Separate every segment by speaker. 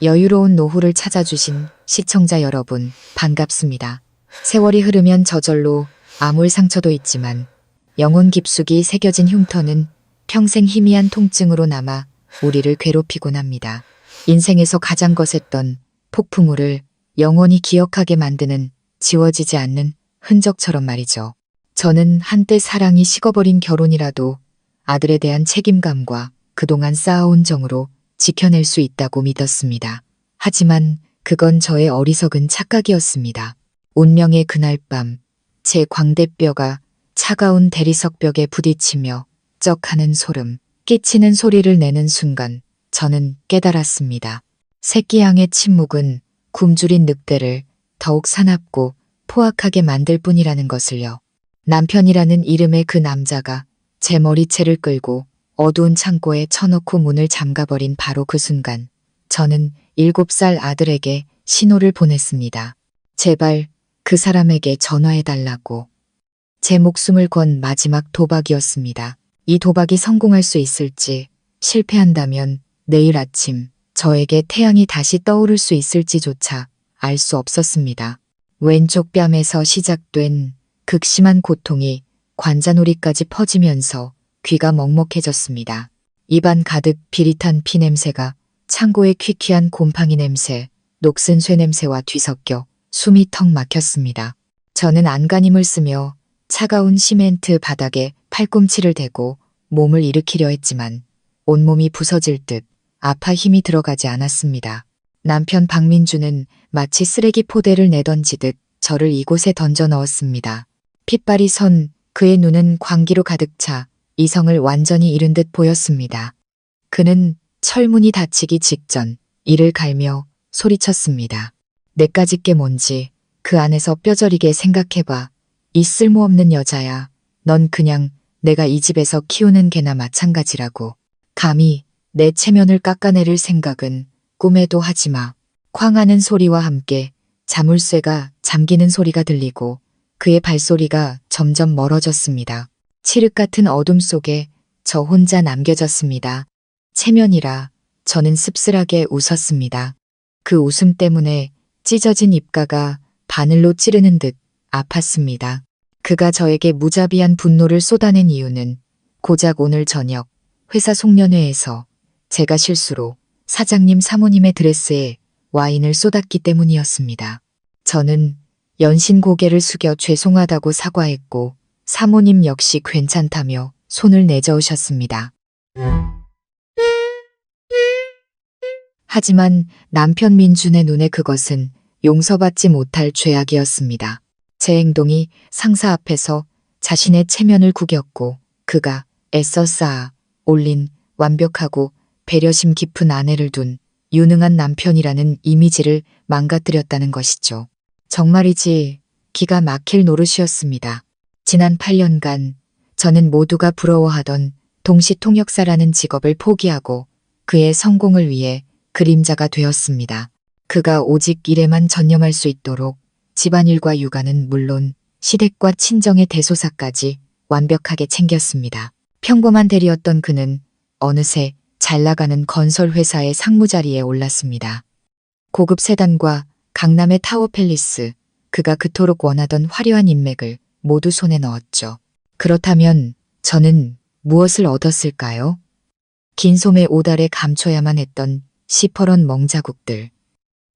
Speaker 1: 여유로운 노후를 찾아주신 시청자 여러분, 반갑습니다. 세월이 흐르면 저절로 아물 상처도 있지만 영혼 깊숙이 새겨진 흉터는 평생 희미한 통증으로 남아 우리를 괴롭히곤 합니다. 인생에서 가장 거셌던 폭풍우를 영원히 기억하게 만드는 지워지지 않는 흔적처럼 말이죠. 저는 한때 사랑이 식어버린 결혼이라도 아들에 대한 책임감과 그동안 쌓아온 정으로 지켜낼 수 있다고 믿었습니다. 하지만 그건 저의 어리석은 착각이었습니다. 운명의 그날 밤, 제 광대뼈가 차가운 대리석벽에 부딪히며 쩍하는 소름, 끼치는 소리를 내는 순간 저는 깨달았습니다. 새끼양의 침묵은 굶주린 늑대를 더욱 사납고 포악하게 만들 뿐이라는 것을요. 남편이라는 이름의 그 남자가 제 머리채를 끌고 어두운 창고에 쳐넣고 문을 잠가버린 바로 그 순간 저는 7살 아들에게 신호를 보냈습니다. 제발 그 사람에게 전화해달라고. 제 목숨을 건 마지막 도박이었습니다. 이 도박이 성공할 수 있을지, 실패한다면 내일 아침 저에게 태양이 다시 떠오를 수 있을지조차 알 수 없었습니다. 왼쪽 뺨에서 시작된 극심한 고통이 관자놀이까지 퍼지면서 귀가 먹먹해졌습니다. 입안 가득 비릿한 피 냄새가 창고의 퀴퀴한 곰팡이 냄새, 녹슨 쇠 냄새와 뒤섞여 숨이 턱 막혔습니다. 저는 안간힘을 쓰며 차가운 시멘트 바닥에 팔꿈치를 대고 몸을 일으키려 했지만 온몸이 부서질 듯 아파 힘이 들어가지 않았습니다. 남편 박민주는 마치 쓰레기 포대를 내던지듯 저를 이곳에 던져 넣었습니다. 핏발이 선 그의 눈은 광기로 가득 차 이성을 완전히 잃은 듯 보였습니다. 그는 철문이 닫히기 직전 이를 갈며 소리쳤습니다. 내까짓 게 뭔지 그 안에서 뼈저리게 생각해봐. 이 쓸모없는 여자야. 넌 그냥 내가 이 집에서 키우는 개나 마찬가지라고. 감히 내 체면을 깎아내릴 생각은 꿈에도 하지마. 쾅하는 소리와 함께 자물쇠가 잠기는 소리가 들리고 그의 발소리가 점점 멀어졌습니다. 칠흑 같은 어둠 속에 저 혼자 남겨졌습니다. 체면이라 저는 씁쓸하게 웃었습니다. 그 웃음 때문에 찢어진 입가가 바늘로 찌르는 듯 아팠습니다. 그가 저에게 무자비한 분노를 쏟아낸 이유는 고작 오늘 저녁 회사 송년회에서 제가 실수로 사장님 사모님의 드레스에 와인을 쏟았기 때문이었습니다. 저는 연신 고개를 숙여 죄송하다고 사과했고 사모님 역시 괜찮다며 손을 내저으셨습니다. 하지만 남편 민준의 눈에 그것은 용서받지 못할 죄악이었습니다. 제 행동이 상사 앞에서 자신의 체면을 구겼고 그가 애써 쌓아 올린 완벽하고 배려심 깊은 아내를 둔 유능한 남편이라는 이미지를 망가뜨렸다는 것이죠. 정말이지 기가 막힐 노릇이었습니다. 지난 8년간 저는 모두가 부러워하던 동시통역사라는 직업을 포기하고 그의 성공을 위해 그림자가 되었습니다. 그가 오직 일에만 전념할 수 있도록 집안일과 육아는 물론 시댁과 친정의 대소사까지 완벽하게 챙겼습니다. 평범한 대리였던 그는 어느새 잘나가는 건설회사의 상무자리에 올랐습니다. 고급 세단과 강남의 타워팰리스, 그가 그토록 원하던 화려한 인맥을 모두 손에 넣었죠. 그렇다면 저는 무엇을 얻었을까요? 긴 소매 오달에 감춰야만 했던 시퍼런 멍자국들.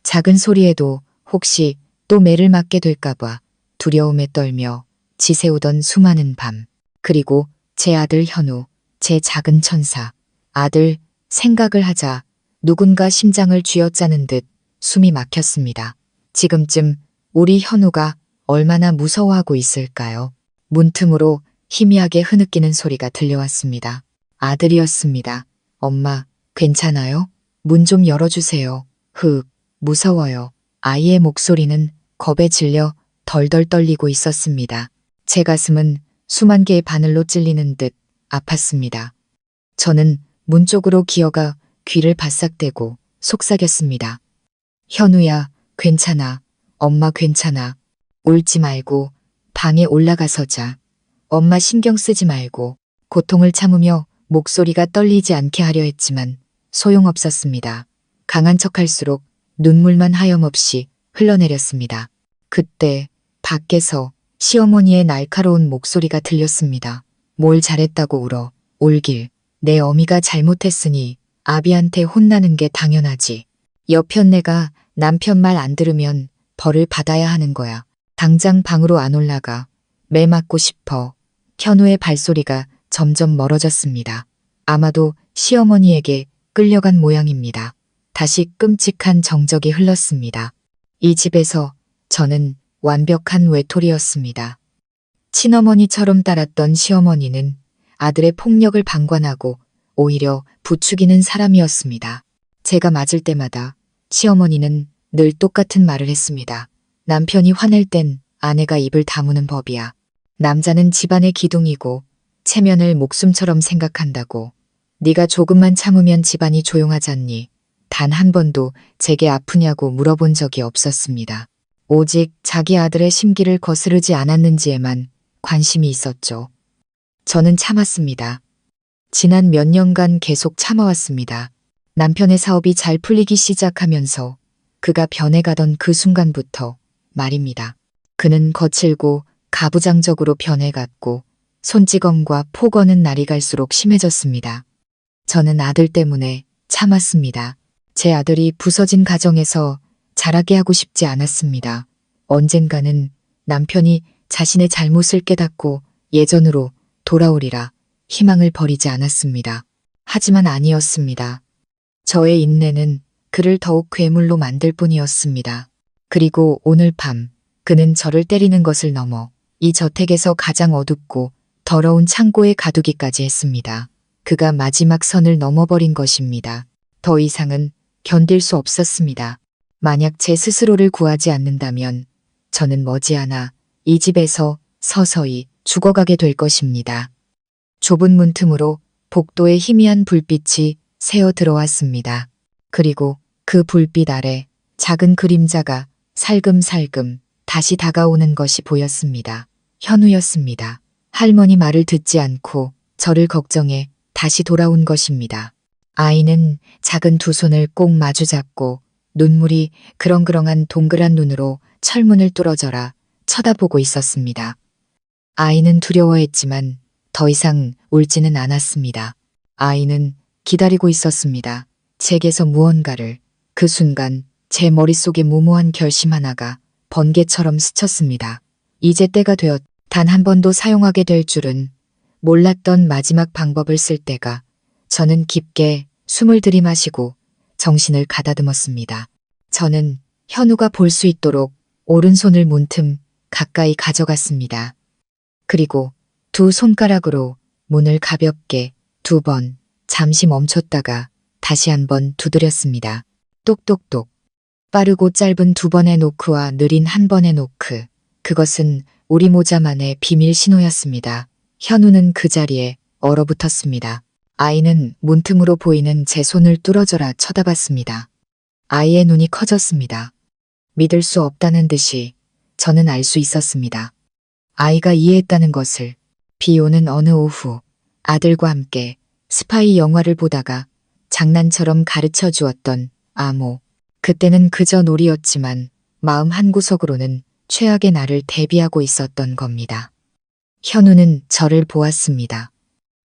Speaker 1: 작은 소리에도 혹시 또 매를 맞게 될까봐 두려움에 떨며 지새우던 수많은 밤. 그리고 제 아들 현우, 제 작은 천사. 아들 생각을 하자 누군가 심장을 쥐어짜는 듯 숨이 막혔습니다. 지금쯤 우리 현우가 얼마나 무서워하고 있을까요? 문틈으로 희미하게 흐느끼는 소리가 들려왔습니다. 아들이었습니다. 엄마, 괜찮아요? 문 좀 열어주세요. 무서워요. 아이의 목소리는 겁에 질려 덜덜 떨리고 있었습니다. 제 가슴은 수만 개의 바늘로 찔리는 듯 아팠습니다. 저는 문 쪽으로 기어가 귀를 바싹대고 속삭였습니다. 현우야, 괜찮아. 엄마 괜찮아. 울지 말고 방에 올라가서 자. 엄마 신경 쓰지 말고. 고통을 참으며 목소리가 떨리지 않게 하려 했지만 소용없었습니다. 강한 척할수록 눈물만 하염없이 흘러내렸습니다. 그때 밖에서 시어머니의 날카로운 목소리가 들렸습니다. 뭘 잘했다고 울어. 올길. 내 어미가 잘못했으니 아비한테 혼나는 게 당연하지. 여편 내가 남편 말 안 들으면 벌을 받아야 하는 거야. 당장 방으로 안 올라가. 매 맞고 싶어. 현우의 발소리가 점점 멀어졌습니다. 아마도 시어머니에게 끌려간 모양입니다. 다시 끔찍한 정적이 흘렀습니다. 이 집에서 저는 완벽한 외톨이였습니다. 친어머니처럼 따랐던 시어머니는 아들의 폭력을 방관하고 오히려 부추기는 사람이었습니다. 제가 맞을 때마다 시어머니는 늘 똑같은 말을 했습니다. 남편이 화낼 땐 아내가 입을 다무는 법이야. 남자는 집안의 기둥이고 체면을 목숨처럼 생각한다고. 네가 조금만 참으면 집안이 조용하잖니. 단 한 번도 제게 아프냐고 물어본 적이 없었습니다. 오직 자기 아들의 심기를 거스르지 않았는지에만 관심이 있었죠. 저는 참았습니다. 지난 몇 년간 계속 참아왔습니다. 남편의 사업이 잘 풀리기 시작하면서 그가 변해가던 그 순간부터 말입니다. 그는 거칠고 가부장적으로 변해갔고 손찌검과 폭언은 날이 갈수록 심해졌습니다. 저는 아들 때문에 참았습니다. 제 아들이 부서진 가정에서 자라게 하고 싶지 않았습니다. 언젠가는 남편이 자신의 잘못을 깨닫고 예전으로 돌아오리라 희망을 버리지 않았습니다. 하지만 아니었습니다. 저의 인내는 그를 더욱 괴물로 만들 뿐이었습니다. 그리고 오늘 밤 그는 저를 때리는 것을 넘어 이 저택에서 가장 어둡고 더러운 창고에 가두기까지 했습니다. 그가 마지막 선을 넘어버린 것입니다. 더 이상은 견딜 수 없었습니다. 만약 제 스스로를 구하지 않는다면 저는 머지않아 이 집에서 서서히 죽어가게 될 것입니다. 좁은 문틈으로 복도에 희미한 불빛이 새어 들어왔습니다. 그리고 그 불빛 아래 작은 그림자가 살금살금 다시 다가오는 것이 보였습니다. 현우였습니다. 할머니 말을 듣지 않고 저를 걱정해 다시 돌아온 것입니다. 아이는 작은 두 손을 꼭 마주잡고 눈물이 그렁그렁한 동그란 눈으로 철문을 뚫어져라 쳐다보고 있었습니다. 아이는 두려워했지만 더 이상 울지는 않았습니다. 아이는 기다리고 있었습니다. 제게서 무언가를. 그 순간 제 머릿속에 무모한 결심 하나가 번개처럼 스쳤습니다. 이제 때가 되었. 단 한 번도 사용하게 될 줄은 몰랐던 마지막 방법을 쓸 때가. 저는 깊게 숨을 들이마시고 정신을 가다듬었습니다. 저는 현우가 볼 수 있도록 오른손을 문틈 가까이 가져갔습니다. 그리고 두 손가락으로 문을 가볍게 2번 잠시 멈췄다가 다시 한번 두드렸습니다. 똑똑똑. 빠르고 짧은 2번의 노크와 느린 한 번의 노크. 그것은 우리 모자만의 비밀 신호였습니다. 현우는 그 자리에 얼어붙었습니다. 아이는 문틈으로 보이는 제 손을 뚫어져라 쳐다봤습니다. 아이의 눈이 커졌습니다. 믿을 수 없다는 듯이 저는 알 수 있었습니다. 아이가 이해했다는 것을. 비 오는 어느 오후 아들과 함께 스파이 영화를 보다가 장난처럼 가르쳐 주었던 암호. 그때는 그저 놀이였지만 마음 한구석으로는 최악의 날을 대비하고 있었던 겁니다. 현우는 저를 보았습니다.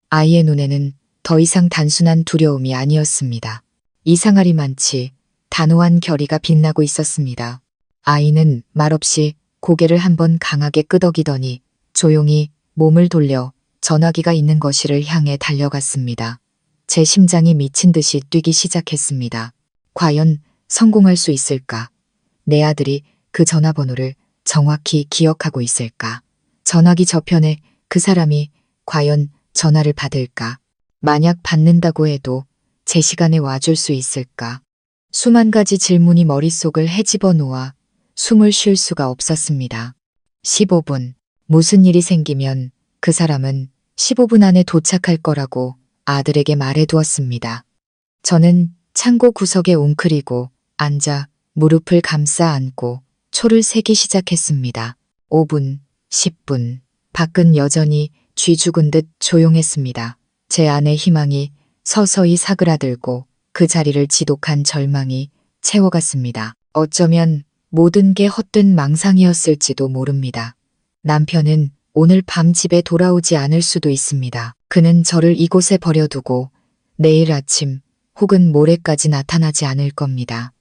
Speaker 1: 아이의 눈에는 더 이상 단순한 두려움이 아니었습니다. 이상하리만치 단호한 결의가 빛나고 있었습니다. 아이는 말없이 고개를 한번 강하게 끄덕이더니 조용히 몸을 돌려 전화기가 있는 거실을 향해 달려갔습니다. 제 심장이 미친 듯이 뛰기 시작했습니다. 과연 성공할 수 있을까? 내 아들이 그 전화번호를 정확히 기억하고 있을까? 전화기 저편에 그 사람이 과연 전화를 받을까? 만약 받는다고 해도 제 시간에 와줄 수 있을까? 수만 가지 질문이 머릿속을 헤집어 놓아 숨을 쉴 수가 없었습니다. 15분. 무슨 일이 생기면 그 사람은 15분 안에 도착할 거라고 아들에게 말해두었습니다. 저는 창고 구석에 웅크리고 앉아 무릎을 감싸 안고 초를 세기 시작했습니다. 5분, 10분. 밖은 여전히 쥐 죽은 듯 조용했습니다. 제 안의 희망이 서서히 사그라들고 그 자리를 지독한 절망이 채워갔습니다. 어쩌면 모든 게 헛된 망상이었을지도 모릅니다. 남편은 오늘 밤 집에 돌아오지 않을 수도 있습니다. 그는 저를 이곳에 버려두고 내일 아침 혹은 모레까지 나타나지 않을 겁니다.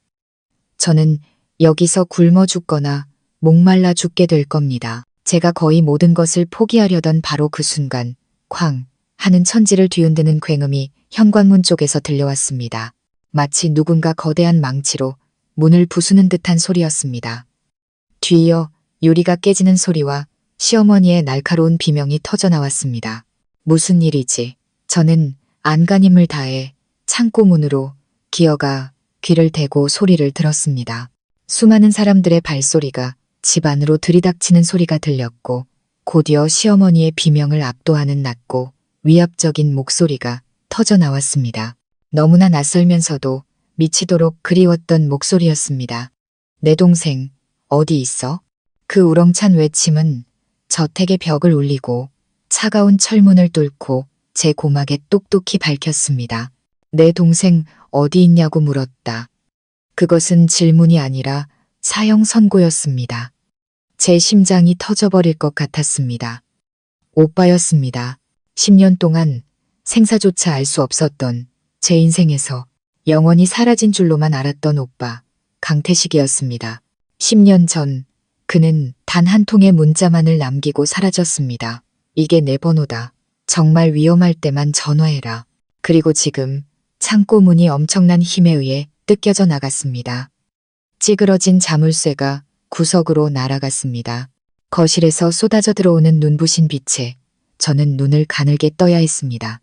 Speaker 1: 저는 여기서 굶어 죽거나 목말라 죽게 될 겁니다. 제가 거의 모든 것을 포기하려던 바로 그 순간 쾅 하는 천지를 뒤흔드는 굉음이 현관문 쪽에서 들려왔습니다. 마치 누군가 거대한 망치로 문을 부수는 듯한 소리였습니다. 뒤이어 유리가 깨지는 소리와 시어머니의 날카로운 비명이 터져 나왔습니다. 무슨 일이지? 저는 안간힘을 다해 창고 문으로 기어가 귀를 대고 소리를 들었습니다. 수많은 사람들의 발소리가 집 안으로 들이닥치는 소리가 들렸고 곧이어 시어머니의 비명을 압도하는 낮고 위압적인 목소리가 터져 나왔습니다. 너무나 낯설면서도 미치도록 그리웠던 목소리였습니다. 내 동생 어디 있어? 그 우렁찬 외침은 저택의 벽을 울리고 차가운 철문을 뚫고 제 고막에 똑똑히 밝혔습니다. 내 동생 어디 있냐고 물었다. 그것은 질문이 아니라 사형 선고였습니다. 제 심장이 터져버릴 것 같았습니다. 오빠였습니다. 10년 동안 생사조차 알 수 없었던 제 인생에서 영원히 사라진 줄로만 알았던 오빠, 강태식이었습니다. 10년 전 그는 단 한 통의 문자만을 남기고 사라졌습니다. 이게 내 번호다. 정말 위험할 때만 전화해라. 그리고 지금 창고 문이 엄청난 힘에 의해 뜯겨져 나갔습니다. 찌그러진 자물쇠가 구석으로 날아갔습니다. 거실에서 쏟아져 들어오는 눈부신 빛에 저는 눈을 가늘게 떠야 했습니다.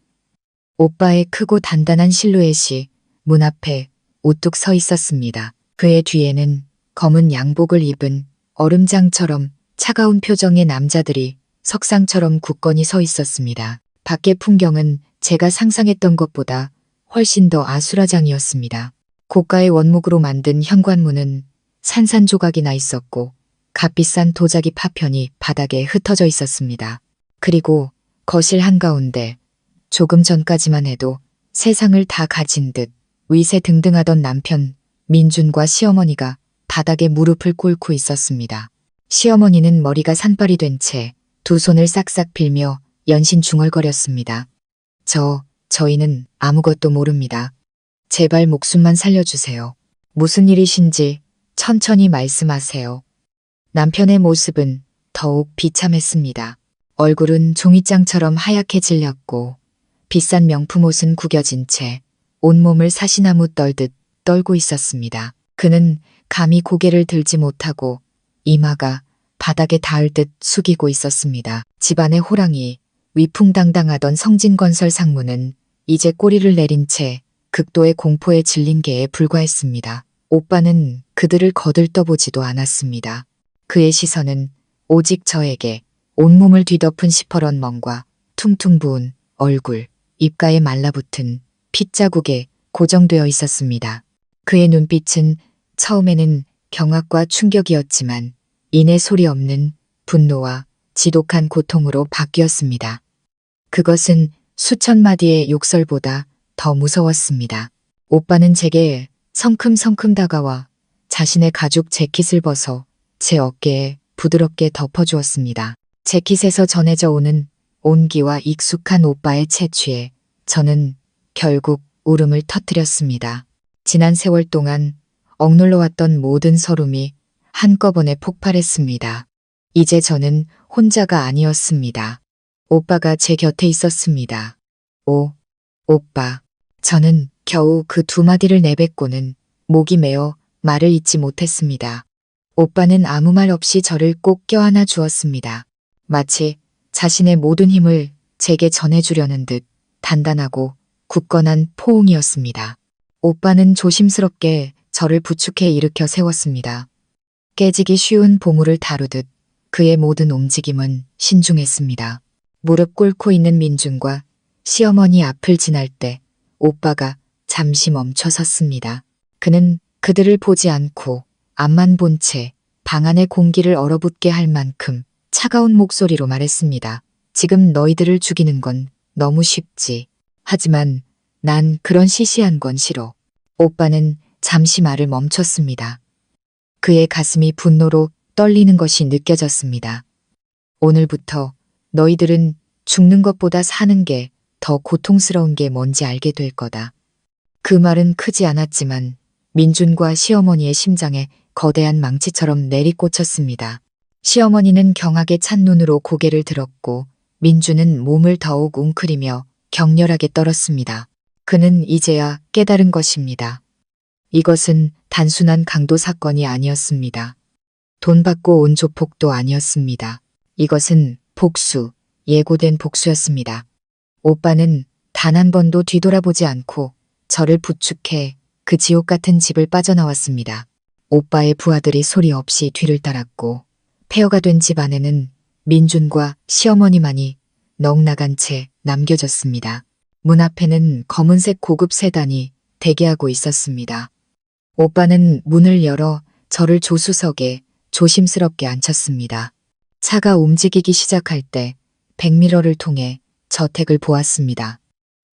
Speaker 1: 오빠의 크고 단단한 실루엣이 문 앞에 우뚝 서 있었습니다. 그의 뒤에는 검은 양복을 입은 얼음장처럼 차가운 표정의 남자들이 석상처럼 굳건히 서 있었습니다. 밖의 풍경은 제가 상상했던 것보다 훨씬 더 아수라장이었습니다. 고가의 원목으로 만든 현관문은 산산조각이 나 있었고 값비싼 도자기 파편이 바닥에 흩어져 있었습니다. 그리고 거실 한가운데 조금 전까지만 해도 세상을 다 가진 듯 위세등등하던 남편 민준과 시어머니가 바닥에 무릎을 꿇고 있었습니다. 시어머니는 머리가 산발이 된 채 두 손을 싹싹 빌며 연신 중얼거렸습니다. 저희는 아무것도 모릅니다. 제발 목숨만 살려주세요. 무슨 일이신지 천천히 말씀하세요. 남편의 모습은 더욱 비참했습니다. 얼굴은 종이장처럼 하얗게 질렸고 비싼 명품 옷은 구겨진 채 온몸을 사시나무 떨듯 떨고 있었습니다. 그는 감히 고개를 들지 못하고 이마가 바닥에 닿을 듯 숙이고 있었습니다. 집안의 호랑이, 위풍당당하던 성진건설 상무는 이제 꼬리를 내린 채 극도의 공포에 질린 개에 불과했습니다. 오빠는 그들을 거들떠보지도 않았습니다. 그의 시선은 오직 저에게 온몸을 뒤덮은 시퍼런 멍과 퉁퉁 부은 얼굴, 입가에 말라붙은 핏자국에 고정되어 있었습니다. 그의 눈빛은 처음에는 경악과 충격이었지만 이내 소리 없는 분노와 지독한 고통으로 바뀌었습니다. 그것은 수천 마디의 욕설보다 더 무서웠습니다. 오빠는 제게 성큼성큼 다가와 자신의 가죽 재킷을 벗어 제 어깨에 부드럽게 덮어주었습니다. 재킷에서 전해져 오는 온기와 익숙한 오빠의 채취에 저는 결국 울음을 터뜨렸습니다. 지난 세월 동안 억눌러왔던 모든 서름이 한꺼번에 폭발했습니다. 이제 저는 혼자가 아니었습니다. 오빠가 제 곁에 있었습니다. 오빠. 저는 겨우 그 두 마디를 내뱉고는 목이 메어 말을 잇지 못했습니다. 오빠는 아무 말 없이 저를 꼭 껴안아 주었습니다. 마치 자신의 모든 힘을 제게 전해주려는 듯 단단하고 굳건한 포옹이었습니다. 오빠는 조심스럽게 저를 부축해 일으켜 세웠습니다. 깨지기 쉬운 보물을 다루듯 그의 모든 움직임은 신중했습니다. 무릎 꿇고 있는 민준과 시어머니 앞을 지날 때 오빠가 잠시 멈춰 섰습니다. 그는 그들을 보지 않고 앞만 본 채 방 안의 공기를 얼어붙게 할 만큼 차가운 목소리로 말했습니다. 지금 너희들을 죽이는 건 너무 쉽지. 하지만 난 그런 시시한 건 싫어. 오빠는 잠시 말을 멈췄습니다. 그의 가슴이 분노로 떨리는 것이 느껴졌습니다. 오늘부터 너희들은 죽는 것보다 사는 게 더 고통스러운 게 뭔지 알게 될 거다. 그 말은 크지 않았지만 민준과 시어머니의 심장에 거대한 망치처럼 내리꽂혔습니다. 시어머니는 경악에 찬 눈으로 고개를 들었고 민준은 몸을 더욱 웅크리며 격렬하게 떨었습니다. 그는 이제야 깨달은 것입니다. 이것은 단순한 강도 사건이 아니었습니다. 돈 받고 온 조폭도 아니었습니다. 이것은 복수, 예고된 복수였습니다. 오빠는 단 한 번도 뒤돌아보지 않고 저를 부축해 그 지옥 같은 집을 빠져나왔습니다. 오빠의 부하들이 소리 없이 뒤를 따랐고 폐허가 된 집 안에는 민준과 시어머니만이 넋나간 채 남겨졌습니다. 문 앞에는 검은색 고급 세단이 대기하고 있었습니다. 오빠는 문을 열어 저를 조수석에 조심스럽게 앉혔습니다. 차가 움직이기 시작할 때 백미러를 통해 저택을 보았습니다.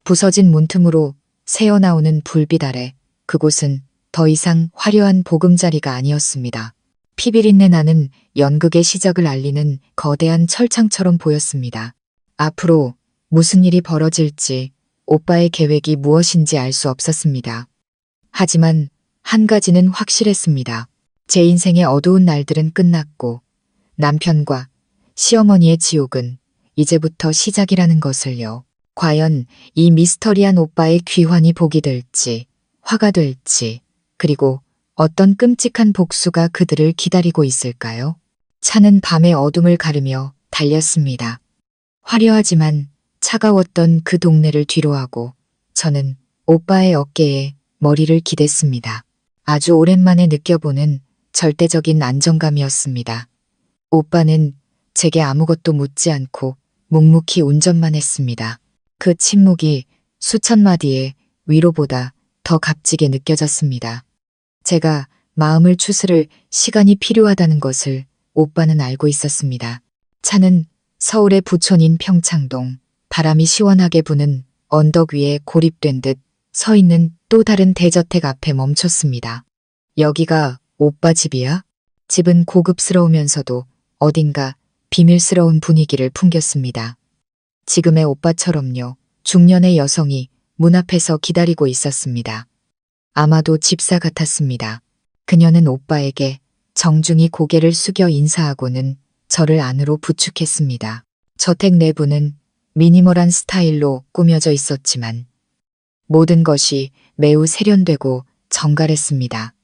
Speaker 1: 부서진 문틈으로 새어나오는 불빛 아래 그곳은 더 이상 화려한 보금자리가 아니었습니다. 피비린내 나는 연극의 시작을 알리는 거대한 철창처럼 보였습니다. 앞으로 무슨 일이 벌어질지 오빠의 계획이 무엇인지 알 수 없었습니다. 하지만 한 가지는 확실했습니다. 제 인생의 어두운 날들은 끝났고 남편과 시어머니의 지옥은 이제부터 시작이라는 것을요. 과연 이 미스터리한 오빠의 귀환이 복이 될지, 화가 될지, 그리고 어떤 끔찍한 복수가 그들을 기다리고 있을까요? 차는 밤의 어둠을 가르며 달렸습니다. 화려하지만 차가웠던 그 동네를 뒤로하고 저는 오빠의 어깨에 머리를 기댔습니다. 아주 오랜만에 느껴보는 절대적인 안정감이었습니다. 오빠는 제게 아무것도 묻지 않고 묵묵히 운전만 했습니다. 그 침묵이 수천 마디의 위로보다 더 값지게 느껴졌습니다. 제가 마음을 추스를 시간이 필요하다는 것을 오빠는 알고 있었습니다. 차는 서울의 부촌인 평창동, 바람이 시원하게 부는 언덕 위에 고립된 듯 서 있는 또 다른 대저택 앞에 멈췄습니다. 여기가 오빠 집이야? 집은 고급스러우면서도 어딘가 비밀스러운 분위기를 풍겼습니다. 지금의 오빠처럼요. 중년의 여성이 문 앞에서 기다리고 있었습니다. 아마도 집사 같았습니다. 그녀는 오빠에게 정중히 고개를 숙여 인사하고는 저를 안으로 부축했습니다. 저택 내부는 미니멀한 스타일로 꾸며져 있었지만 모든 것이 매우 세련되고 정갈했습니다.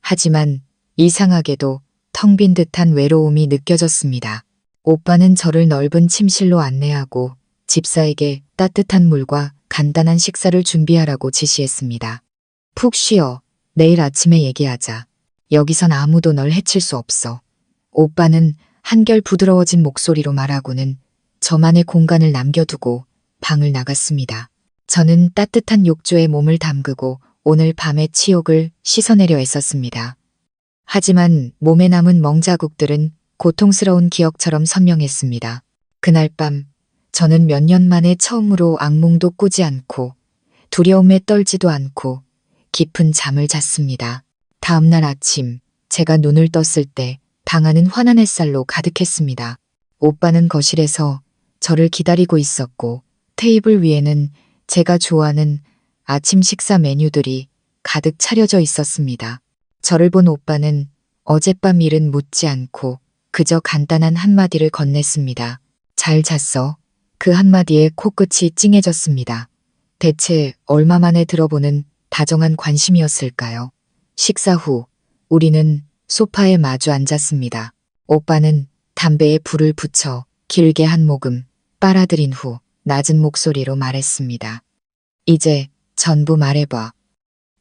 Speaker 1: 하지만 이상하게도 텅 빈 듯한 외로움이 느껴졌습니다. 오빠는 저를 넓은 침실로 안내하고 집사에게 따뜻한 물과 간단한 식사를 준비하라고 지시했습니다. 푹 쉬어. 내일 아침에 얘기하자. 여기선 아무도 널 해칠 수 없어. 오빠는 한결 부드러워진 목소리로 말하고는 저만의 공간을 남겨두고 방을 나갔습니다. 저는 따뜻한 욕조에 몸을 담그고 오늘 밤의 치욕을 씻어내려 애썼습니다. 하지만 몸에 남은 멍자국들은 고통스러운 기억처럼 선명했습니다. 그날 밤 저는 몇 년 만에 처음으로 악몽도 꾸지 않고 두려움에 떨지도 않고 깊은 잠을 잤습니다. 다음 날 아침 제가 눈을 떴을 때 방 안은 환한 햇살로 가득했습니다. 오빠는 거실에서 저를 기다리고 있었고 테이블 위에는 제가 좋아하는 아침 식사 메뉴들이 가득 차려져 있었습니다. 저를 본 오빠는 어젯밤 일은 묻지 않고 그저 간단한 한마디를 건넸습니다. 잘 잤어? 그 한마디에 코끝이 찡해졌습니다. 대체 얼마 만에 들어보는 다정한 관심이었을까요? 식사 후 우리는 소파에 마주 앉았습니다. 오빠는 담배에 불을 붙여 길게 한 모금 빨아들인 후 낮은 목소리로 말했습니다. 이제 전부 말해봐.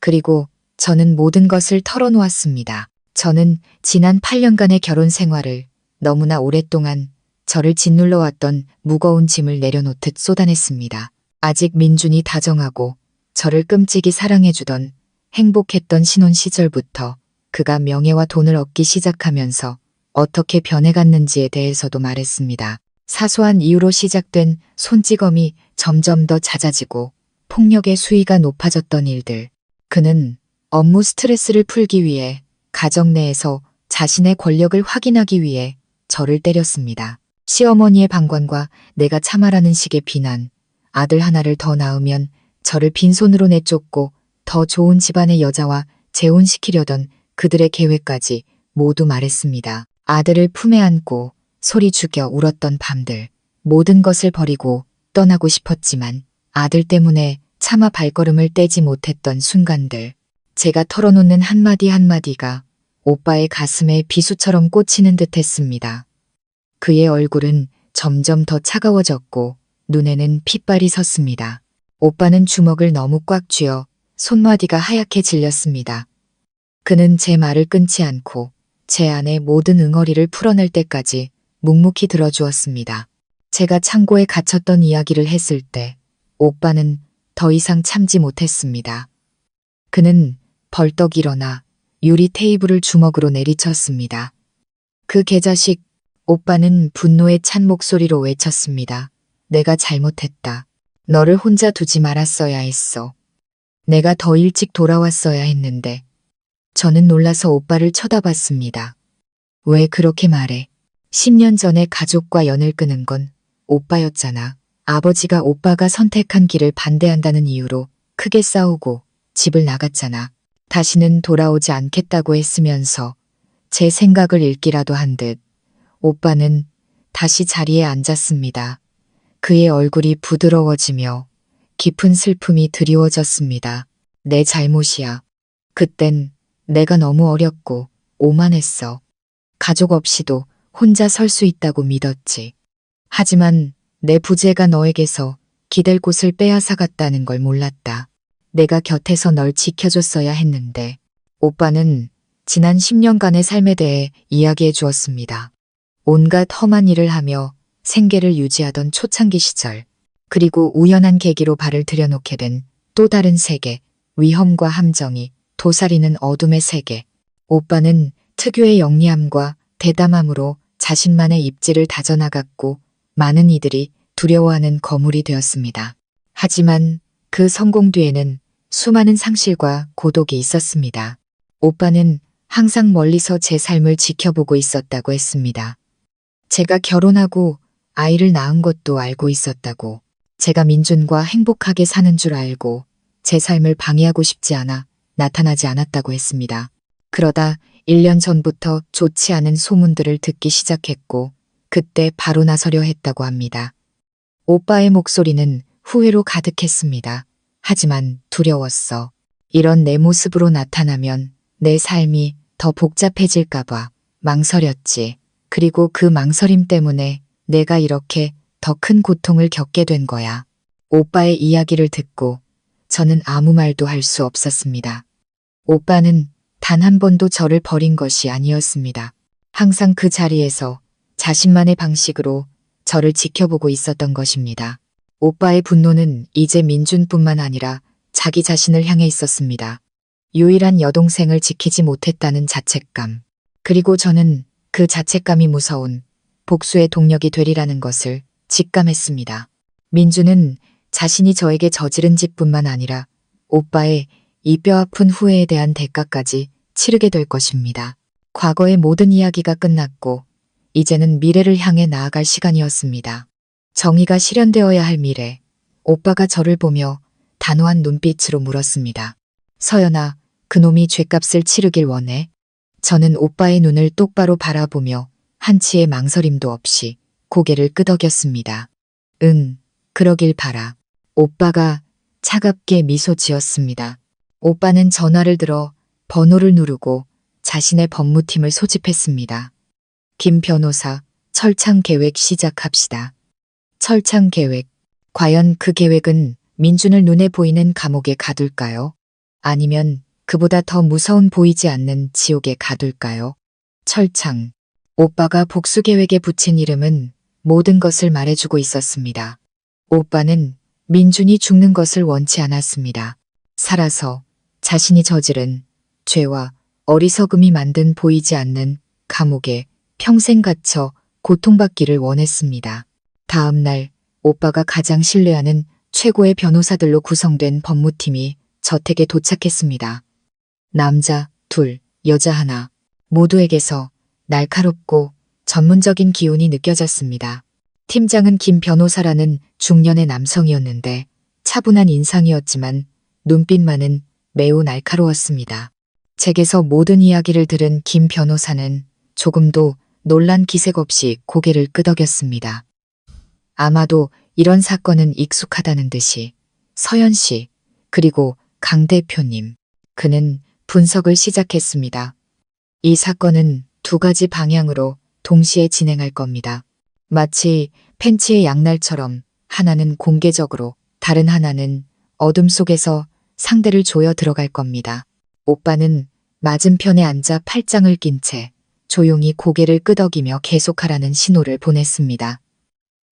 Speaker 1: 그리고 저는 모든 것을 털어놓았습니다. 저는 지난 8년간의 결혼 생활을 너무나 오랫동안 저를 짓눌러 왔던 무거운 짐을 내려놓듯 쏟아냈습니다. 아직 민준이 다정하고 저를 끔찍이 사랑해주던 행복했던 신혼 시절부터 그가 명예와 돈을 얻기 시작하면서 어떻게 변해갔는지에 대해서도 말했습니다. 사소한 이유로 시작된 손찌검이 점점 더 잦아지고 폭력의 수위가 높아졌던 일들, 그는 업무 스트레스를 풀기 위해 가정 내에서 자신의 권력을 확인하기 위해 저를 때렸습니다. 시어머니의 방관과 내가 참아라는 식의 비난, 아들 하나를 더 낳으면 저를 빈손으로 내쫓고 더 좋은 집안의 여자와 재혼시키려던 그들의 계획까지 모두 말했습니다. 아들을 품에 안고 소리 죽여 울었던 밤들, 모든 것을 버리고 떠나고 싶었지만 아들 때문에 차마 발걸음을 떼지 못했던 순간들, 제가 털어놓는 한마디 한마디가 오빠의 가슴에 비수처럼 꽂히는 듯 했습니다. 그의 얼굴은 점점 더 차가워졌고 눈에는 핏발이 섰습니다. 오빠는 주먹을 너무 꽉 쥐어 손마디가 하얗게 질렸습니다. 그는 제 말을 끊지 않고 제 안의 모든 응어리를 풀어낼 때까지 묵묵히 들어주었습니다. 제가 창고에 갇혔던 이야기를 했을 때 오빠는 더 이상 참지 못했습니다. 그는 벌떡 일어나 유리 테이블을 주먹으로 내리쳤습니다. 그 개자식, 오빠는 분노에 찬 목소리로 외쳤습니다. 내가 잘못했다. 너를 혼자 두지 말았어야 했어. 내가 더 일찍 돌아왔어야 했는데. 저는 놀라서 오빠를 쳐다봤습니다. 왜 그렇게 말해? 10년 전에 가족과 연을 끊은 건 오빠였잖아. 아버지가 오빠가 선택한 길을 반대한다는 이유로 크게 싸우고 집을 나갔잖아. 다시는 돌아오지 않겠다고 했으면서 제 생각을 읽기라도 한 듯 오빠는 다시 자리에 앉았습니다. 그의 얼굴이 부드러워지며 깊은 슬픔이 드리워졌습니다. 내 잘못이야. 그땐 내가 너무 어렸고 오만했어. 가족 없이도 혼자 설 수 있다고 믿었지. 하지만 내 부재가 너에게서 기댈 곳을 빼앗아갔다는 걸 몰랐다. 내가 곁에서 널 지켜줬어야 했는데. 오빠는 지난 10년간의 삶에 대해 이야기해 주었습니다. 온갖 험한 일을 하며 생계를 유지하던 초창기 시절, 그리고 우연한 계기로 발을 들여놓게 된 또 다른 세계, 위험과 함정이 도사리는 어둠의 세계. 오빠는 특유의 영리함과 대담함으로 자신만의 입지를 다져나갔고 많은 이들이 두려워하는 거물이 되었습니다. 하지만 그 성공 뒤에는 수많은 상실과 고독이 있었습니다. 오빠는 항상 멀리서 제 삶을 지켜보고 있었다고 했습니다. 제가 결혼하고 아이를 낳은 것도 알고 있었다고. 제가 민준과 행복하게 사는 줄 알고 제 삶을 방해하고 싶지 않아 나타나지 않았다고 했습니다. 그러다 1년 전부터 좋지 않은 소문들을 듣기 시작했고 그때 바로 나서려 했다고 합니다. 오빠의 목소리는 후회로 가득했습니다. 하지만 두려웠어. 이런 내 모습으로 나타나면 내 삶이 더 복잡해질까봐 망설였지. 그리고 그 망설임 때문에 내가 이렇게 더 큰 고통을 겪게 된 거야. 오빠의 이야기를 듣고 저는 아무 말도 할 수 없었습니다. 오빠는 단 한 번도 저를 버린 것이 아니었습니다. 항상 그 자리에서 자신만의 방식으로 저를 지켜보고 있었던 것입니다. 오빠의 분노는 이제 민준뿐만 아니라 자기 자신을 향해 있었습니다. 유일한 여동생을 지키지 못했다는 자책감. 그리고 저는 그 자책감이 무서운 복수의 동력이 되리라는 것을 직감했습니다. 민준은 자신이 저에게 저지른 짓뿐만 아니라 오빠의 이 뼈아픈 후회에 대한 대가까지 치르게 될 것입니다. 과거의 모든 이야기가 끝났고 이제는 미래를 향해 나아갈 시간이었습니다. 정의가 실현되어야 할 미래. 오빠가 저를 보며 단호한 눈빛으로 물었습니다. 서연아, 그놈이 죗값을 치르길 원해? 저는 오빠의 눈을 똑바로 바라보며 한치의 망설임도 없이 고개를 끄덕였습니다. 응, 그러길 바라. 오빠가 차갑게 미소 지었습니다. 오빠는 전화를 들어 번호를 누르고 자신의 법무팀을 소집했습니다. 김 변호사, 철창 계획 시작합시다. 철창 계획. 과연 그 계획은 민준을 눈에 보이는 감옥에 가둘까요? 아니면 그보다 더 무서운 보이지 않는 지옥에 가둘까요? 철창. 오빠가 복수 계획에 붙인 이름은 모든 것을 말해주고 있었습니다. 오빠는 민준이 죽는 것을 원치 않았습니다. 살아서 자신이 저지른 죄와 어리석음이 만든 보이지 않는 감옥에 평생 갇혀 고통받기를 원했습니다. 다음 날 오빠가 가장 신뢰하는 최고의 변호사들로 구성된 법무팀이 저택에 도착했습니다. 남자 둘, 여자 하나. 모두에게서 날카롭고 전문적인 기운이 느껴졌습니다. 팀장은 김 변호사라는 중년의 남성이었는데 차분한 인상이었지만 눈빛만은 매우 날카로웠습니다. 책에서 모든 이야기를 들은 김 변호사는 조금도 놀란 기색 없이 고개를 끄덕였습니다. 아마도 이런 사건은 익숙하다는 듯이 서연 씨, 그리고 강 대표님, 그는 분석을 시작했습니다. 이 사건은 두 가지 방향으로 동시에 진행할 겁니다. 마치 팬츠의 양날처럼 하나는 공개적으로, 다른 하나는 어둠 속에서 상대를 조여 들어갈 겁니다. 오빠는 맞은편에 앉아 팔짱을 낀 채 조용히 고개를 끄덕이며 계속하라는 신호를 보냈습니다.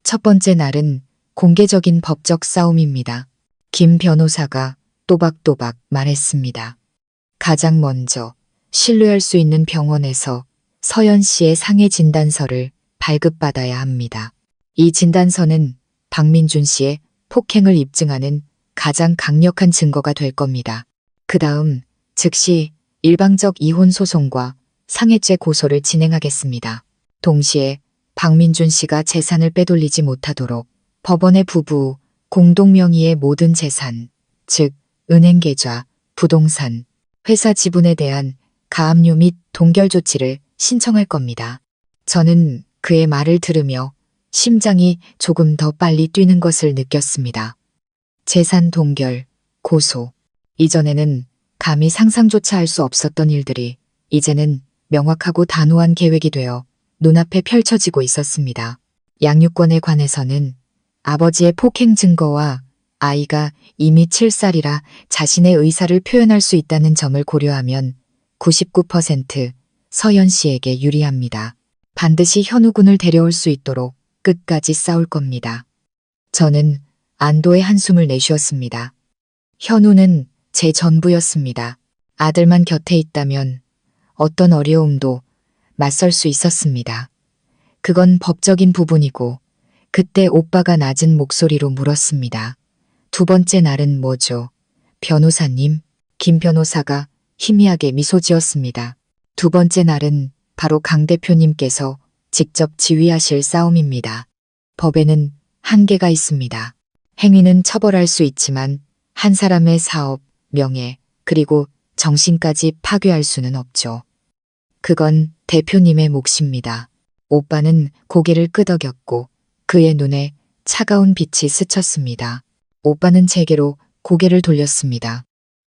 Speaker 1: 첫 번째 날은 공개적인 법적 싸움입니다. 김 변호사가 또박또박 말했습니다. 가장 먼저 신뢰할 수 있는 병원에서 서연 씨의 상해 진단서를 발급받아야 합니다. 이 진단서는 박민준 씨의 폭행을 입증하는 가장 강력한 증거가 될 겁니다. 그 다음 즉시 일방적 이혼 소송과 상해죄 고소를 진행하겠습니다. 동시에 박민준 씨가 재산을 빼돌리지 못하도록 법원의 부부 공동 명의의 모든 재산, 즉 은행 계좌, 부동산, 회사 지분에 대한 가압류 및 동결 조치를 신청할 겁니다. 저는 그의 말을 들으며 심장이 조금 더 빨리 뛰는 것을 느꼈습니다. 재산 동결, 고소. 이전에는 감히 상상조차 할 수 없었던 일들이 이제는 명확하고 단호한 계획이 되어 눈앞에 펼쳐지고 있었습니다. 양육권에 관해서는 아버지의 폭행 증거와 아이가 이미 7살이라 자신의 의사를 표현할 수 있다는 점을 고려하면 99% 서연 씨에게 유리합니다. 반드시 현우 군을 데려올 수 있도록 끝까지 싸울 겁니다. 저는 안도의 한숨을 내쉬었습니다. 현우는 제 전부였습니다. 아들만 곁에 있다면 어떤 어려움도 맞설 수 있었습니다. 그건 법적인 부분이고 그때 오빠가 낮은 목소리로 물었습니다. 두 번째 날은 뭐죠? 변호사님, 김 변호사가 희미하게 미소 지었습니다. 두 번째 날은 바로 강 대표님께서 직접 지휘하실 싸움입니다. 법에는 한계가 있습니다. 행위는 처벌할 수 있지만 한 사람의 사업, 명예, 그리고 정신까지 파괴할 수는 없죠. 그건 대표님의 몫입니다. 오빠는 고개를 끄덕였고 그의 눈에 차가운 빛이 스쳤습니다. 오빠는 제게로 고개를 돌렸습니다.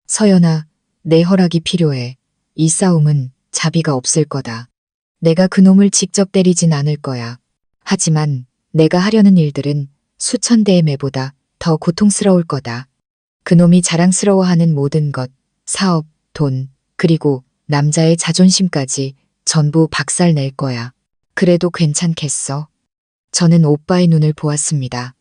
Speaker 1: 서연아, 내 허락이 필요해. 이 싸움은 자비가 없을 거다. 내가 그놈을 직접 때리진 않을 거야. 하지만 내가 하려는 일들은 수천 대의 매보다 더 고통스러울 거다. 그놈이 자랑스러워하는 모든 것, 사업, 돈, 그리고 남자의 자존심까지 전부 박살낼 거야. 그래도 괜찮겠어? 저는 오빠의 눈을 보았습니다.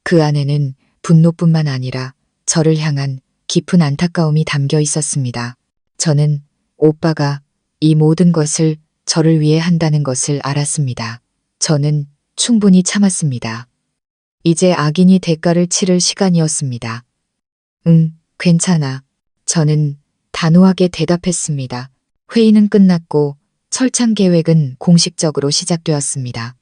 Speaker 1: 그 안에는 분노뿐만 아니라 저를 향한 깊은 안타까움이 담겨 있었습니다. 저는 오빠가 이 모든 것을 저를 위해 한다는 것을 알았습니다. 저는 충분히 참았습니다. 이제 악인이 대가를 치를 시간이었습니다. 응, 괜찮아. 저는 단호하게 대답했습니다. 회의는 끝났고 철창 계획은 공식적으로 시작되었습니다.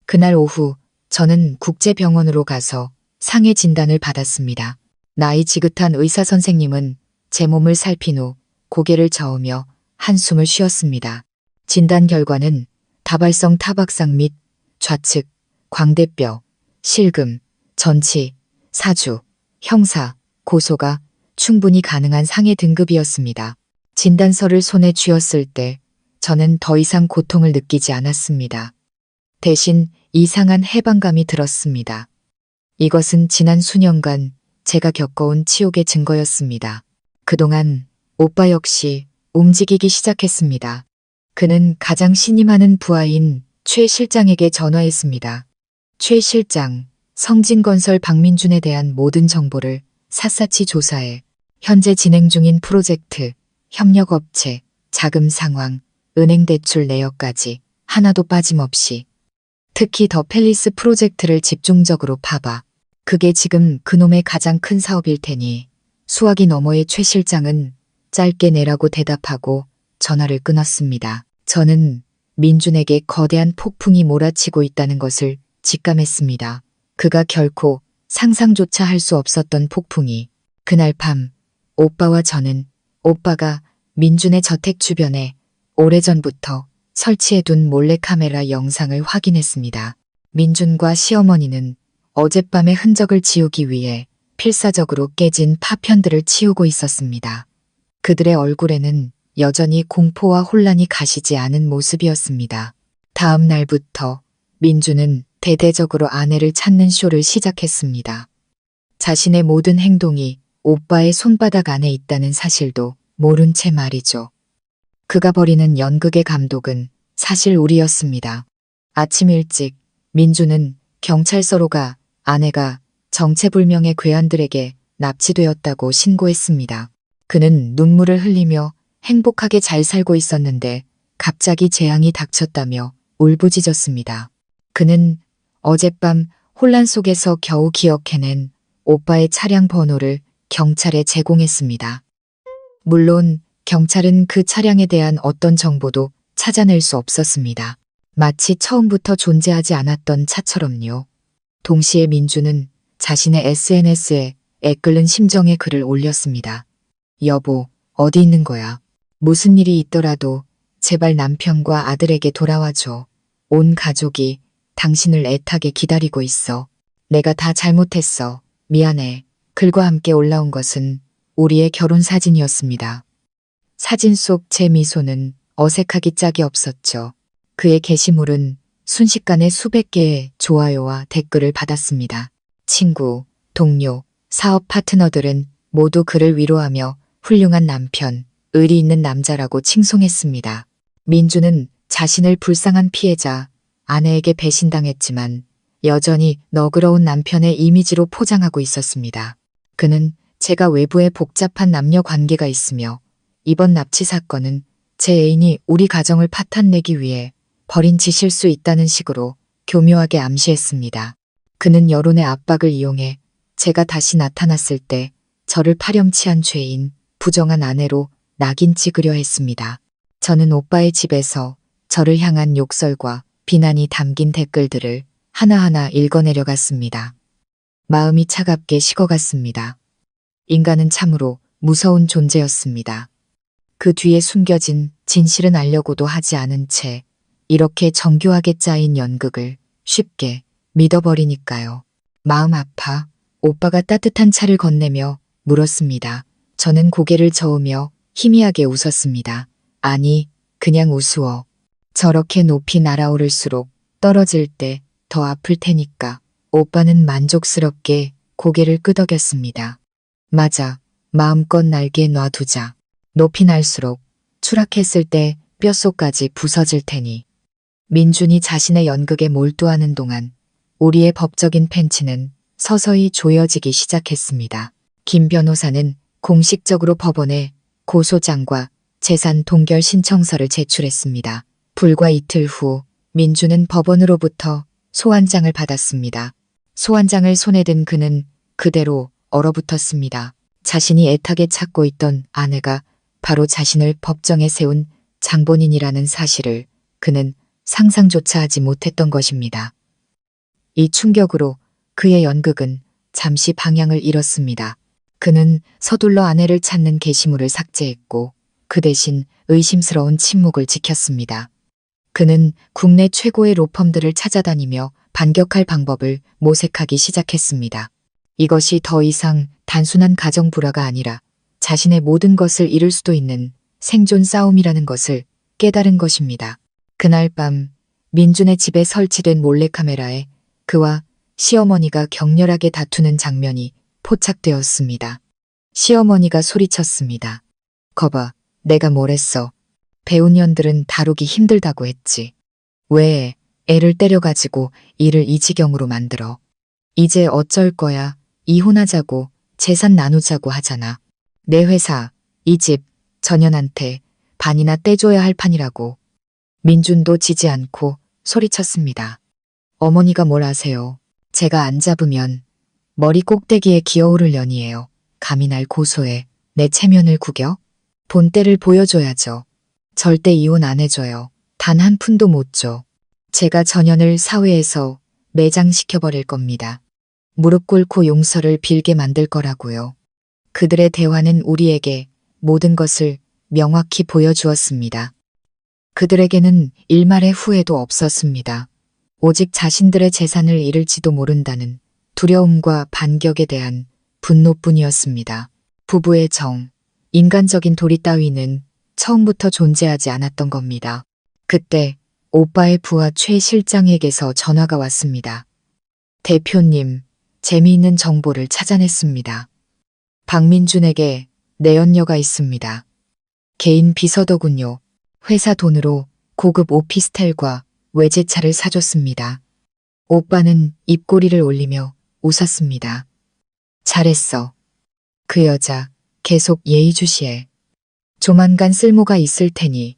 Speaker 1: 그날 오후 저는 국제병원으로 가서 상해 진단을 받았습니다. 나이 지긋한 의사 선생님은 제 몸을 살핀 후 고개를 저으며 한숨을 쉬었습니다. 진단 결과는 다발성 타박상 및 좌측, 광대뼈, 실금, 전치, 사주, 형사, 고소가 충분히 가능한 상해 등급이었습니다. 진단서를 손에 쥐었을 때 저는 더 이상 고통을 느끼지 않았습니다. 대신 이상한 해방감이 들었습니다. 이것은 지난 수년간 제가 겪어온 치욕의 증거였습니다. 그동안 오빠 역시 움직이기 시작했습니다. 그는 가장 신임하는 부하인 최 실장에게 전화했습니다. 최 실장, 성진건설 박민준에 대한 모든 정보를 샅샅이 조사해 현재 진행 중인 프로젝트, 협력업체, 자금 상황, 은행 대출 내역까지 하나도 빠짐없이 특히 더 팰리스 프로젝트를 집중적으로 파봐. 그게 지금 그놈의 가장 큰 사업일 테니 수화기 너머의 최 실장은 짧게 내라고 대답하고 전화를 끊었습니다. 저는 민준에게 거대한 폭풍이 몰아치고 있다는 것을 직감했습니다. 그가 결코 상상조차 할 수 없었던 폭풍이. 그날 밤 오빠와 저는 오빠가 민준의 저택 주변에 오래전부터 설치해둔 몰래카메라 영상을 확인했습니다. 민준과 시어머니는 어젯밤의 흔적을 지우기 위해 필사적으로 깨진 파편들을 치우고 있었습니다. 그들의 얼굴에는 여전히 공포와 혼란이 가시지 않은 모습이었습니다. 다음 날부터 민준은 대대적으로 아내를 찾는 쇼를 시작했습니다. 자신의 모든 행동이 오빠의 손바닥 안에 있다는 사실도 모른 채 말이죠. 그가 벌이는 연극의 감독은 사실 우리였습니다. 아침 일찍 민준은 경찰서로 가 아내가 정체불명의 괴한들에게 납치되었다고 신고했습니다. 그는 눈물을 흘리며 행복하게 잘 살고 있었는데 갑자기 재앙이 닥쳤다며 울부짖었습니다. 그는 어젯밤 혼란 속에서 겨우 기억해낸 오빠의 차량 번호를 경찰에 제공했습니다. 물론 경찰은 그 차량에 대한 어떤 정보도 찾아낼 수 없었습니다. 마치 처음부터 존재하지 않았던 차처럼요. 동시에 민준은 자신의 SNS에 애끓는 심정의 글을 올렸습니다. 여보, 어디 있는 거야? 무슨 일이 있더라도 제발 남편과 아들에게 돌아와줘. 온 가족이 당신을 애타게 기다리고 있어. 내가 다 잘못했어. 미안해. 글과 함께 올라온 것은 우리의 결혼 사진이었습니다. 사진 속 제 미소는 어색하기 짝이 없었죠. 그의 게시물은 순식간에 수백 개의 좋아요와 댓글을 받았습니다. 친구, 동료, 사업 파트너들은 모두 그를 위로하며 훌륭한 남편, 의리 있는 남자라고 칭송했습니다. 민준은 자신을 불쌍한 피해자, 아내에게 배신당했지만 여전히 너그러운 남편의 이미지로 포장하고 있었습니다. 그는 제가 외부에 복잡한 남녀 관계가 있으며 이번 납치 사건은 제 애인이 우리 가정을 파탄내기 위해 벌인 짓일 수 있다는 식으로 교묘하게 암시했습니다. 그는 여론의 압박을 이용해 제가 다시 나타났을 때 저를 파렴치한 죄인, 부정한 아내로 낙인 찍으려 했습니다. 저는 오빠의 집에서 저를 향한 욕설과 비난이 담긴 댓글들을 하나하나 읽어내려갔습니다. 마음이 차갑게 식어갔습니다. 인간은 참으로 무서운 존재였습니다. 그 뒤에 숨겨진 진실은 알려고도 하지 않은 채 이렇게 정교하게 짜인 연극을 쉽게 믿어버리니까요. 마음 아파 오빠가 따뜻한 차를 건네며 물었습니다. 저는 고개를 저으며 희미하게 웃었습니다. 아니, 그냥 우스워. 저렇게 높이 날아오를수록 떨어질 때 더 아플 테니까. 오빠는 만족스럽게 고개를 끄덕였습니다. 맞아. 마음껏 날개 놔두자. 높이 날수록 추락했을 때 뼛속까지 부서질 테니. 민준이 자신의 연극에 몰두하는 동안 우리의 법적인 팬츠는 서서히 조여지기 시작했습니다. 김 변호사는 공식적으로 법원에 고소장과 재산 동결 신청서를 제출했습니다. 불과 이틀 후 민준은 법원으로부터 소환장을 받았습니다. 소환장을 손에 든 그는 그대로 얼어붙었습니다. 자신이 애타게 찾고 있던 아내가 바로 자신을 법정에 세운 장본인이라는 사실을 그는 상상조차 하지 못했던 것입니다. 이 충격으로 그의 연극은 잠시 방향을 잃었습니다. 그는 서둘러 아내를 찾는 게시물을 삭제했고 그 대신 의심스러운 침묵을 지켰습니다. 그는 국내 최고의 로펌들을 찾아다니며 반격할 방법을 모색하기 시작했습니다. 이것이 더 이상 단순한 가정 불화가 아니라 자신의 모든 것을 잃을 수도 있는 생존 싸움이라는 것을 깨달은 것입니다. 그날 밤 민준의 집에 설치된 몰래카메라에 그와 시어머니가 격렬하게 다투는 장면이 포착되었습니다. 시어머니가 소리쳤습니다. 거봐, 내가 뭘 했어. 배운 년들은 다루기 힘들다고 했지. 왜 애를 때려가지고 일을 이 지경으로 만들어. 이제 어쩔 거야. 이혼하자고 재산 나누자고 하잖아. 내 회사, 이 집, 전현한테 반이나 떼줘야 할 판이라고. 민준도 지지 않고 소리쳤습니다. 어머니가 뭘 아세요. 제가 안 잡으면 머리 꼭대기에 기어오를 년이에요. 감히 날 고소해. 내 체면을 구겨? 본때를 보여줘야죠. 절대 이혼 안 해줘요. 단 한 푼도 못 줘. 제가 전현을 사회에서 매장시켜버릴 겁니다. 무릎 꿇고 용서를 빌게 만들 거라고요. 그들의 대화는 우리에게 모든 것을 명확히 보여주었습니다. 그들에게는 일말의 후회도 없었습니다. 오직 자신들의 재산을 잃을지도 모른다는 두려움과 반격에 대한 분노뿐이었습니다. 부부의 정, 인간적인 도리 따위는 처음부터 존재하지 않았던 겁니다. 그때 오빠의 부하 최 실장에게서 전화가 왔습니다. 대표님, 재미있는 정보를 찾아냈습니다. 박민준에게 내연녀가 있습니다. 개인 비서더군요. 회사 돈으로 고급 오피스텔과 외제차를 사줬습니다. 오빠는 입꼬리를 올리며 웃었습니다. 잘했어. 그 여자 계속 예의주시해. 조만간 쓸모가 있을 테니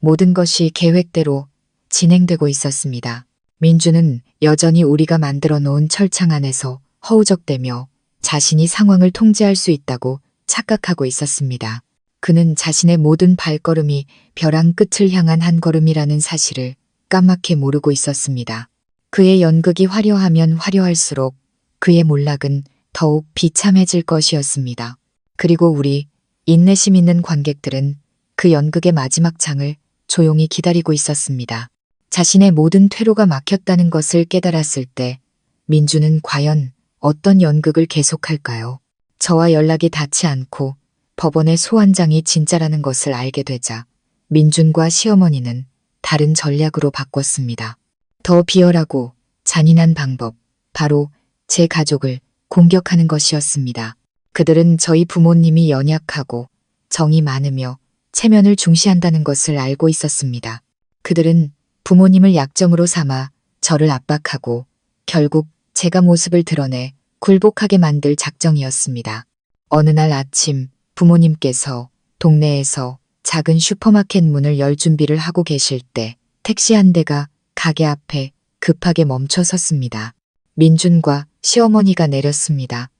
Speaker 1: 모든 것이 계획대로 진행되고 있었습니다. 민주는 여전히 우리가 만들어 놓은 철창 안에서 허우적대며 자신이 상황을 통제할 수 있다고 착각하고 있었습니다. 그는 자신의 모든 발걸음이 벼랑 끝을 향한 한 걸음이라는 사실을 까맣게 모르고 있었습니다. 그의 연극이 화려하면 화려할수록 그의 몰락은 더욱 비참해질 것이었습니다. 그리고 우리 인내심 있는 관객들은 그 연극의 마지막 장을 조용히 기다리고 있었습니다. 자신의 모든 퇴로가 막혔다는 것을 깨달았을 때 민주는 과연 어떤 연극을 계속할까요? 저와 연락이 닿지 않고 법원의 소환장이 진짜라는 것을 알게 되자 민준과 시어머니는 다른 전략으로 바꿨습니다. 더 비열하고 잔인한 방법, 바로 제 가족을 공격하는 것이었습니다. 그들은 저희 부모님이 연약하고 정이 많으며 체면을 중시한다는 것을 알고 있었습니다. 그들은 부모님을 약점으로 삼아 저를 압박하고 결국 제가 모습을 드러내 굴복하게 만들 작정이었습니다. 어느 날 아침 부모님께서 동네에서 작은 슈퍼마켓 문을 열 준비를 하고 계실 때 택시 한 대가 가게 앞에 급하게 멈춰 섰습니다. 민준과 시어머니가 내렸습니다.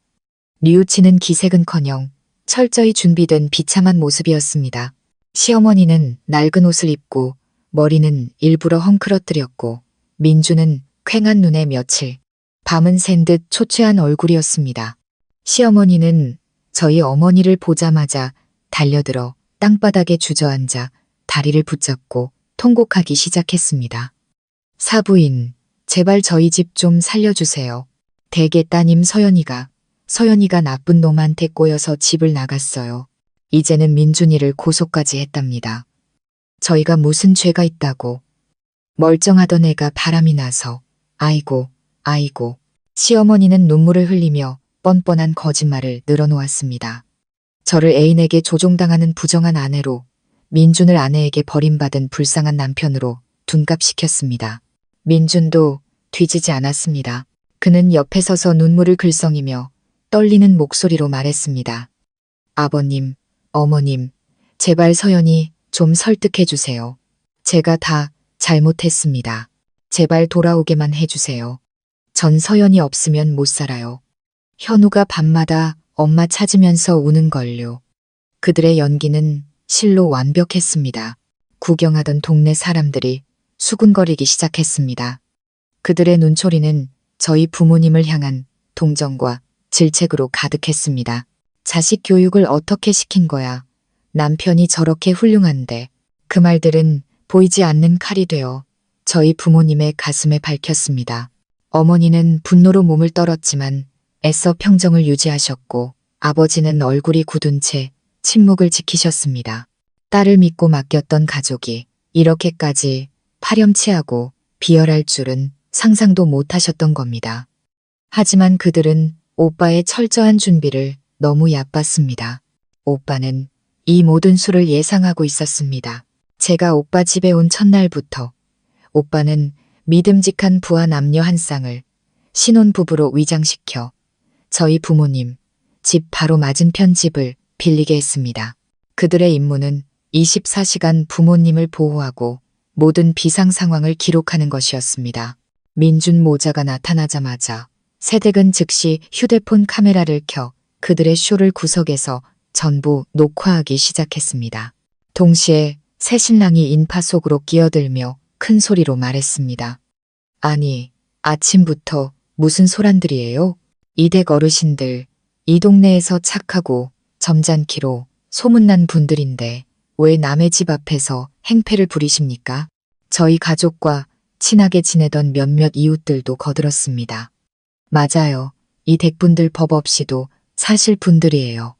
Speaker 1: 뉘우치는 기색은커녕 철저히 준비된 비참한 모습이었습니다. 시어머니는 낡은 옷을 입고 머리는 일부러 헝클어뜨렸고 민주는 퀭한 눈에 며칠 밤은 샌 듯 초췌한 얼굴이었습니다. 시어머니는 저희 어머니를 보자마자 달려들어 땅바닥에 주저앉아 다리를 붙잡고 통곡하기 시작했습니다. 사부인, 제발 저희 집 좀 살려주세요. 대개 따님 서연이가 나쁜 놈한테 꼬여서 집을 나갔어요. 이제는 민준이를 고소까지 했답니다. 저희가 무슨 죄가 있다고. 멀쩡하던 애가 바람이 나서. 아이고. 시어머니는 눈물을 흘리며 뻔뻔한 거짓말을 늘어놓았습니다. 저를 애인에게 조종당하는 부정한 아내로, 민준을 아내에게 버림받은 불쌍한 남편으로 둔갑시켰습니다. 민준도 뒤지지 않았습니다. 그는 옆에 서서 눈물을 글썽이며 떨리는 목소리로 말했습니다. 아버님, 어머님, 제발 서연이 좀 설득해 주세요. 제가 다 잘못했습니다. 제발 돌아오게만 해주세요. 전 서연이 없으면 못 살아요. 현우가 밤마다 엄마 찾으면서 우는걸요. 그들의 연기는 실로 완벽했습니다. 구경하던 동네 사람들이 수군거리기 시작했습니다. 그들의 눈초리는 저희 부모님을 향한 동정과 질책으로 가득했습니다. 자식 교육을 어떻게 시킨 거야. 남편이 저렇게 훌륭한데. 그 말들은 보이지 않는 칼이 되어 저희 부모님의 가슴에 밝혔습니다. 어머니는 분노로 몸을 떨었지만 애써 평정을 유지하셨고 아버지는 얼굴이 굳은 채 침묵을 지키셨습니다. 딸을 믿고 맡겼던 가족이 이렇게까지 파렴치하고 비열할 줄은 상상도 못하셨던 겁니다. 하지만 그들은 오빠의 철저한 준비를 너무 얕봤습니다. 오빠는 이 모든 수를 예상하고 있었습니다. 제가 오빠 집에 온 첫날부터 오빠는 믿음직한 부하 남녀 한 쌍을 신혼부부로 위장시켜 저희 부모님 집 바로 맞은편 집을 빌리게 했습니다. 그들의 임무는 24시간 부모님을 보호하고 모든 비상 상황을 기록하는 것이었습니다. 민준 모자가 나타나자마자 새댁은 즉시 휴대폰 카메라를 켜 그들의 쇼를 구석에서 전부 녹화하기 시작했습니다. 동시에 새 신랑이 인파 속으로 끼어들며 큰 소리로 말했습니다. 아니, 아침부터 무슨 소란들이에요? 이 댁 어르신들, 이 동네에서 착하고 점잖기로 소문난 분들인데 왜 남의 집 앞에서 행패를 부리십니까? 저희 가족과 친하게 지내던 몇몇 이웃들도 거들었습니다. 맞아요. 이 댁분들 법 없이도 사실 분들이에요.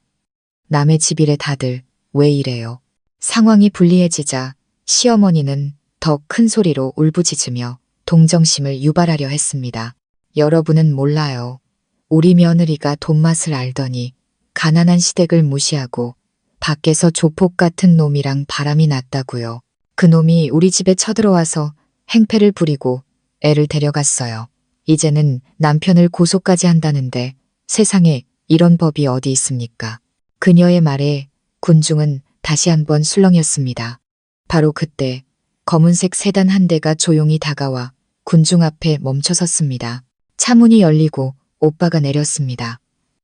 Speaker 1: 남의 집이래 다들 왜 이래요? 상황이 불리해지자 시어머니는 더 큰 소리로 울부짖으며 동정심을 유발하려 했습니다. 여러분은 몰라요. 우리 며느리가 돈맛을 알더니 가난한 시댁을 무시하고 밖에서 조폭 같은 놈이랑 바람이 났다고요. 그 놈이 우리 집에 쳐들어와서 행패를 부리고 애를 데려갔어요. 이제는 남편을 고소까지 한다는데 세상에 이런 법이 어디 있습니까? 그녀의 말에 군중은 다시 한번 술렁였습니다. 바로 그때 검은색 세단 한 대가 조용히 다가와 군중 앞에 멈춰섰습니다. 차 문이 열리고 오빠가 내렸습니다.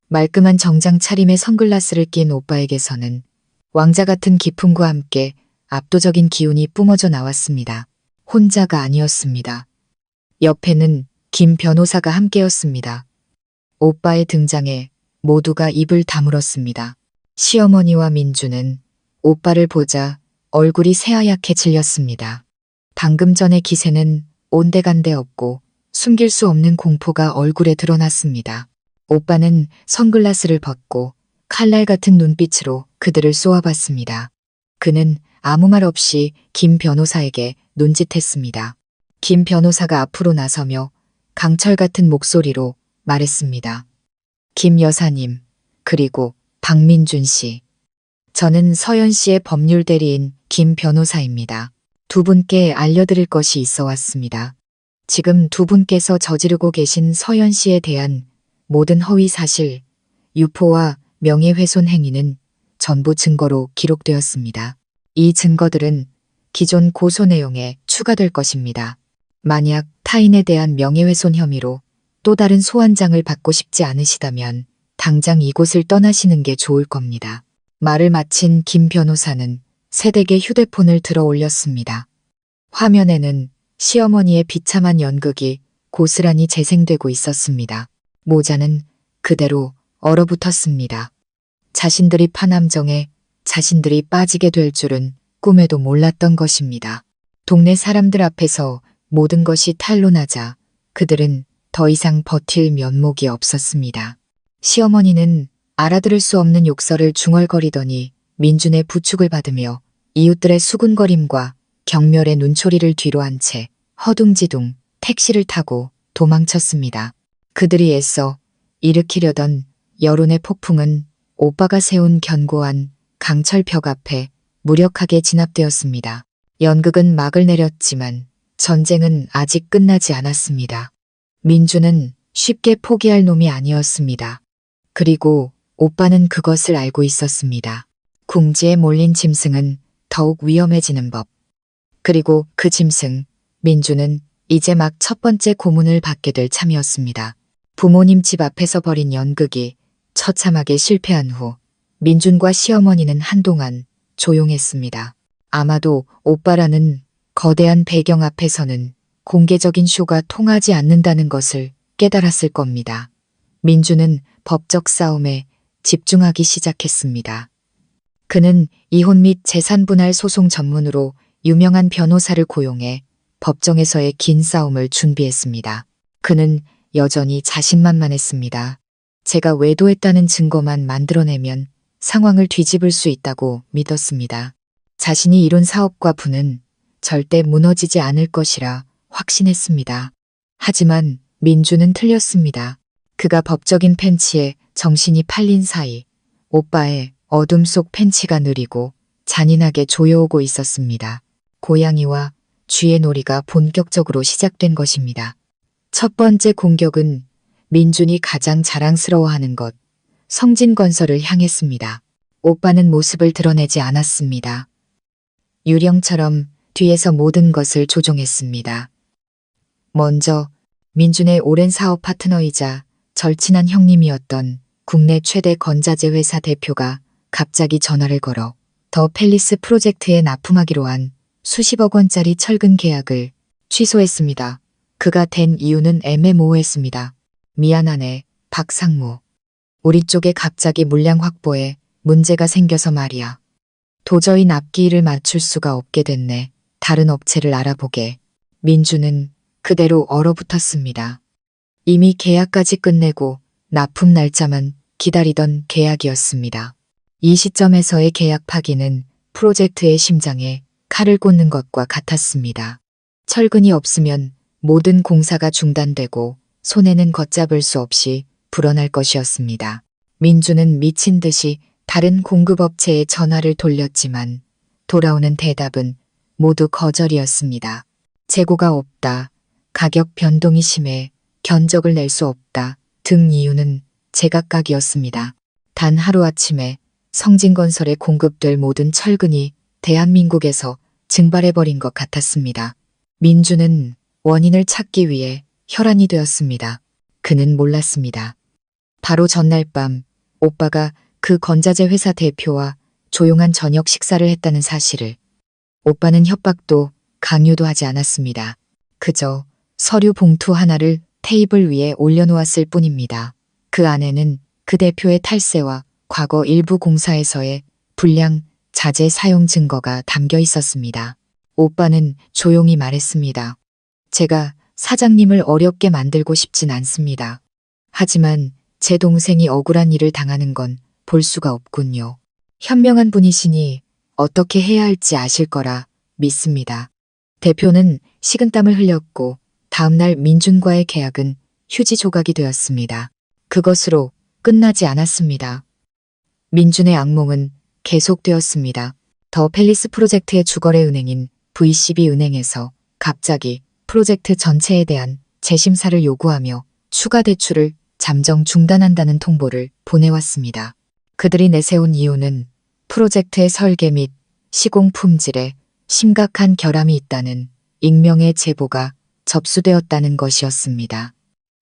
Speaker 1: 말끔한 정장 차림에 선글라스를 낀 오빠에게서는 왕자 같은 기품과 함께 압도적인 기운이 뿜어져 나왔습니다. 혼자가 아니었습니다. 옆에는 김 변호사가 함께였습니다. 오빠의 등장에 모두가 입을 다물었습니다. 시어머니와 민주는 오빠를 보자 얼굴이 새하얗게 질렸습니다. 방금 전의 기세는 온데간데 없고 숨길 수 없는 공포가 얼굴에 드러났습니다. 오빠는 선글라스를 벗고 칼날 같은 눈빛으로 그들을 쏘아봤습니다. 그는 아무 말 없이 김 변호사에게 눈짓했습니다. 김 변호사가 앞으로 나서며 강철 같은 목소리로 말했습니다. 김 여사님, 그리고 박민준 씨. 저는 서연 씨의 법률 대리인 김 변호사입니다. 두 분께 알려드릴 것이 있어 왔습니다. 지금 두 분께서 저지르고 계신 서연 씨에 대한 모든 허위 사실, 유포와 명예훼손 행위는 전부 증거로 기록되었습니다. 이 증거들은 기존 고소 내용에 추가될 것입니다. 만약 타인에 대한 명예훼손 혐의로 또 다른 소환장을 받고 싶지 않으시다면 당장 이곳을 떠나시는 게 좋을 겁니다. 말을 마친 김 변호사는 새 댁의 휴대폰을 들어 올렸습니다. 화면에는 시어머니의 비참한 연극이 고스란히 재생되고 있었습니다. 모자는 그대로 얼어붙었습니다. 자신들이 파남정에 자신들이 빠지게 될 줄은 꿈에도 몰랐던 것입니다. 동네 사람들 앞에서 모든 것이 탄로나자 그들은 더 이상 버틸 면목이 없었습니다. 시어머니는 알아들을 수 없는 욕설을 중얼거리더니 민준의 부축을 받으며 이웃들의 수군거림과 경멸의 눈초리를 뒤로 한 채 허둥지둥 택시를 타고 도망쳤습니다. 그들이 애써 일으키려던 여론의 폭풍은 오빠가 세운 견고한 강철벽 앞에 무력하게 진압되었습니다. 연극은 막을 내렸지만 전쟁은 아직 끝나지 않았습니다. 민주는 쉽게 포기할 놈이 아니었습니다. 그리고 오빠는 그것을 알고 있었습니다. 궁지에 몰린 짐승은 더욱 위험해지는 법. 그리고 그 짐승, 민주는 이제 막 첫 번째 고문을 받게 될 참이었습니다. 부모님 집 앞에서 벌인 연극이 처참하게 실패한 후 민준과 시어머니는 한동안 조용했습니다. 아마도 오빠라는 거대한 배경 앞에서는 공개적인 쇼가 통하지 않는다는 것을 깨달았을 겁니다. 민주는 법적 싸움에 집중하기 시작했습니다. 그는 이혼 및 재산분할 소송 전문으로 유명한 변호사를 고용해 법정에서의 긴 싸움을 준비했습니다. 그는 여전히 자신만만했습니다. 제가 외도했다는 증거만 만들어내면 상황을 뒤집을 수 있다고 믿었습니다. 자신이 이룬 사업과 부는 절대 무너지지 않을 것이라 확신했습니다. 하지만 민주는 틀렸습니다. 그가 법적인 팬치에 정신이 팔린 사이 오빠의 어둠 속 팬치가 느리고 잔인하게 조여오고 있었습니다. 고양이와 쥐의 놀이가 본격적으로 시작된 것입니다. 첫 번째 공격은 민준이 가장 자랑스러워하는 것, 성진건설을 향했습니다. 오빠는 모습을 드러내지 않았습니다. 유령처럼 뒤에서 모든 것을 조종했습니다. 먼저 민준의 오랜 사업 파트너이자 절친한 형님이었던 국내 최대 건자재 회사 대표가 갑자기 전화를 걸어 더 팰리스 프로젝트에 납품하기로 한 수십억 원짜리 철근 계약을 취소했습니다. 그가 된 이유는 애매모호했습니다. 미안하네, 박상무. 우리 쪽에 갑자기 물량 확보에 문제가 생겨서 말이야. 도저히 납기일을 맞출 수가 없게 됐네. 다른 업체를 알아보게. 민주는 그대로 얼어붙었습니다. 이미 계약까지 끝내고 납품 날짜만 기다리던 계약이었습니다. 이 시점에서의 계약 파기는 프로젝트의 심장에 칼을 꽂는 것과 같았습니다. 철근이 없으면 모든 공사가 중단되고 손해는 걷잡을 수 없이 불어날 것이었습니다. 민주는 미친 듯이 다른 공급업체에 전화를 돌렸지만 돌아오는 대답은 모두 거절이었습니다. 재고가 없다, 가격 변동이 심해, 견적을 낼 수 없다 등 이유는 제각각이었습니다. 단 하루아침에 성진건설에 공급될 모든 철근이 대한민국에서 증발해버린 것 같았습니다. 민주는 원인을 찾기 위해 혈안이 되었습니다. 그는 몰랐습니다. 바로 전날 밤 오빠가 그 건자재 회사 대표와 조용한 저녁 식사를 했다는 사실을. 오빠는 협박도 강요도 하지 않았습니다. 그저 서류 봉투 하나를 테이블 위에 올려놓았을 뿐입니다. 그 안에는 그 대표의 탈세와 과거 일부 공사에서의 불량 자재 사용 증거가 담겨 있었습니다. 오빠는 조용히 말했습니다. 제가 사장님을 어렵게 만들고 싶진 않습니다. 하지만 제 동생이 억울한 일을 당하는 건 볼 수가 없군요. 현명한 분이시니 어떻게 해야 할지 아실 거라 믿습니다. 대표는 식은땀을 흘렸고 다음날 민준과의 계약은 휴지 조각이 되었습니다. 그것으로 끝나지 않았습니다. 민준의 악몽은 계속되었습니다. 더 팰리스 프로젝트의 주거래 은행인 VCB은행에서 갑자기 프로젝트 전체에 대한 재심사를 요구하며 추가 대출을 잠정 중단한다는 통보를 보내왔습니다. 그들이 내세운 이유는 프로젝트의 설계 및 시공 품질에 심각한 결함이 있다는 익명의 제보가 접수되었다는 것이었습니다.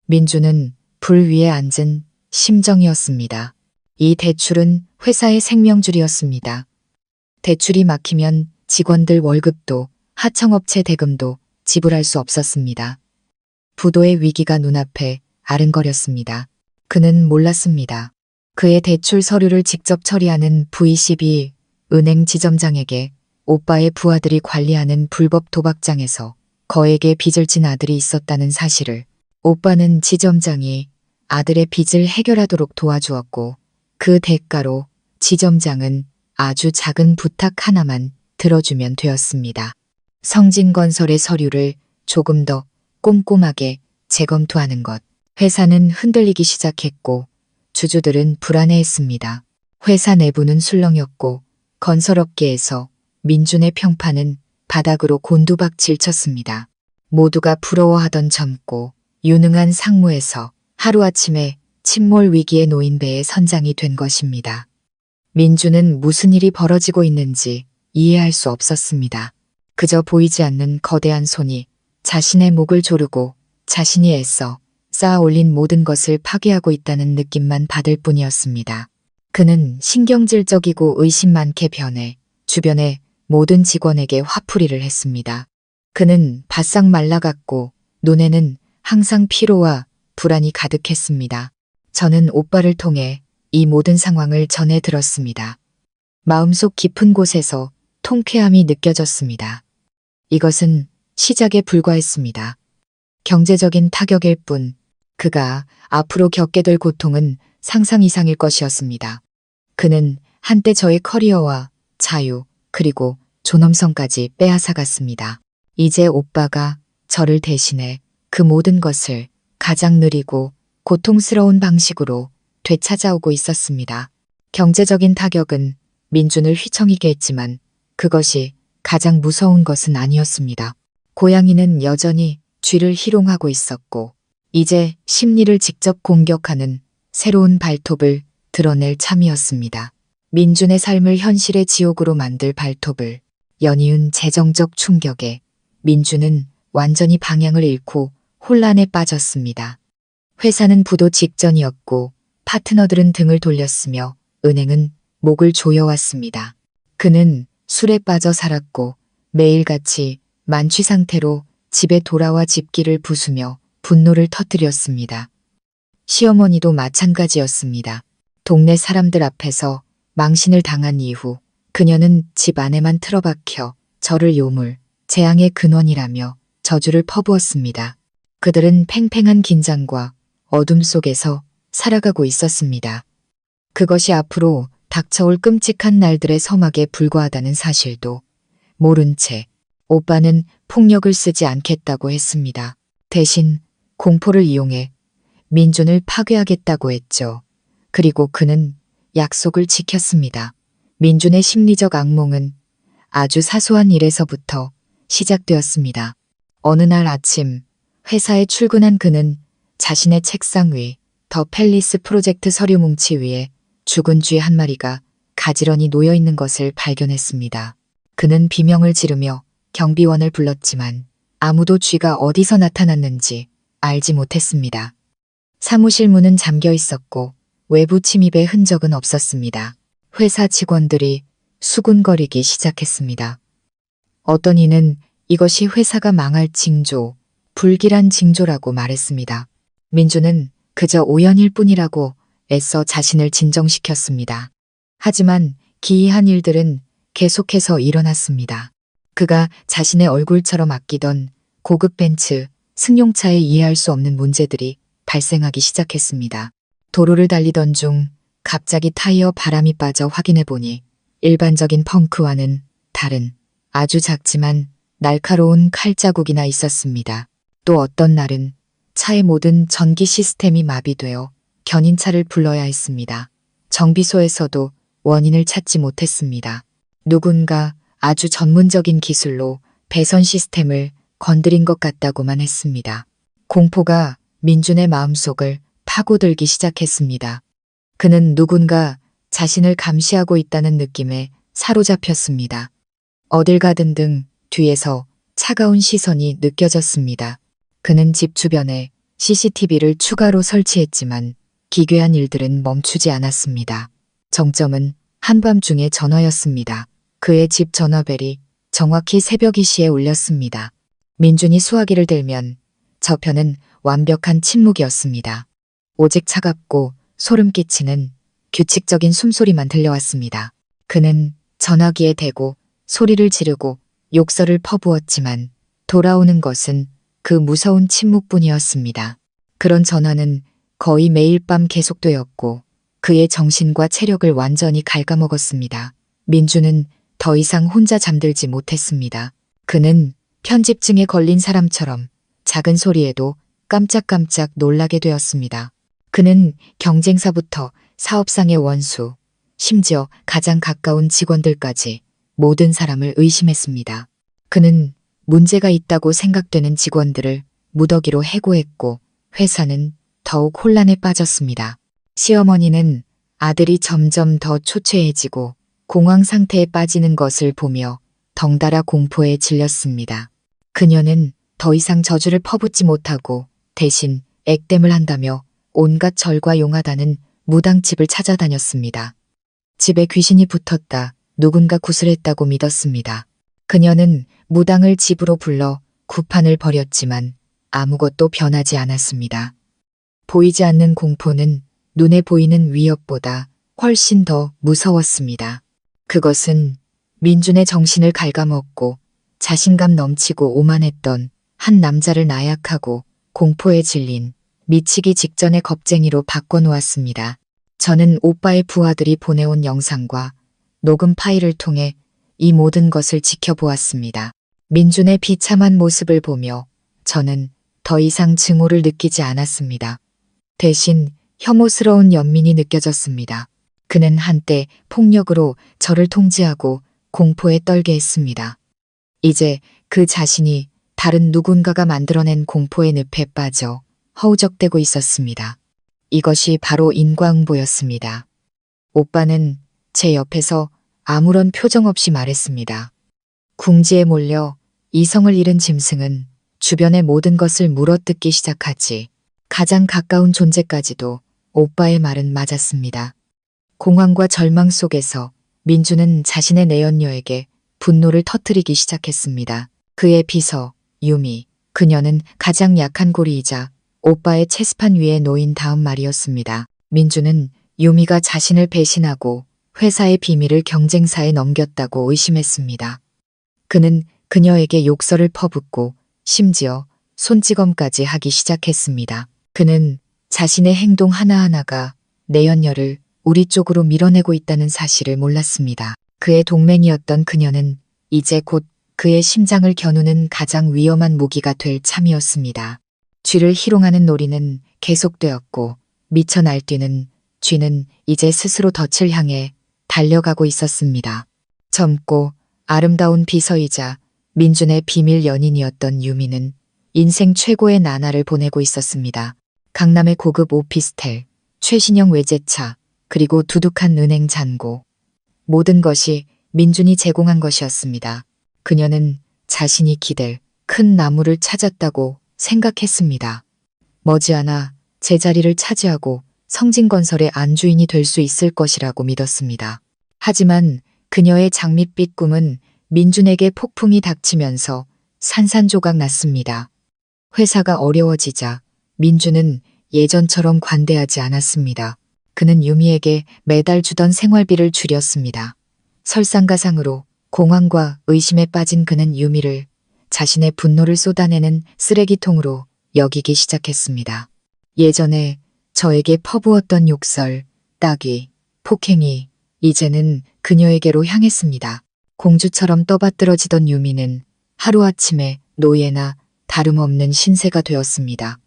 Speaker 1: 민주는 불 위에 앉은 심정이었습니다. 이 대출은 회사의 생명줄이었습니다. 대출이 막히면 직원들 월급도 하청업체 대금도 지불할 수 없었습니다. 부도의 위기가 눈앞에 아른거렸습니다. 그는 몰랐습니다. 그의 대출 서류를 직접 처리하는 VCB 은행 지점장에게 오빠의 부하들이 관리하는 불법 도박장에서 거액의 빚을 진 아들이 있었다는 사실을. 오빠는 지점장이 아들의 빚을 해결하도록 도와주었고 그 대가로 지점장은 아주 작은 부탁 하나만 들어주면 되었습니다. 성진건설의 서류를 조금 더 꼼꼼하게 재검토하는 것. 회사는 흔들리기 시작했고 주주들은 불안해했습니다. 회사 내부는 술렁였고 건설업계에서 민준의 평판은 바닥으로 곤두박질 쳤습니다. 모두가 부러워하던 젊고 유능한 상무에서 하루아침에 침몰 위기에 놓인 배의 선장이 된 것입니다. 민준은 무슨 일이 벌어지고 있는지 이해할 수 없었습니다. 그저 보이지 않는 거대한 손이 자신의 목을 조르고 자신이 애써 쌓아 올린 모든 것을 파괴하고 있다는 느낌만 받을 뿐이었습니다. 그는 신경질적이고 의심 많게 변해 주변의 모든 직원에게 화풀이를 했습니다. 그는 바싹 말라갔고 눈에는 항상 피로와 불안이 가득했습니다. 저는 오빠를 통해 이 모든 상황을 전해 들었습니다. 마음속 깊은 곳에서 통쾌함이 느껴졌습니다. 이것은 시작에 불과했습니다. 경제적인 타격일 뿐 그가 앞으로 겪게 될 고통은 상상 이상일 것이었습니다. 그는 한때 저의 커리어와 자유 그리고 존엄성까지 빼앗아갔습니다. 이제 오빠가 저를 대신해 그 모든 것을 가장 느리고 고통스러운 방식으로 되찾아오고 있었습니다. 경제적인 타격은 민준을 휘청이게 했지만 그것이 가장 무서운 것은 아니었습니다. 고양이는 여전히 쥐를 희롱하고 있었고 이제 심리를 직접 공격하는 새로운 발톱을 드러낼 참이었습니다. 민준의 삶을 현실의 지옥으로 만들 발톱을. 연이은 재정적 충격에 민준은 완전히 방향을 잃고 혼란에 빠졌습니다. 회사는 부도 직전이었고 파트너들은 등을 돌렸으며 은행은 목을 조여왔습니다. 그는 술에 빠져 살았고 매일같이 만취 상태로 집에 돌아와 집기를 부수며 분노를 터뜨렸습니다. 시어머니도 마찬가지였습니다. 동네 사람들 앞에서 망신을 당한 이후 그녀는 집 안에만 틀어박혀 저를 요물, 재앙의 근원이라며 저주를 퍼부었습니다. 그들은 팽팽한 긴장과 어둠 속에서 살아가고 있었습니다. 그것이 앞으로 닥쳐올 끔찍한 날들의 서막에 불과하다는 사실도 모른 채 오빠는 폭력을 쓰지 않겠다고 했습니다. 대신 공포를 이용해 민준을 파괴하겠다고 했죠. 그리고 그는 약속을 지켰습니다. 민준의 심리적 악몽은 아주 사소한 일에서부터 시작되었습니다. 어느 날 아침 회사에 출근한 그는 자신의 책상 위 더 팰리스 프로젝트 서류 뭉치 위에 죽은 쥐 한 마리가 가지런히 놓여 있는 것을 발견했습니다. 그는 비명을 지르며 경비원을 불렀지만 아무도 쥐가 어디서 나타났는지 알지 못했습니다. 사무실 문은 잠겨 있었고 외부 침입의 흔적은 없었습니다. 회사 직원들이 수군거리기 시작했습니다. 어떤 이는 이것이 회사가 망할 징조, 불길한 징조라고 말했습니다. 민주는 그저 우연일 뿐이라고 애써 자신을 진정시켰습니다. 하지만 기이한 일들은 계속해서 일어났습니다. 그가 자신의 얼굴처럼 아끼던 고급 벤츠, 승용차에 이해할 수 없는 문제들이 발생하기 시작했습니다. 도로를 달리던 중 갑자기 타이어 바람이 빠져 확인해 보니 일반적인 펑크와는 다른 아주 작지만 날카로운 칼자국이나 있었습니다. 또 어떤 날은 차의 모든 전기 시스템이 마비되어 견인차를 불러야 했습니다. 정비소에서도 원인을 찾지 못했습니다. 누군가 아주 전문적인 기술로 배선 시스템을 건드린 것 같다고만 했습니다. 공포가 민준의 마음속을 파고들기 시작했습니다. 그는 누군가 자신을 감시하고 있다는 느낌에 사로잡혔습니다. 어딜 가든 등 뒤에서 차가운 시선이 느껴졌습니다. 그는 집 주변에 CCTV를 추가로 설치했지만 기괴한 일들은 멈추지 않았습니다. 정점은 한밤중의 전화였습니다. 그의 집 전화벨이 정확히 새벽 2시에 울렸습니다. 민준이 수화기를 들면 저편은 완벽한 침묵이었습니다. 오직 차갑고 소름 끼치는 규칙적인 숨소리만 들려왔습니다. 그는 전화기에 대고 소리를 지르고 욕설을 퍼부었지만 돌아오는 것은 그 무서운 침묵뿐이었습니다. 그런 전화는 거의 매일 밤 계속되었고 그의 정신과 체력을 완전히 갉아먹었습니다. 민주는 더 이상 혼자 잠들지 못했습니다. 그는 편집증에 걸린 사람처럼 작은 소리에도 깜짝깜짝 놀라게 되었습니다. 그는 경쟁사부터 사업상의 원수, 심지어 가장 가까운 직원들까지 모든 사람을 의심했습니다. 그는 문제가 있다고 생각되는 직원들을 무더기로 해고했고 회사는 더욱 혼란에 빠졌습니다. 시어머니는 아들이 점점 더 초췌해지고 공황 상태에 빠지는 것을 보며 덩달아 공포에 질렸습니다. 그녀는 더 이상 저주를 퍼붓지 못하고 대신 액땜을 한다며 온갖 절과 용하다는 무당집을 찾아다녔습니다. 집에 귀신이 붙었다, 누군가 구슬했다고 믿었습니다. 그녀는 무당을 집으로 불러 구판을 벌였지만 아무것도 변하지 않았습니다. 보이지 않는 공포는 눈에 보이는 위협보다 훨씬 더 무서웠습니다. 그것은 민준의 정신을 갉아먹고 자신감 넘치고 오만했던 한 남자를 나약하고 공포에 질린 미치기 직전의 겁쟁이로 바꿔놓았습니다. 저는 오빠의 부하들이 보내온 영상과 녹음 파일을 통해 이 모든 것을 지켜보았습니다. 민준의 비참한 모습을 보며 저는 더 이상 증오를 느끼지 않았습니다. 대신 혐오스러운 연민이 느껴졌습니다. 그는 한때 폭력으로 저를 통제하고 공포에 떨게 했습니다. 이제 그 자신이 다른 누군가가 만들어낸 공포의 늪에 빠져 허우적대고 있었습니다. 이것이 바로 인과응보였습니다. 오빠는 제 옆에서 아무런 표정 없이 말했습니다. 궁지에 몰려 이성을 잃은 짐승은 주변의 모든 것을 물어뜯기 시작하지. 가장 가까운 존재까지도 오빠의 말은 맞았습니다. 공황과 절망 속에서 민주는 자신의 내연녀에게 분노를 터뜨리기 시작했습니다. 그의 비서, 유미, 그녀는 가장 약한 고리이자 오빠의 체스판 위에 놓인 다음 말이었습니다. 민주는 유미가 자신을 배신하고 회사의 비밀을 경쟁사에 넘겼다고 의심했습니다. 그는 그녀에게 욕설을 퍼붓고 심지어 손찌검까지 하기 시작했습니다. 그는 자신의 행동 하나하나가 내연녀를 우리 쪽으로 밀어내고 있다는 사실을 몰랐습니다. 그의 동맹이었던 그녀는 이제 곧 그의 심장을 겨누는 가장 위험한 무기가 될 참이었습니다. 쥐를 희롱하는 놀이는 계속되었고 미쳐 날뛰는 쥐는 이제 스스로 덫을 향해 달려가고 있었습니다. 젊고 아름다운 비서이자 민준의 비밀 연인이었던 유미는 인생 최고의 나날을 보내고 있었습니다. 강남의 고급 오피스텔, 최신형 외제차, 그리고 두둑한 은행 잔고. 모든 것이 민준이 제공한 것이었습니다. 그녀는 자신이 기댈 큰 나무를 찾았다고 생각했습니다. 머지않아 제자리를 차지하고 성진건설의 안주인이 될 수 있을 것이라고 믿었습니다. 하지만 그녀의 장밋빛 꿈은 민준에게 폭풍이 닥치면서 산산조각 났습니다. 회사가 어려워지자 민준은 예전처럼 관대하지 않았습니다. 그는 유미에게 매달 주던 생활비를 줄였습니다. 설상가상으로 공황과 의심에 빠진 그는 유미를 자신의 분노를 쏟아내는 쓰레기통으로 여기기 시작했습니다. 예전에 저에게 퍼부었던 욕설, 따귀, 폭행이 이제는 그녀에게로 향했습니다. 공주처럼 떠받들어지던 유미는 하루아침에 노예나 다름없는 신세가 되었습니다.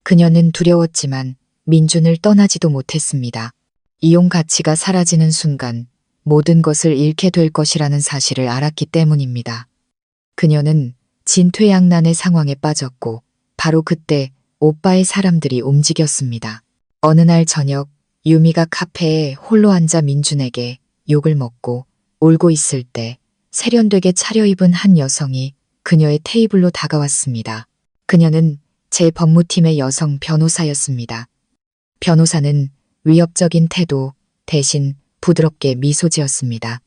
Speaker 1: 그녀는 두려웠지만 민준을 떠나지도 못했습니다. 이용 가치가 사라지는 순간 모든 것을 잃게 될 것이라는 사실을 알았기 때문입니다. 그녀는 진퇴양난의 상황에 빠졌고 바로 그때 오빠의 사람들이 움직였습니다. 어느 날 저녁 유미가 카페에 홀로 앉아 민준에게 욕을 먹고 울고 있을 때 세련되게 차려입은 한 여성이 그녀의 테이블로 다가왔습니다. 그녀는 제 법무팀의 여성 변호사였습니다. 변호사는 위협적인 태도 대신 부드럽게 미소 지었습니다.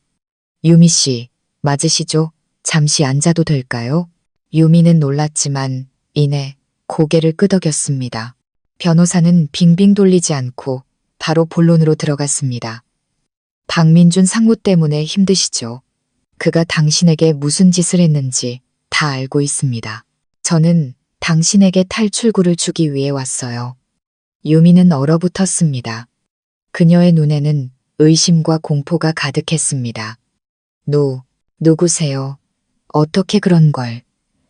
Speaker 1: 유미 씨, 맞으시죠? 잠시 앉아도 될까요? 유미는 놀랐지만 이내 고개를 끄덕였습니다. 변호사는 빙빙 돌리지 않고 바로 본론으로 들어갔습니다. 박민준 상무 때문에 힘드시죠? 그가 당신에게 무슨 짓을 했는지 다 알고 있습니다. 저는 당신에게 탈출구를 주기 위해 왔어요. 유미는 얼어붙었습니다. 그녀의 눈에는 의심과 공포가 가득했습니다. 누구세요? 어떻게 그런 걸?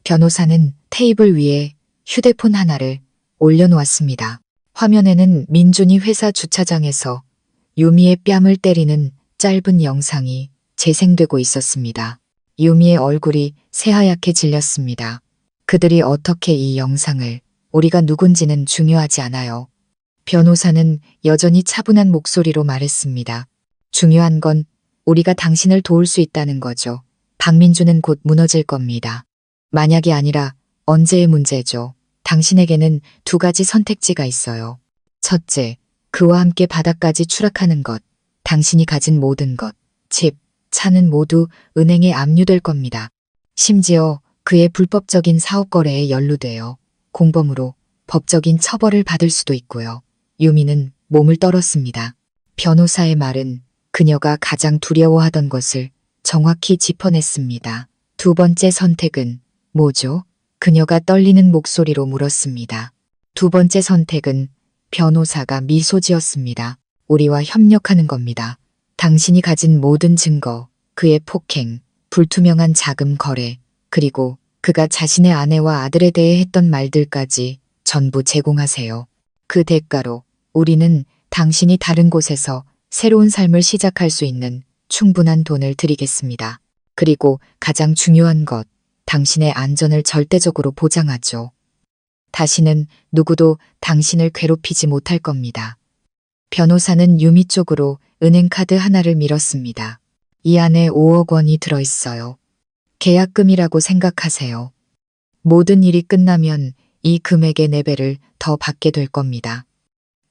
Speaker 1: 변호사는 테이블 위에 휴대폰 하나를 올려놓았습니다. 화면에는 민준이 회사 주차장에서 유미의 뺨을 때리는 짧은 영상이 재생되고 있었습니다. 유미의 얼굴이 새하얗게 질렸습니다. 그들이 어떻게 이 영상을, 우리가 누군지는 중요하지 않아요. 변호사는 여전히 차분한 목소리로 말했습니다. 중요한 건 우리가 당신을 도울 수 있다는 거죠. 박민준은 곧 무너질 겁니다. 만약이 아니라 언제의 문제죠. 당신에게는 두 가지 선택지가 있어요. 첫째, 그와 함께 바닥까지 추락하는 것. 당신이 가진 모든 것, 집, 차는 모두 은행에 압류될 겁니다. 심지어 그의 불법적인 사업 거래에 연루되어 공범으로 법적인 처벌을 받을 수도 있고요. 유미는 몸을 떨었습니다. 변호사의 말은 그녀가 가장 두려워하던 것을 정확히 짚어냈습니다. 두 번째 선택은 뭐죠? 그녀가 떨리는 목소리로 물었습니다. 두 번째 선택은 변호사가 미소 지었습니다. 우리와 협력하는 겁니다. 당신이 가진 모든 증거, 그의 폭행, 불투명한 자금 거래, 그리고 그가 자신의 아내와 아들에 대해 했던 말들까지 전부 제공하세요. 그 대가로 우리는 당신이 다른 곳에서 새로운 삶을 시작할 수 있는 충분한 돈을 드리겠습니다. 그리고 가장 중요한 것, 당신의 안전을 절대적으로 보장하죠. 다시는 누구도 당신을 괴롭히지 못할 겁니다. 변호사는 유미 쪽으로 은행카드 하나를 밀었습니다. 이 안에 5억 원이 들어있어요. 계약금이라고 생각하세요. 모든 일이 끝나면 이 금액의 4배를 더 받게 될 겁니다.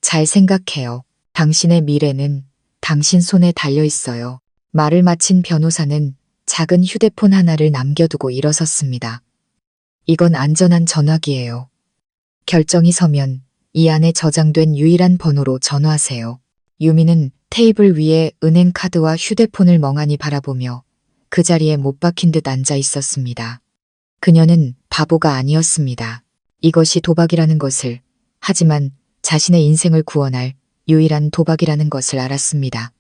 Speaker 1: 잘 생각해요. 당신의 미래는 당신 손에 달려 있어요. 말을 마친 변호사는 작은 휴대폰 하나를 남겨두고 일어섰습니다. 이건 안전한 전화기예요. 결정이 서면 이 안에 저장된 유일한 번호로 전화하세요. 유미는 테이블 위에 은행 카드와 휴대폰을 멍하니 바라보며 그 자리에 못 박힌 듯 앉아 있었습니다. 그녀는 바보가 아니었습니다. 이것이 도박이라는 것을, 하지만 자신의 인생을 구원할 유일한 도박이라는 것을 알았습니다.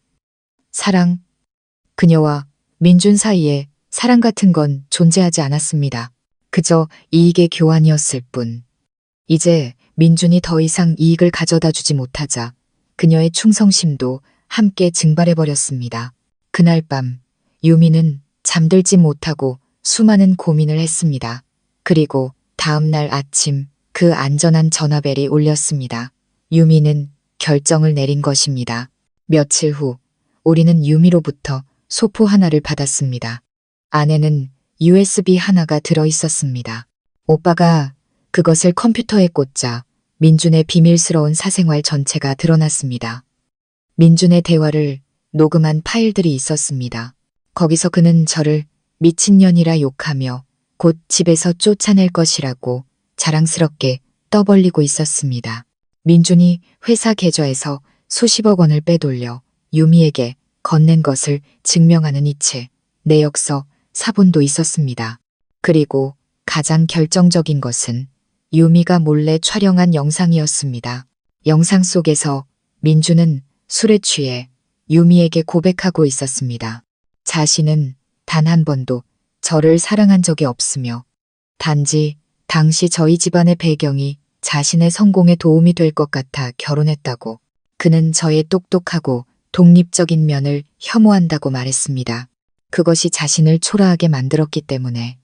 Speaker 1: 사랑. 그녀와 민준 사이에 사랑 같은 건 존재하지 않았습니다. 그저 이익의 교환이었을 뿐. 이제 민준이 더 이상 이익을 가져다 주지 못하자 그녀의 충성심도 함께 증발해버렸습니다. 그날 밤 유미는 잠들지 못하고 수많은 고민을 했습니다. 그리고 다음 날 아침 그 안전한 전화벨이 울렸습니다. 유미는 결정을 내린 것입니다. 며칠 후 우리는 유미로부터 소포 하나를 받았습니다. 안에는 USB 하나가 들어 있었습니다. 오빠가 그것을 컴퓨터에 꽂자 민준의 비밀스러운 사생활 전체가 드러났습니다. 민준의 대화를 녹음한 파일들이 있었습니다. 거기서 그는 저를 미친년이라 욕하며 곧 집에서 쫓아낼 것이라고 자랑스럽게 떠벌리고 있었습니다. 민준이 회사 계좌에서 수십억 원을 빼돌려 유미에게 건넨 것을 증명하는 이체, 내역서, 사본도 있었습니다. 그리고 가장 결정적인 것은 유미가 몰래 촬영한 영상이었습니다. 영상 속에서 민준은 술에 취해 유미에게 고백하고 있었습니다. 자신은 단 한 번도 저를 사랑한 적이 없으며 단지 당시 저희 집안의 배경이 자신의 성공에 도움이 될 것 같아 결혼했다고, 그는 저의 똑똑하고 독립적인 면을 혐오한다고 말했습니다. 그것이 자신을 초라하게 만들었기 때문에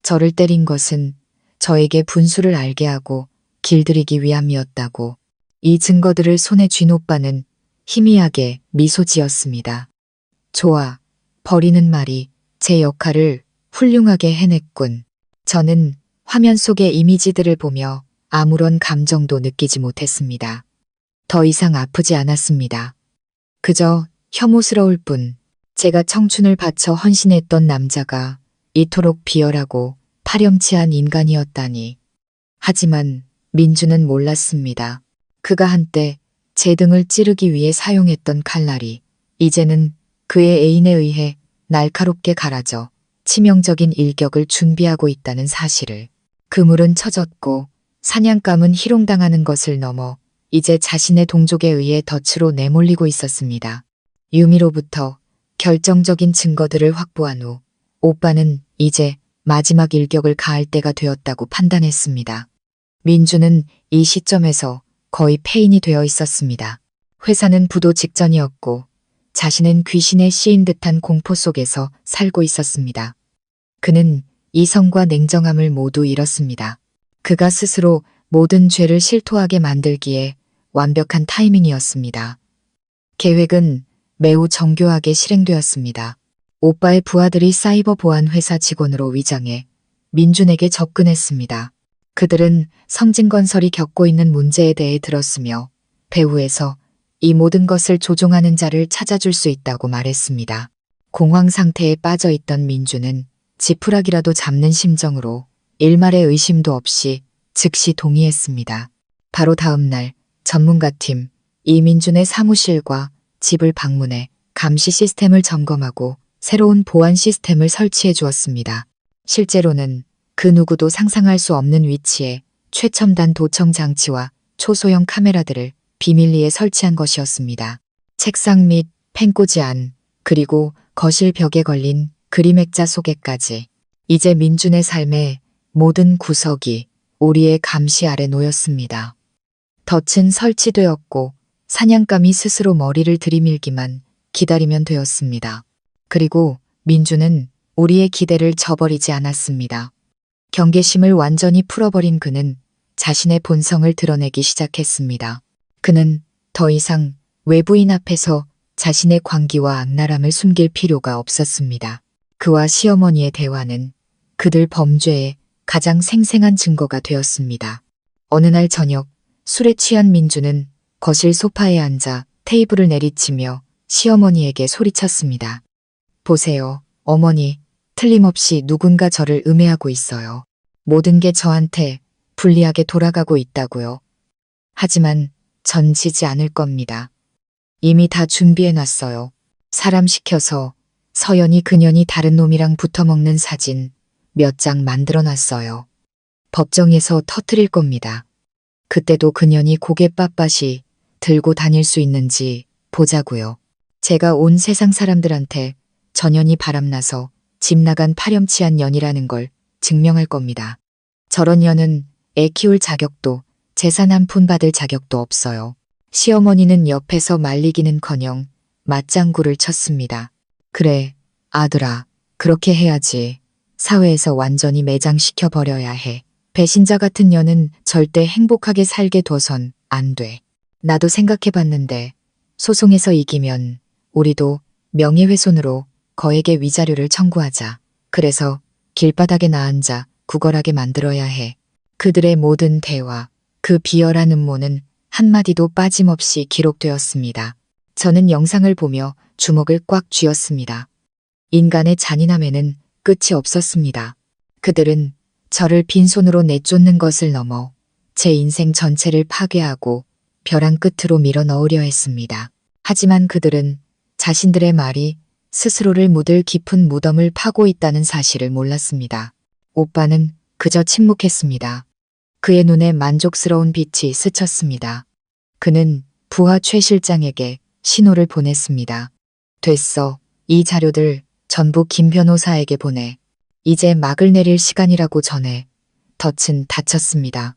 Speaker 1: 저를 때린 것은 저에게 분수를 알게 하고 길들이기 위함이었다고. 이 증거들을 손에 쥔 오빠는 희미하게 미소 지었습니다. 좋아. 버리는 말이 제 역할을 훌륭하게 해냈군. 저는 화면 속의 이미지들을 보며 아무런 감정도 느끼지 못했습니다. 더 이상 아프지 않았습니다. 그저 혐오스러울 뿐. 제가 청춘을 바쳐 헌신했던 남자가 이토록 비열하고 파렴치한 인간이었다니. 하지만 민주는 몰랐습니다. 그가 한때 제 등을 찌르기 위해 사용했던 칼날이 이제는 그의 애인에 의해 날카롭게 갈아져 치명적인 일격을 준비하고 있다는 사실을. 그물은 쳐졌고 사냥감은 희롱당하는 것을 넘어 이제 자신의 동족에 의해 덫으로 내몰리고 있었습니다. 유미로부터 결정적인 증거들을 확보한 후 오빠는 이제 마지막 일격을 가할 때가 되었다고 판단했습니다. 민주는 이 시점에서 거의 폐인이 되어 있었습니다. 회사는 부도 직전이었고 자신은 귀신에 씌인 듯한 공포 속에서 살고 있었습니다. 그는 이성과 냉정함을 모두 잃었습니다. 그가 스스로 모든 죄를 실토하게 만들기에 완벽한 타이밍이었습니다. 계획은 매우 정교하게 실행되었습니다. 오빠의 부하들이 사이버 보안 회사 직원으로 위장해 민준에게 접근했습니다. 그들은 성진건설이 겪고 있는 문제에 대해 들었으며 배후에서 이 모든 것을 조종하는 자를 찾아줄 수 있다고 말했습니다. 공황 상태에 빠져 있던 민준은 지푸라기라도 잡는 심정으로 일말의 의심도 없이 즉시 동의했습니다. 바로 다음 날 전문가팀 이민준의 사무실과 집을 방문해 감시 시스템을 점검하고 새로운 보안 시스템을 설치해 주었습니다. 실제로는 그 누구도 상상할 수 없는 위치에 최첨단 도청 장치와 초소형 카메라들을 비밀리에 설치한 것이었습니다. 책상 및 펜꽂이 안, 그리고 거실 벽에 걸린 그림 액자 속에까지 이제 민준의 삶의 모든 구석이 우리의 감시 아래 놓였습니다. 덫은 설치되었고 사냥감이 스스로 머리를 들이밀기만 기다리면 되었습니다. 그리고 민준은 우리의 기대를 저버리지 않았습니다. 경계심을 완전히 풀어버린 그는 자신의 본성을 드러내기 시작했습니다. 그는 더 이상 외부인 앞에서 자신의 광기와 악랄함을 숨길 필요가 없었습니다. 그와 시어머니의 대화는 그들 범죄의 가장 생생한 증거가 되었습니다. 어느 날 저녁 술에 취한 민주는 거실 소파에 앉아 테이블을 내리치며 시어머니에게 소리쳤습니다. 보세요, 어머니. 틀림없이 누군가 저를 음해하고 있어요. 모든 게 저한테 불리하게 돌아가고 있다고요. 하지만 전 지지 않을 겁니다. 이미 다 준비해놨어요. 사람 시켜서 서연이 그년이 다른 놈이랑 붙어먹는 사진 몇 장 만들어놨어요. 법정에서 터뜨릴 겁니다. 그때도 그년이 고개 빳빳이 들고 다닐 수 있는지 보자고요. 제가 온 세상 사람들한테 전연이 바람나서 집 나간 파렴치한 년이라는 걸 증명할 겁니다. 저런 년은 애 키울 자격도 재산 한 푼 받을 자격도 없어요. 시어머니는 옆에서 말리기는커녕 맞장구를 쳤습니다. 그래, 아들아, 그렇게 해야지. 사회에서 완전히 매장시켜버려야 해. 배신자 같은 년은 절대 행복하게 살게 둬선 안 돼. 나도 생각해봤는데 소송에서 이기면 우리도 명예훼손으로 거액의 위자료를 청구하자. 그래서 길바닥에 나앉아 구걸하게 만들어야 해. 그들의 모든 대화, 그 비열한 음모는 한마디도 빠짐없이 기록되었습니다. 저는 영상을 보며 주먹을 꽉 쥐었습니다. 인간의 잔인함에는 끝이 없었습니다. 그들은 저를 빈손으로 내쫓는 것을 넘어 제 인생 전체를 파괴하고 벼랑 끝으로 밀어 넣으려 했습니다. 하지만 그들은 자신들의 말이 스스로를 묻을 깊은 무덤을 파고 있다는 사실을 몰랐습니다. 오빠는 그저 침묵했습니다. 그의 눈에 만족스러운 빛이 스쳤습니다. 그는 부하 최 실장에게 신호를 보냈습니다. 됐어. 이 자료들 전부 김 변호사에게 보내. 이제 막을 내릴 시간이라고 전해. 덫은 닫혔습니다.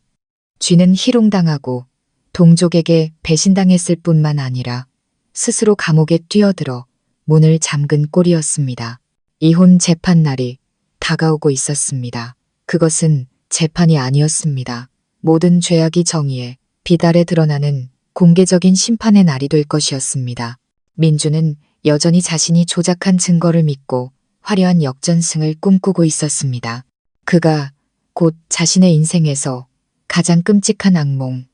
Speaker 1: 쥐는 희롱당하고 동족에게 배신당했을 뿐만 아니라 스스로 감옥에 뛰어들어 문을 잠근 꼴이었습니다. 이혼 재판 날이 다가오고 있었습니다. 그것은 재판이 아니었습니다. 모든 죄악이 정의에 비달에 드러나는 공개적인 심판의 날이 될 것이었습니다. 민주는 여전히 자신이 조작한 증거를 믿고 화려한 역전승을 꿈꾸고 있었습니다. 그가 곧 자신의 인생에서 가장 끔찍한 악몽,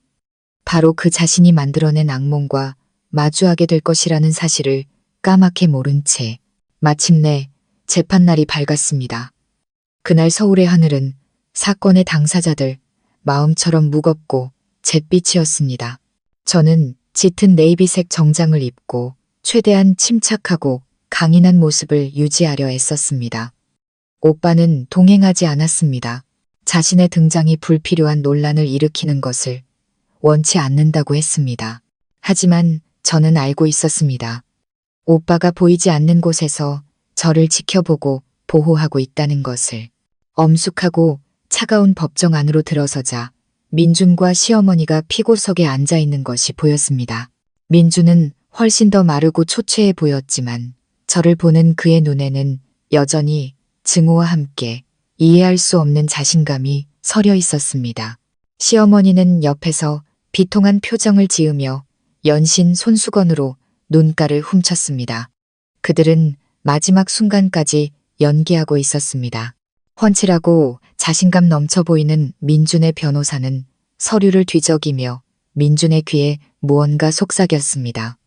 Speaker 1: 바로 그 자신이 만들어낸 악몽과 마주하게 될 것이라는 사실을 까맣게 모른 채 마침내 재판날이 밝았습니다. 그날 서울의 하늘은 사건의 당사자들 마음처럼 무겁고 잿빛이었습니다. 저는 짙은 네이비색 정장을 입고 최대한 침착하고 강인한 모습을 유지하려 애썼습니다. 오빠는 동행하지 않았습니다. 자신의 등장이 불필요한 논란을 일으키는 것을 원치 않는다고 했습니다. 하지만 저는 알고 있었습니다. 오빠가 보이지 않는 곳에서 저를 지켜보고 보호하고 있다는 것을. 엄숙하고 차가운 법정 안으로 들어서자 민준과 시어머니가 피고석에 앉아 있는 것이 보였습니다. 민준은 훨씬 더 마르고 초췌해 보였지만 저를 보는 그의 눈에는 여전히 증오와 함께 이해할 수 없는 자신감이 서려 있었습니다. 시어머니는 옆에서 비통한 표정을 지으며 연신 손수건으로 눈가를 훔쳤습니다. 그들은 마지막 순간까지 연기하고 있었습니다. 훤칠하고 자신감 넘쳐 보이는 민준의 변호사는 서류를 뒤적이며 민준의 귀에 무언가 속삭였습니다.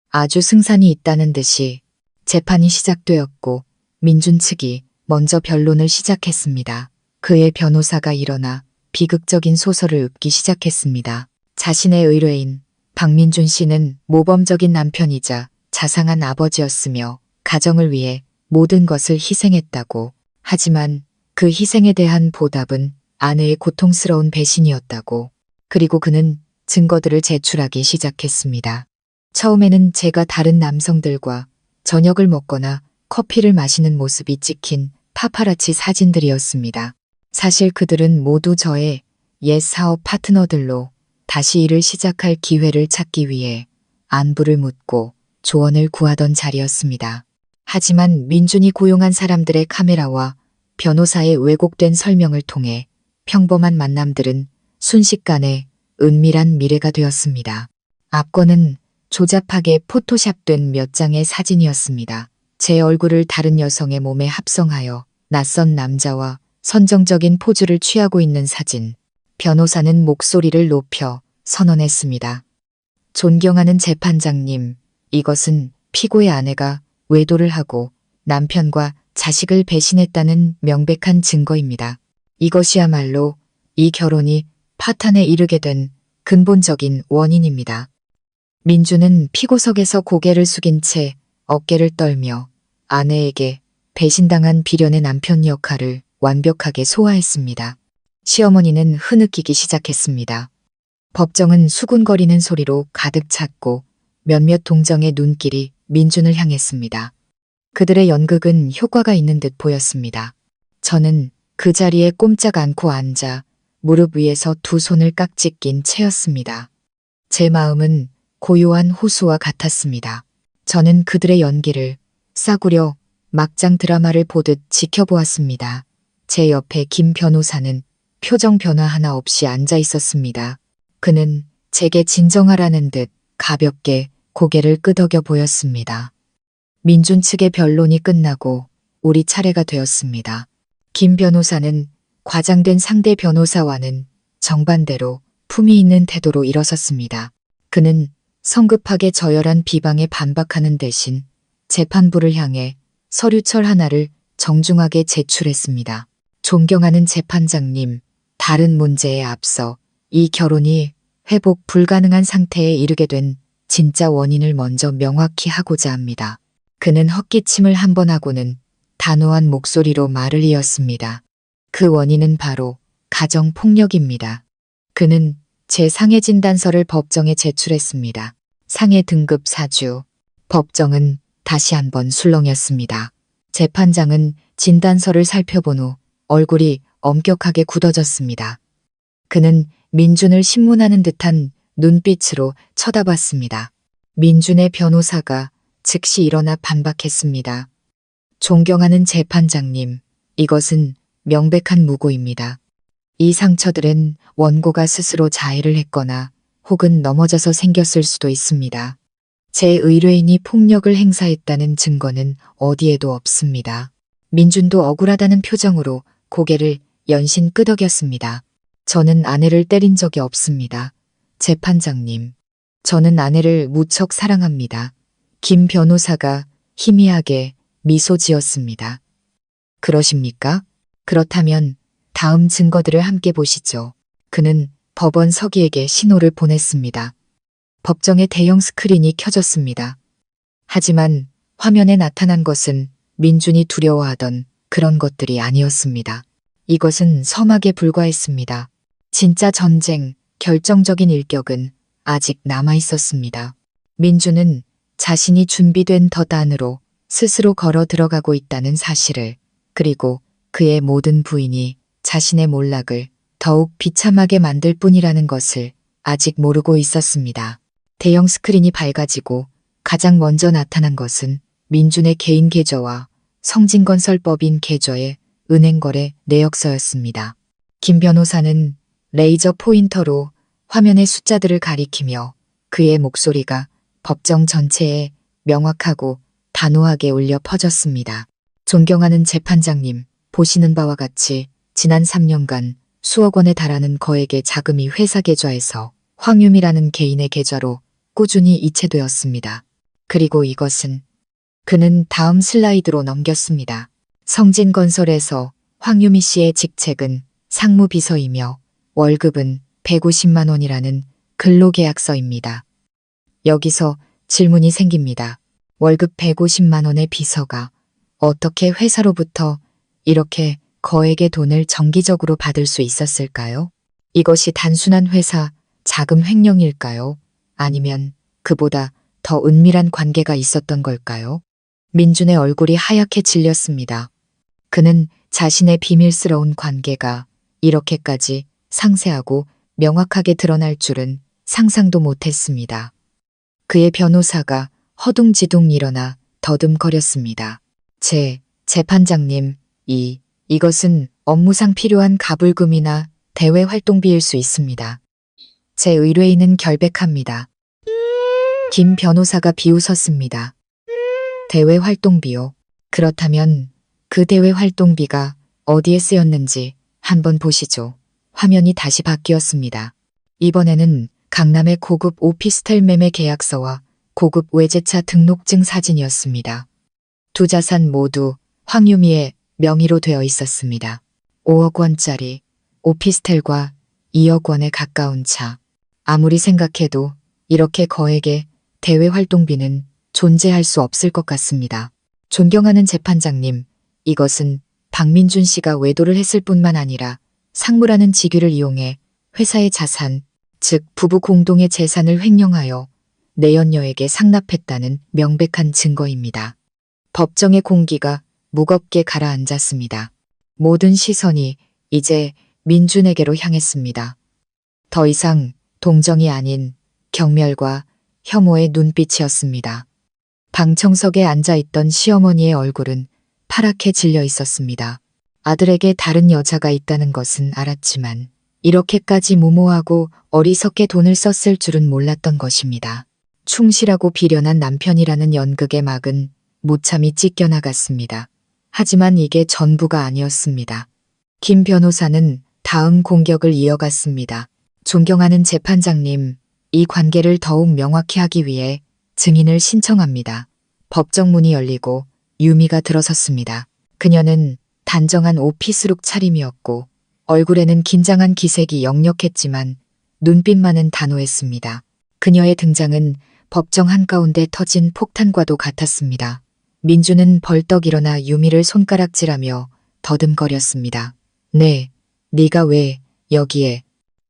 Speaker 1: 아주 승산이 있다는 듯이 재판이 시작되었고 민준 측이 먼저 변론을 시작했습니다. 그의 변호사가 일어나 비극적인 소설을 읊기 시작했습니다. 자신의 의뢰인 박민준 씨는 모범적인 남편이자 자상한 아버지였으며 가정을 위해 모든 것을 희생했다고. 하지만 그 희생에 대한 보답은 아내의 고통스러운 배신이었다고. 그리고 그는 증거들을 제출하기 시작했습니다. 처음에는 제가 다른 남성들과 저녁을 먹거나 커피를 마시는 모습이 찍힌 파파라치 사진들이었습니다. 사실 그들은 모두 저의 옛 사업 파트너들로 다시 일을 시작할 기회를 찾기 위해 안부를 묻고 조언을 구하던 자리였습니다. 하지만 민준이 고용한 사람들의 카메라와 변호사의 왜곡된 설명을 통해 평범한 만남들은 순식간에 은밀한 미래가 되었습니다. 앞권은 조잡하게 포토샵된 몇 장의 사진이었습니다. 제 얼굴을 다른 여성의 몸에 합성하여 낯선 남자와 선정적인 포즈를 취하고 있는 사진. 변호사는 목소리를 높여 선언했습니다. 존경하는 재판장님, 이것은 피고의 아내가 외도를 하고 남편과 자식을 배신했다는 명백한 증거입니다. 이것이야말로 이 결혼이 파탄에 이르게 된 근본적인 원인입니다. 민주는 피고석에서 고개를 숙인 채 어깨를 떨며 아내에게 배신당한 비련의 남편 역할을 완벽하게 소화했습니다. 시어머니는 흐느끼기 시작했습니다. 법정은 수군거리는 소리로 가득 찼고 몇몇 동정의 눈길이 민준을 향했습니다. 그들의 연극은 효과가 있는 듯 보였습니다. 저는 그 자리에 꼼짝 않고 앉아 무릎 위에서 두 손을 깍지 낀 채였습니다. 제 마음은 고요한 호수와 같았습니다. 저는 그들의 연기를 싸구려 막장 드라마를 보듯 지켜보았습니다. 제 옆에 김 변호사는 표정 변화 하나 없이 앉아 있었습니다. 그는 제게 진정하라는 듯 가볍게 고개를 끄덕여 보였습니다. 민준 측의 변론이 끝나고 우리 차례가 되었습니다. 김 변호사는 과장된 상대 변호사와는 정반대로 품위 있는 태도로 일어섰습니다. 그는 성급하게 저열한 비방에 반박하는 대신 재판부를 향해 서류철 하나를 정중하게 제출했습니다. 존경하는 재판장님, 다른 문제에 앞서 이 결혼이 회복 불가능한 상태에 이르게 된 진짜 원인을 먼저 명확히 하고자 합니다. 그는 헛기침을 한 번 하고는 단호한 목소리로 말을 이었습니다. 그 원인은 바로 가정폭력입니다. 그는 제 상해 진단서를 법정에 제출했습니다. 상해 등급 4주. 법정은 다시 한번 술렁였습니다. 재판장은 진단서를 살펴본 후 얼굴이 엄격하게 굳어졌습니다. 그는 민준을 신문하는 듯한 눈빛으로 쳐다봤습니다. 민준의 변호사가 즉시 일어나 반박했습니다. 존경하는 재판장님, 이것은 명백한 무고입니다. 이 상처들은 원고가 스스로 자해를 했거나 혹은 넘어져서 생겼을 수도 있습니다. 제 의뢰인이 폭력을 행사했다는 증거는 어디에도 없습니다. 민준도 억울하다는 표정으로 고개를 연신 끄덕였습니다. 저는 아내를 때린 적이 없습니다. 재판장님, 저는 아내를 무척 사랑합니다. 김 변호사가 희미하게 미소 지었습니다. 그러십니까? 그렇다면 다음 증거들을 함께 보시죠. 그는 법원 서기에게 신호를 보냈습니다. 법정의 대형 스크린이 켜졌습니다. 하지만 화면에 나타난 것은 민준이 두려워하던 그런 것들이 아니었습니다. 이것은 서막에 불과했습니다. 진짜 전쟁, 결정적인 일격은 아직 남아 있었습니다. 민준은 자신이 준비된 덫 안으로 스스로 걸어 들어가고 있다는 사실을, 그리고 그의 모든 부인이 자신의 몰락을 더욱 비참하게 만들 뿐이라는 것을 아직 모르고 있었습니다. 대형 스크린이 밝아지고 가장 먼저 나타난 것은 민준의 개인 계좌와 성진건설법인 계좌의 은행거래 내역서였습니다. 김 변호사는 레이저 포인터로 화면의 숫자들을 가리키며 그의 목소리가 법정 전체에 명확하고 단호하게 울려 퍼졌습니다. 존경하는 재판장님, 보시는 바와 같이 지난 3년간 수억 원에 달하는 거액의 자금이 회사 계좌에서 황유미라는 개인의 계좌로 꾸준히 이체되었습니다. 그리고 이것은, 그는 다음 슬라이드로 넘겼습니다. 성진건설에서 황유미 씨의 직책은 상무비서이며 월급은 150만 원이라는 근로계약서입니다. 여기서 질문이 생깁니다. 월급 150만 원의 비서가 어떻게 회사로부터 이렇게 거액의 돈을 정기적으로 받을 수 있었을까요? 이것이 단순한 회사 자금 횡령일까요? 아니면 그보다 더 은밀한 관계가 있었던 걸까요? 민준의 얼굴이 하얗게 질렸습니다. 그는 자신의 비밀스러운 관계가 이렇게까지 상세하고 명확하게 드러날 줄은 상상도 못했습니다. 그의 변호사가 허둥지둥 일어나 더듬거렸습니다. 재판장님, 이것은 업무상 필요한 가불금이나 대외 활동비일 수 있습니다. 제 의뢰인은 결백합니다. 김 변호사가 비웃었습니다. 대외 활동비요. 그렇다면 그 대외 활동비가 어디에 쓰였는지 한번 보시죠. 화면이 다시 바뀌었습니다. 이번에는 강남의 고급 오피스텔 매매 계약서와 고급 외제차 등록증 사진이었습니다. 두 자산 모두 황유미의 명의로 되어 있었습니다. 5억 원짜리 오피스텔과 2억 원에 가까운 차. 아무리 생각해도 이렇게 거액의 대외 활동비는 존재할 수 없을 것 같습니다. 존경하는 재판장님, 이것은 박민준 씨가 외도를 했을 뿐만 아니라 상무라는 직위를 이용해 회사의 자산, 즉 부부 공동의 재산을 횡령하여 내연녀에게 상납했다는 명백한 증거입니다. 법정의 공기가 무겁게 가라앉았습니다. 모든 시선이 이제 민준에게로 향했습니다. 더 이상 동정이 아닌 경멸과 혐오의 눈빛이었습니다. 방청석에 앉아있던 시어머니의 얼굴은 파랗게 질려 있었습니다. 아들에게 다른 여자가 있다는 것은 알았지만 이렇게까지 무모하고 어리석게 돈을 썼을 줄은 몰랐던 것입니다. 충실하고 비련한 남편이라는 연극의 막은 무참히 찢겨나갔습니다. 하지만 이게 전부가 아니었습니다. 김 변호사는 다음 공격을 이어갔습니다. 존경하는 재판장님, 이 관계를 더욱 명확히 하기 위해 증인을 신청합니다. 법정 문이 열리고 유미가 들어섰습니다. 그녀는 단정한 오피스룩 차림이었고 얼굴에는 긴장한 기색이 역력했지만 눈빛만은 단호했습니다. 그녀의 등장은 법정 한가운데 터진 폭탄과도 같았습니다. 민주는 벌떡 일어나 유미를 손가락질하며 더듬거렸습니다. 네, 네가 왜 여기에?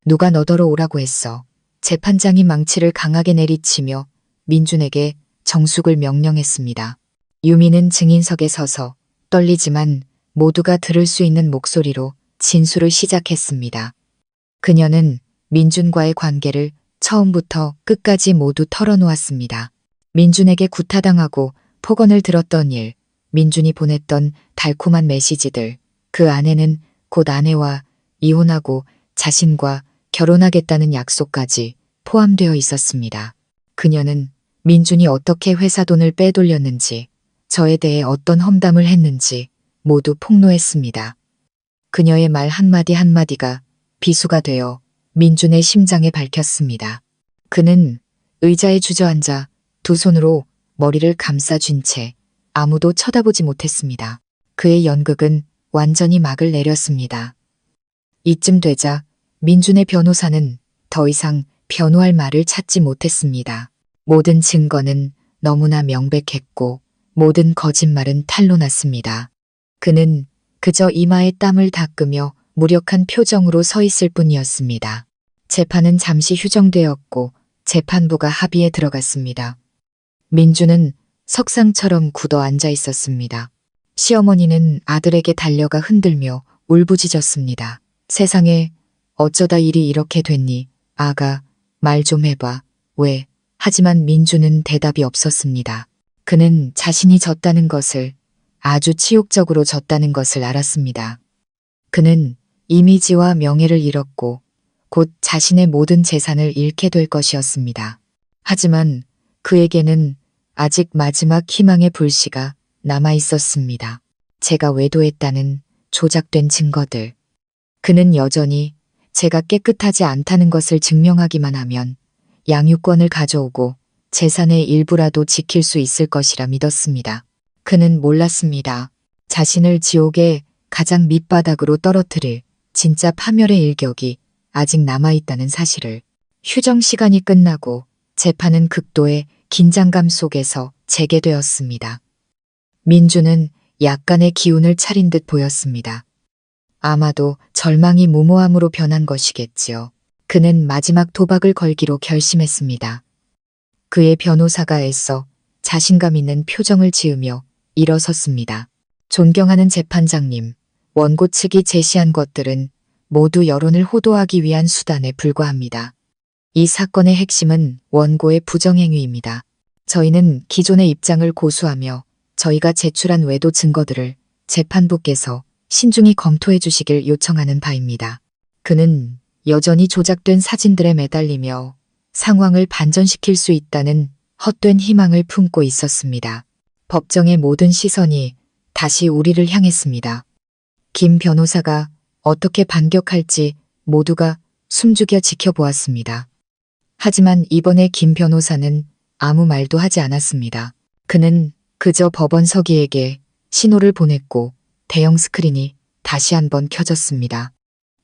Speaker 1: 누가 너더러 오라고 했어? 재판장이 망치를 강하게 내리치며 민준에게 정숙을 명령했습니다. 유미는 증인석에 서서 떨리지만 모두가 들을 수 있는 목소리로 진술을 시작했습니다. 그녀는 민준과의 관계를 처음부터 끝까지 모두 털어놓았습니다. 민준에게 구타당하고 폭언을 들었던 일, 민준이 보냈던 달콤한 메시지들, 그 안에는 곧 아내와 이혼하고 자신과 결혼하겠다는 약속까지 포함되어 있었습니다. 그녀는 민준이 어떻게 회사 돈을 빼돌렸는지, 저에 대해 어떤 험담을 했는지 모두 폭로했습니다. 그녀의 말 한마디 한마디가 비수가 되어 민준의 심장에 밝혔습니다. 그는 의자에 주저앉아 두 손으로 머리를 감싸쥔 채 아무도 쳐다보지 못했습니다. 그의 연극은 완전히 막을 내렸습니다. 이쯤 되자 민준의 변호사는 더 이상 변호할 말을 찾지 못했습니다. 모든 증거는 너무나 명백했고 모든 거짓말은 탄로났습니다. 그는 그저 이마에 땀을 닦으며 무력한 표정으로 서 있을 뿐이었습니다. 재판은 잠시 휴정되었고 재판부가 합의에 들어갔습니다. 민주는 석상처럼 굳어 앉아 있었습니다. 시어머니는 아들에게 달려가 흔들며 울부짖었습니다. 세상에 어쩌다 일이 이렇게 됐니? 아가, 말 좀 해봐. 왜? 하지만 민주는 대답이 없었습니다. 그는 자신이 졌다는 것을, 아주 치욕적으로 졌다는 것을 알았습니다. 그는 이미지와 명예를 잃었고 곧 자신의 모든 재산을 잃게 될 것이었습니다. 하지만 그에게는 아직 마지막 희망의 불씨가 남아 있었습니다. 제가 외도했다는 조작된 증거들. 그는 여전히 제가 깨끗하지 않다는 것을 증명하기만 하면 양육권을 가져오고 재산의 일부라도 지킬 수 있을 것이라 믿었습니다. 그는 몰랐습니다. 자신을 지옥의 가장 밑바닥으로 떨어뜨릴 진짜 파멸의 일격이 아직 남아있다는 사실을. 휴정 시간이 끝나고 재판은 극도의 긴장감 속에서 재개되었습니다. 민주는 약간의 기운을 차린 듯 보였습니다. 아마도 절망이 무모함으로 변한 것이겠지요. 그는 마지막 도박을 걸기로 결심했습니다. 그의 변호사가 애써 자신감 있는 표정을 지으며 일어섰습니다. 존경하는 재판장님, 원고 측이 제시한 것들은 모두 여론을 호도하기 위한 수단에 불과합니다. 이 사건의 핵심은 원고의 부정행위입니다. 저희는 기존의 입장을 고수하며 저희가 제출한 외도 증거들을 재판부께서 신중히 검토해 주시길 요청하는 바입니다. 그는 여전히 조작된 사진들에 매달리며 상황을 반전시킬 수 있다는 헛된 희망을 품고 있었습니다. 법정의 모든 시선이 다시 우리를 향했습니다. 김 변호사가 어떻게 반격할지 모두가 숨죽여 지켜보았습니다. 하지만 이번에 김 변호사는 아무 말도 하지 않았습니다. 그는 그저 법원 서기에게 신호를 보냈고 대형 스크린이 다시 한번 켜졌습니다.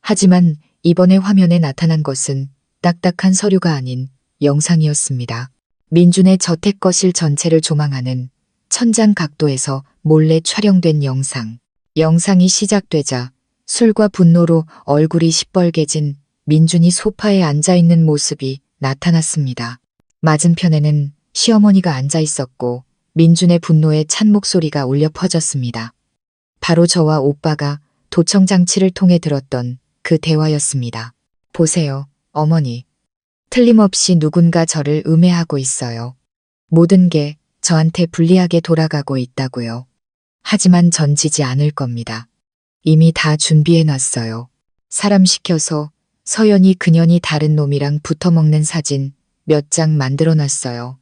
Speaker 1: 하지만 이번에 화면에 나타난 것은 딱딱한 서류가 아닌 영상이었습니다. 민준의 저택 거실 전체를 조망하는 천장 각도에서 몰래 촬영된 영상. 영상이 시작되자 술과 분노로 얼굴이 시뻘개진 민준이 소파에 앉아있는 모습이 나타났습니다. 맞은편에는 시어머니가 앉아 있었고 민준의 분노에 찬 목소리가 울려 퍼졌습니다. 바로 저와 오빠가 도청장치를 통해 들었던 그 대화였습니다. 보세요, 어머니. 틀림없이 누군가 저를 음해하고 있어요. 모든 게 저한테 불리하게 돌아가고 있다고요. 하지만 전 지지 않을 겁니다. 이미 다 준비해놨어요. 사람 시켜서 서연이 그년이 다른 놈이랑 붙어먹는 사진 몇 장 만들어놨어요.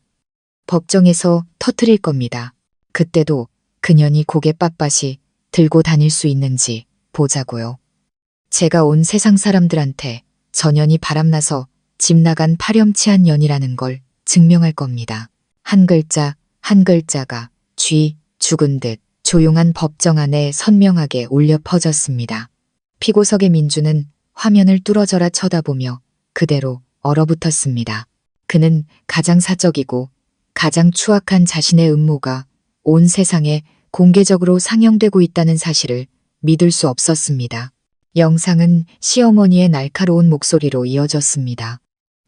Speaker 1: 법정에서 터뜨릴 겁니다. 그때도 그년이 고개 빳빳이 들고 다닐 수 있는지 보자고요. 제가 온 세상 사람들한테 전연이 바람나서 집 나간 파렴치한 년이라는 걸 증명할 겁니다. 한 글자 한 글자가 죽은 듯 조용한 법정 안에 선명하게 울려 퍼졌습니다. 피고석의 민주는 화면을 뚫어져라 쳐다보며 그대로 얼어붙었습니다. 그는 가장 사적이고 가장 추악한 자신의 음모가 온 세상에 공개적으로 상영되고 있다는 사실을 믿을 수 없었습니다. 영상은 시어머니의 날카로운 목소리로 이어졌습니다.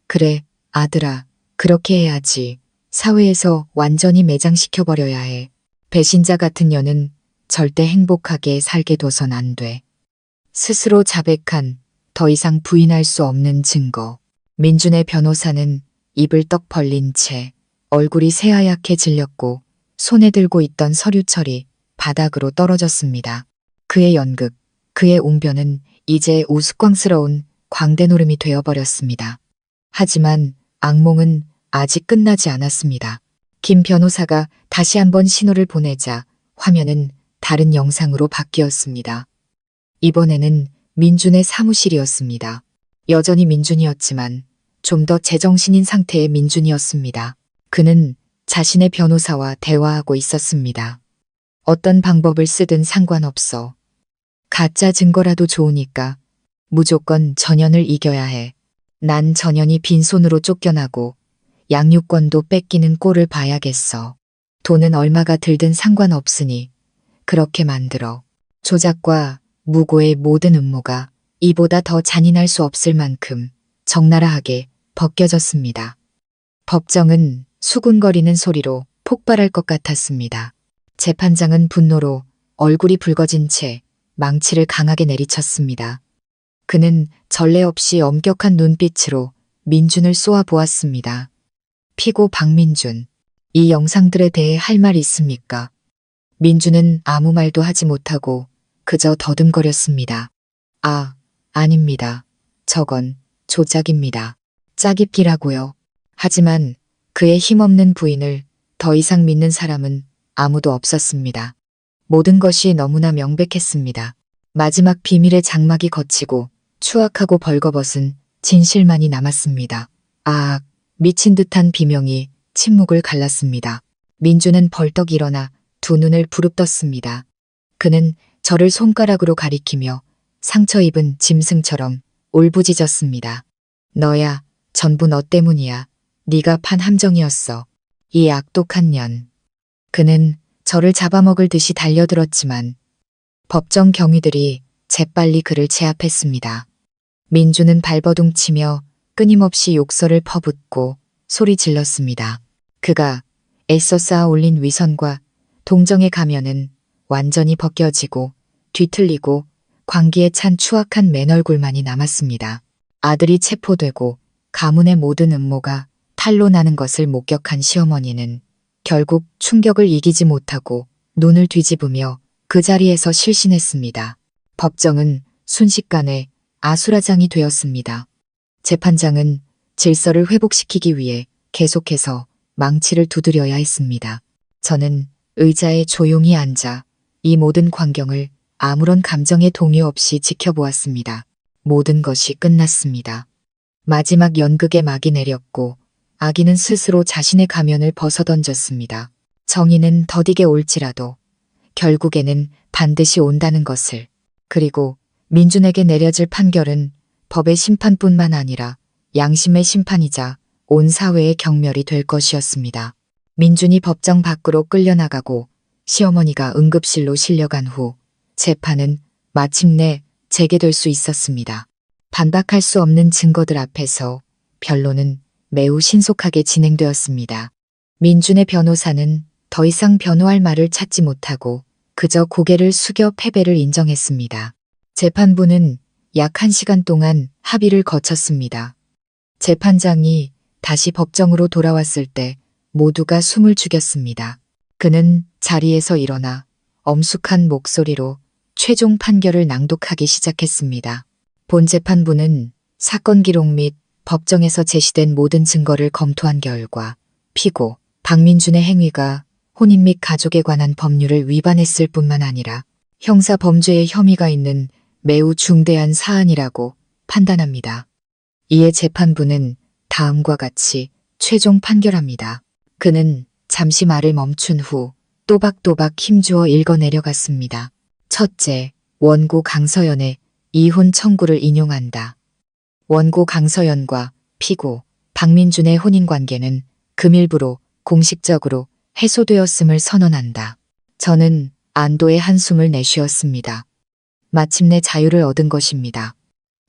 Speaker 1: 그래, 아들아, 그렇게 해야지. 사회에서 완전히 매장시켜버려야 해. 배신자 같은 년은 절대 행복하게 살게 둬선 안 돼. 스스로 자백한 더 이상 부인할 수 없는 증거. 민준의 변호사는 입을 떡 벌린 채 얼굴이 새하얗게 질렸고 손에 들고 있던 서류철이 바닥으로 떨어졌습니다. 그의 연극, 그의 옹변은 이제 우스꽝스러운 광대노름이 되어버렸습니다. 하지만 악몽은 아직 끝나지 않았습니다. 김 변호사가 다시 한번 신호를 보내자 화면은 다른 영상으로 바뀌었습니다. 이번에는 민준의 사무실이었습니다. 여전히 민준이었지만 좀 더 제정신인 상태의 민준이었습니다. 그는 자신의 변호사와 대화하고 있었습니다. 어떤 방법을 쓰든 상관없어. 가짜 증거라도 좋으니까 무조건 전연을 이겨야 해. 난 전연이 빈손으로 쫓겨나고 양육권도 뺏기는 꼴을 봐야겠어. 돈은 얼마가 들든 상관없으니 그렇게 만들어. 조작과 무고의 모든 음모가 이보다 더 잔인할 수 없을 만큼 적나라하게 벗겨졌습니다. 법정은 수군거리는 소리로 폭발할 것 같았습니다. 재판장은 분노로 얼굴이 붉어진 채 망치를 강하게 내리쳤습니다. 그는 전례 없이 엄격한 눈빛으로 민준을 쏘아보았습니다. 피고 박민준, 이 영상들에 대해 할 말 있습니까? 민준은 아무 말도 하지 못하고 그저 더듬거렸습니다. 아닙니다. 저건 조작입니다. 짜깁기라고요. 하지만 그의 힘없는 부인을 더 이상 믿는 사람은 아무도 없었습니다. 모든 것이 너무나 명백했습니다. 마지막 비밀의 장막이 걷히고 추악하고 벌거벗은 진실만이 남았습니다. 미친 듯한 비명이 침묵을 갈랐습니다. 민주는 벌떡 일어나 두 눈을 부릅떴습니다. 그는 저를 손가락으로 가리키며 상처 입은 짐승처럼 울부짖었습니다. 너야, 전부 너 때문이야. 네가 판 함정이었어. 이 악독한 년. 그는 저를 잡아먹을 듯이 달려들었지만 법정 경위들이 재빨리 그를 제압했습니다. 민주는 발버둥치며 끊임없이 욕설을 퍼붓고 소리 질렀습니다. 그가 애써 쌓아 올린 위선과 동정의 가면은 완전히 벗겨지고 뒤틀리고 광기에 찬 추악한 맨얼굴만이 남았습니다. 아들이 체포되고 가문의 모든 음모가 탄로나는 것을 목격한 시어머니는 결국 충격을 이기지 못하고 눈을 뒤집으며 그 자리에서 실신했습니다. 법정은 순식간에 아수라장이 되었습니다. 재판장은 질서를 회복시키기 위해 계속해서 망치를 두드려야 했습니다. 저는 의자에 조용히 앉아 이 모든 광경을 아무런 감정의 동요 없이 지켜보았습니다. 모든 것이 끝났습니다. 마지막 연극의 막이 내렸고 아기는 스스로 자신의 가면을 벗어던졌습니다. 정의는 더디게 올지라도 결국에는 반드시 온다는 것을. 그리고 민준에게 내려질 판결은 법의 심판뿐만 아니라 양심의 심판이자 온 사회의 경멸이 될 것이었습니다. 민준이 법정 밖으로 끌려나가고 시어머니가 응급실로 실려간 후 재판은 마침내 재개될 수 있었습니다. 반박할 수 없는 증거들 앞에서 변론은 매우 신속하게 진행되었습니다. 민준의 변호사는 더 이상 변호할 말을 찾지 못하고 그저 고개를 숙여 패배를 인정했습니다. 재판부는 약 1시간 동안 합의를 거쳤습니다. 재판장이 다시 법정으로 돌아왔을 때 모두가 숨을 죽였습니다. 그는 자리에서 일어나 엄숙한 목소리로 최종 판결을 낭독하기 시작했습니다. 본 재판부는 사건 기록 및 법정에서 제시된 모든 증거를 검토한 결과 피고 박민준의 행위가 혼인 및 가족에 관한 법률을 위반했을 뿐만 아니라 형사 범죄의 혐의가 있는 매우 중대한 사안이라고 판단합니다. 이에 재판부는 다음과 같이 최종 판결합니다. 그는 잠시 말을 멈춘 후 또박또박 힘주어 읽어 내려갔습니다. 첫째, 원고 강서연의 이혼 청구를 인용한다. 원고 강서연과 피고 박민준의 혼인관계는 금일부로 공식적으로 해소되었음을 선언한다. 저는 안도의 한숨을 내쉬었습니다. 마침내 자유를 얻은 것입니다.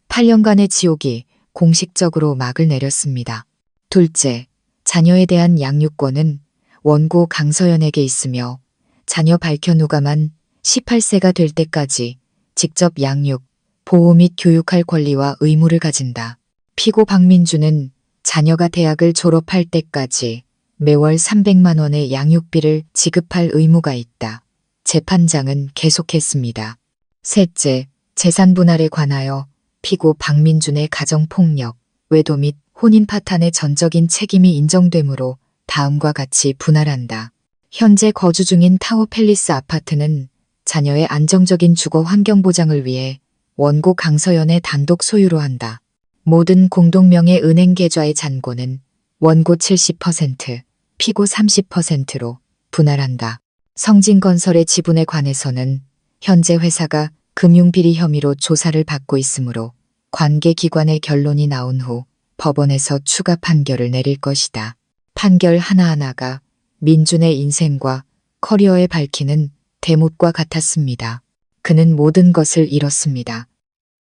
Speaker 1: 8년간의 지옥이 공식적으로 막을 내렸습니다. 둘째, 자녀에 대한 양육권은 원고 강서연에게 있으며 자녀 발견 후가만 18세가 될 때까지 직접 양육, 보호 및 교육할 권리와 의무를 가진다. 피고 박민준은 자녀가 대학을 졸업할 때까지 매월 300만 원의 양육비를 지급할 의무가 있다. 재판장은 계속했습니다. 셋째, 재산 분할에 관하여 피고 박민준의 가정폭력, 외도 및 혼인 파탄의 전적인 책임이 인정되므로 다음과 같이 분할한다. 현재 거주 중인 타워 팰리스 아파트는 자녀의 안정적인 주거 환경 보장을 위해 원고 강서연의 단독 소유로 한다. 모든 공동명의 은행 계좌의 잔고는 원고 70%, 피고 30%로 분할한다. 성진건설의 지분에 관해서는 현재 회사가 금융비리 혐의로 조사를 받고 있으므로 관계기관의 결론이 나온 후 법원에서 추가 판결을 내릴 것이다. 판결 하나하나가 민준의 인생과 커리어에 밝히는 대못과 같았습니다. 그는 모든 것을 잃었습니다.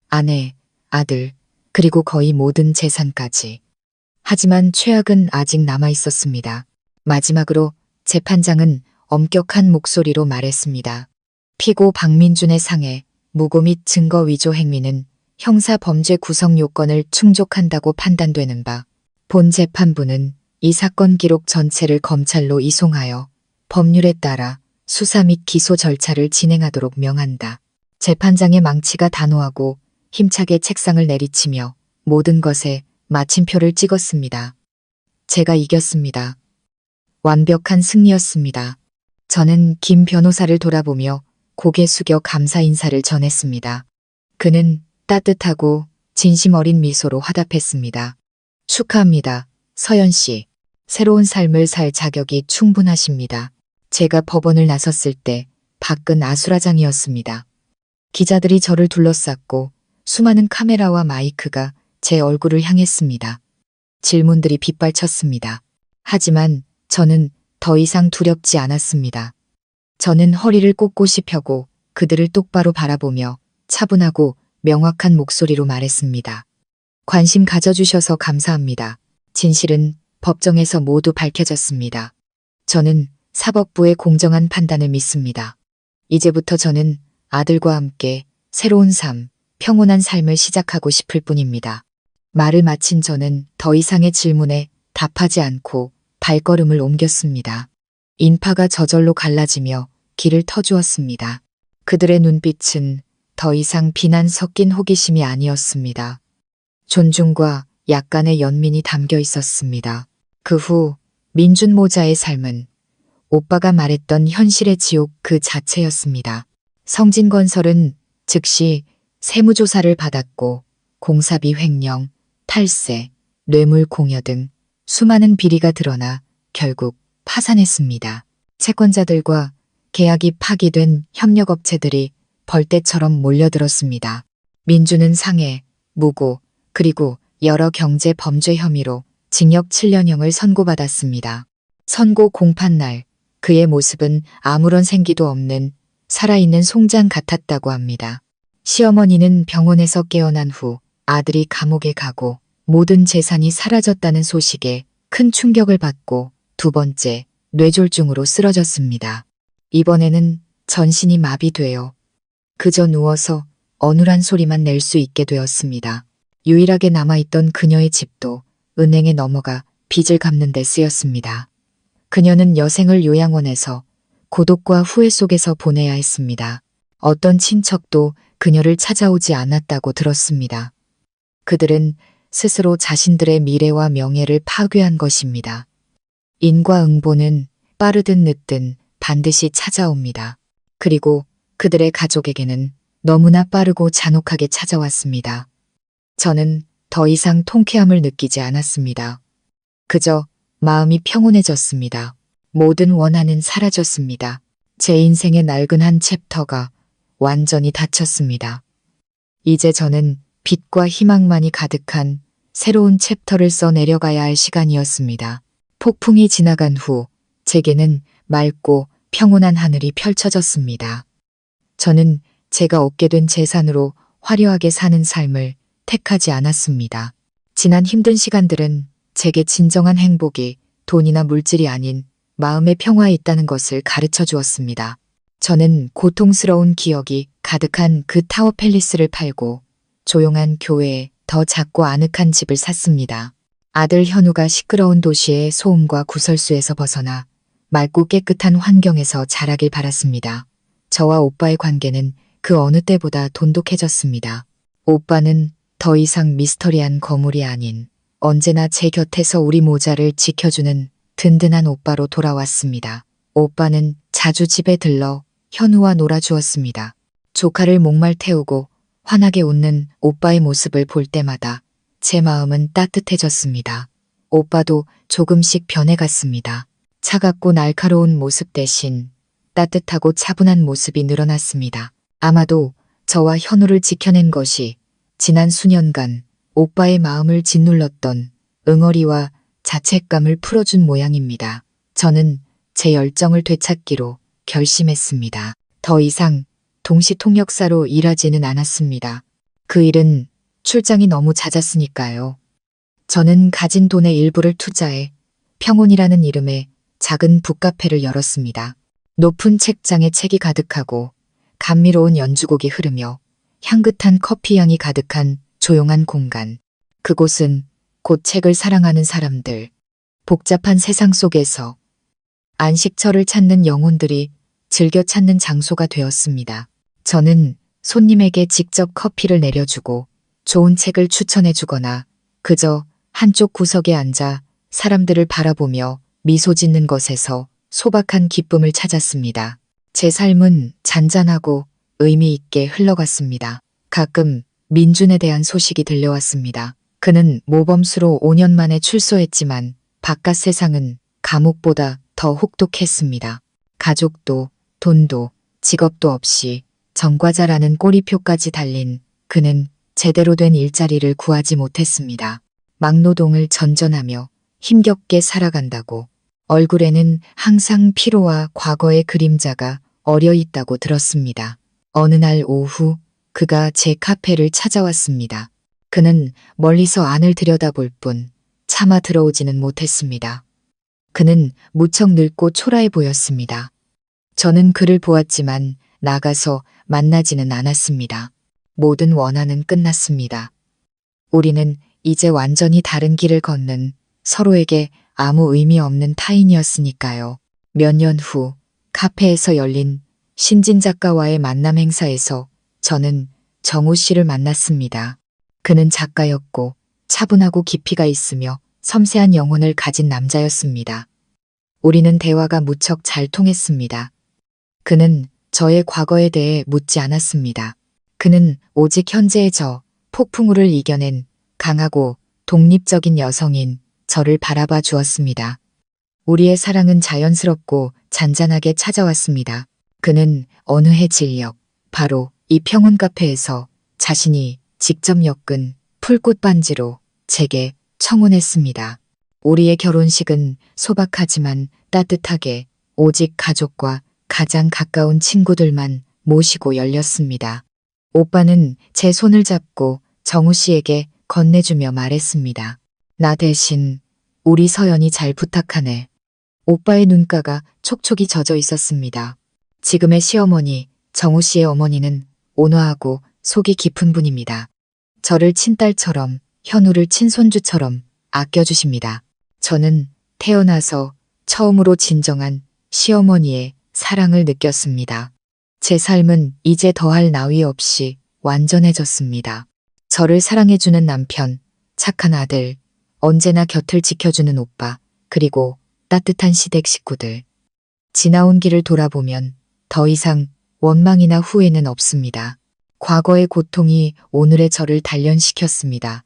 Speaker 1: 아내, 아들, 그리고 거의 모든 재산까지. 하지만 최악은 아직 남아 있었습니다. 마지막으로 재판장은 엄격한 목소리로 말했습니다. 피고 박민준의 상해, 무고 및 증거 위조 행위는 형사 범죄 구성 요건을 충족한다고 판단되는 바, 본 재판부는 이 사건 기록 전체를 검찰로 이송하여 법률에 따라 수사 및 기소 절차를 진행하도록 명한다. 재판장의 망치가 단호하고 힘차게 책상을 내리치며 모든 것에 마침표를 찍었습니다. 제가 이겼습니다. 완벽한 승리였습니다. 저는 김 변호사를 돌아보며 고개 숙여 감사 인사를 전했습니다. 그는 따뜻하고 진심 어린 미소로 화답했습니다. 축하합니다, 서연 씨. 새로운 삶을 살 자격이 충분하십니다. 제가 법원을 나섰을 때 밖은 아수라장이었습니다. 기자들이 저를 둘러쌌고 수많은 카메라와 마이크가 제 얼굴을 향했습니다. 질문들이 빗발쳤습니다. 하지만 저는 더 이상 두렵지 않았습니다. 저는 허리를 꼿꼿이 펴고 그들을 똑바로 바라보며 차분하고 명확한 목소리로 말했습니다. 관심 가져주셔서 감사합니다. 진실은 법정에서 모두 밝혀졌습니다. 저는 사법부의 공정한 판단을 믿습니다. 이제부터 저는 아들과 함께 새로운 삶, 평온한 삶을 시작하고 싶을 뿐입니다. 말을 마친 저는 더 이상의 질문에 답하지 않고 발걸음을 옮겼습니다. 인파가 저절로 갈라지며 길을 터주었습니다. 그들의 눈빛은 더 이상 비난 섞인 호기심이 아니었습니다. 존중과 약간의 연민이 담겨 있었습니다. 그 후 민준 모자의 삶은 오빠가 말했던 현실의 지옥 그 자체였습니다. 성진건설은 즉시 세무조사를 받았고 공사비 횡령, 탈세, 뇌물 공여 등 수많은 비리가 드러나 결국 파산했습니다. 채권자들과 계약이 파기된 협력업체들이 벌떼처럼 몰려들었습니다. 민주는 상해, 무고, 그리고 여러 경제 범죄 혐의로 징역 7년형을 선고받았습니다. 선고 공판날 그의 모습은 아무런 생기도 없는 살아있는 송장 같았다고 합니다. 시어머니는 병원에서 깨어난 후 아들이 감옥에 가고 모든 재산이 사라졌다는 소식에 큰 충격을 받고 두 번째 뇌졸중으로 쓰러졌습니다. 이번에는 전신이 마비되어 그저 누워서 어눌한 소리만 낼 수 있게 되었습니다. 유일하게 남아있던 그녀의 집도 은행에 넘어가 빚을 갚는 데 쓰였습니다. 그녀는 여생을 요양원에서 고독과 후회 속에서 보내야 했습니다. 어떤 친척도 그녀를 찾아오지 않았다고 들었습니다. 그들은 스스로 자신들의 미래와 명예를 파괴한 것입니다. 인과응보는 빠르든 늦든 반드시 찾아옵니다. 그리고 그들의 가족에게는 너무나 빠르고 잔혹하게 찾아왔습니다. 저는 더 이상 통쾌함을 느끼지 않았습니다. 그저 마음이 평온해졌습니다. 모든 원한은 사라졌습니다. 제 인생의 낡은 한 챕터가 완전히 닫혔습니다. 이제 저는 빛과 희망만이 가득한 새로운 챕터를 써 내려가야 할 시간이었습니다. 폭풍이 지나간 후 제게는 맑고 평온한 하늘이 펼쳐졌습니다. 저는 제가 얻게 된 재산으로 화려하게 사는 삶을 택하지 않았습니다. 지난 힘든 시간들은 제게 진정한 행복이 돈이나 물질이 아닌 마음의 평화에 있다는 것을 가르쳐 주었습니다. 저는 고통스러운 기억이 가득한 그 타워 팰리스를 팔고 조용한 교회에 더 작고 아늑한 집을 샀습니다. 아들 현우가 시끄러운 도시의 소음과 구설수에서 벗어나 맑고 깨끗한 환경에서 자라길 바랐습니다. 저와 오빠의 관계는 그 어느 때보다 돈독해졌습니다. 오빠는 더 이상 미스터리한 거물이 아닌 언제나 제 곁에서 우리 모자를 지켜주는 든든한 오빠로 돌아왔습니다. 오빠는 자주 집에 들러 현우와 놀아주었습니다. 조카를 목말 태우고 환하게 웃는 오빠의 모습을 볼 때마다 제 마음은 따뜻해졌습니다. 오빠도 조금씩 변해갔습니다. 차갑고 날카로운 모습 대신 따뜻하고 차분한 모습이 늘어났습니다. 아마도 저와 현우를 지켜낸 것이 지난 수년간 오빠의 마음을 짓눌렀던 응어리와 자책감을 풀어준 모양입니다. 저는 제 열정을 되찾기로 결심했습니다. 더 이상 동시통역사로 일하지는 않았습니다. 그 일은 출장이 너무 잦았으니까요. 저는 가진 돈의 일부를 투자해 평온이라는 이름의 작은 북카페를 열었습니다. 높은 책장에 책이 가득하고 감미로운 연주곡이 흐르며 향긋한 커피 향이 가득한 조용한 공간. 그곳은 곧 책을 사랑하는 사람들, 복잡한 세상 속에서 안식처를 찾는 영혼들이 즐겨 찾는 장소가 되었습니다. 저는 손님에게 직접 커피를 내려주고 좋은 책을 추천해 주거나 그저 한쪽 구석에 앉아 사람들을 바라보며 미소 짓는 것에서 소박한 기쁨을 찾았습니다. 제 삶은 잔잔하고 의미 있게 흘러갔습니다. 가끔 민준에 대한 소식이 들려왔습니다. 그는 모범수로 5년 만에 출소했지만 바깥 세상은 감옥보다 더 혹독했습니다. 가족도 돈도 직업도 없이 정과자라는 꼬리표까지 달린 그는 제대로 된 일자리를 구하지 못했습니다. 막노동을 전전하며 힘겹게 살아간다고 얼굴에는 항상 피로와 과거의 그림자가 어려 있다고 들었습니다. 어느 날 오후 그가 제 카페를 찾아왔습니다. 그는 멀리서 안을 들여다볼 뿐 차마 들어오지는 못했습니다. 그는 무척 늙고 초라해 보였습니다. 저는 그를 보았지만 나가서 만나지는 않았습니다. 모든 원한은 끝났습니다. 우리는 이제 완전히 다른 길을 걷는 서로에게 아무 의미 없는 타인이었으니까요. 몇 년 후 카페에서 열린 신진 작가와의 만남 행사에서 저는 정우 씨를 만났습니다. 그는 작가였고 차분하고 깊이가 있으며 섬세한 영혼을 가진 남자였습니다. 우리는 대화가 무척 잘 통했습니다. 그는 저의 과거에 대해 묻지 않았습니다. 그는 오직 현재의 저, 폭풍우를 이겨낸 강하고 독립적인 여성인 저를 바라봐 주었습니다. 우리의 사랑은 자연스럽고 잔잔하게 찾아왔습니다. 그는 어느 해 진력, 바로 이 평온 카페에서 자신이 직접 엮은 풀꽃 반지로 제게 청혼했습니다. 우리의 결혼식은 소박하지만 따뜻하게 오직 가족과 가장 가까운 친구들만 모시고 열렸습니다. 오빠는 제 손을 잡고 정우 씨에게 건네주며 말했습니다. 나 대신 우리 서연이 잘 부탁하네. 오빠의 눈가가 촉촉이 젖어 있었습니다. 지금의 시어머니 정우 씨의 어머니는 온화하고 속이 깊은 분입니다. 저를 친딸처럼, 현우를 친손주처럼 아껴주십니다. 저는 태어나서 처음으로 진정한 시어머니의 사랑을 느꼈습니다. 제 삶은 이제 더할 나위 없이 완전해졌습니다. 저를 사랑해주는 남편, 착한 아들, 언제나 곁을 지켜주는 오빠, 그리고 따뜻한 시댁 식구들. 지나온 길을 돌아보면 더 이상 원망이나 후회는 없습니다. 과거의 고통이 오늘의 저를 단련시켰습니다.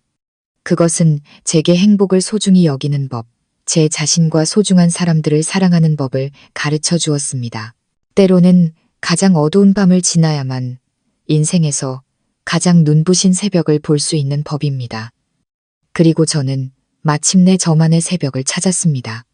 Speaker 1: 그것은 제게 행복을 소중히 여기는 법, 제 자신과 소중한 사람들을 사랑하는 법을 가르쳐 주었습니다. 때로는 가장 어두운 밤을 지나야만 인생에서 가장 눈부신 새벽을 볼 수 있는 법입니다. 그리고 저는 마침내 저만의 새벽을 찾았습니다.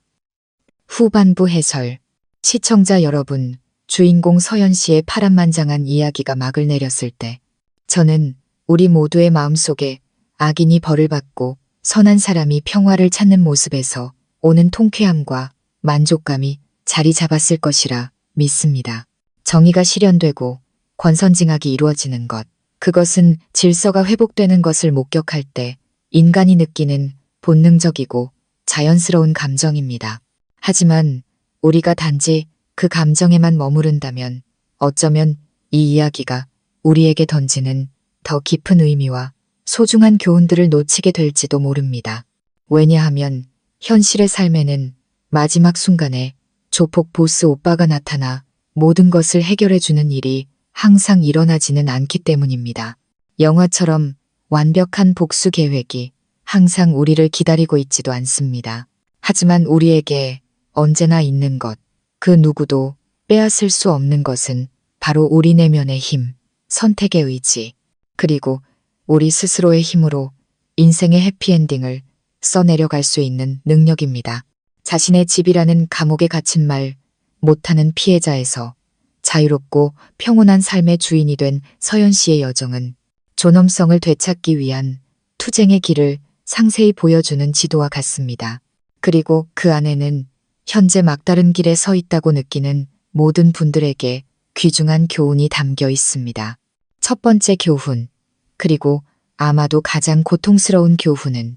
Speaker 1: 후반부 해설. 시청자 여러분, 주인공 서연 씨의 파란만장한 이야기가 막을 내렸을 때 저는 우리 모두의 마음속에 악인이 벌을 받고 선한 사람이 평화를 찾는 모습에서 오는 통쾌함과 만족감이 자리 잡았을 것이라 믿습니다. 정의가 실현되고 권선징악이 이루어지는 것, 그것은 질서가 회복되는 것을 목격할 때 인간이 느끼는 본능적이고 자연스러운 감정입니다. 하지만 우리가 단지 그 감정에만 머무른다면 어쩌면 이 이야기가 우리에게 던지는 더 깊은 의미와 소중한 교훈들을 놓치게 될지도 모릅니다. 왜냐하면 현실의 삶에는 마지막 순간에 조폭 보스 오빠가 나타나 모든 것을 해결해주는 일이 항상 일어나지는 않기 때문입니다. 영화처럼 완벽한 복수 계획이 항상 우리를 기다리고 있지도 않습니다. 하지만 우리에게 언제나 있는 것, 그 누구도 빼앗을 수 없는 것은 바로 우리 내면의 힘, 선택의 의지, 그리고 우리 스스로의 힘으로 인생의 해피엔딩을 써내려갈 수 있는 능력입니다. 자신의 집이라는 감옥에 갇힌 말 못하는 피해자에서 자유롭고 평온한 삶의 주인이 된 서연 씨의 여정은 존엄성을 되찾기 위한 투쟁의 길을 상세히 보여주는 지도와 같습니다. 그리고 그 안에는 현재 막다른 길에 서 있다고 느끼는 모든 분들에게 귀중한 교훈이 담겨 있습니다. 첫 번째 교훈, 그리고 아마도 가장 고통스러운 교훈은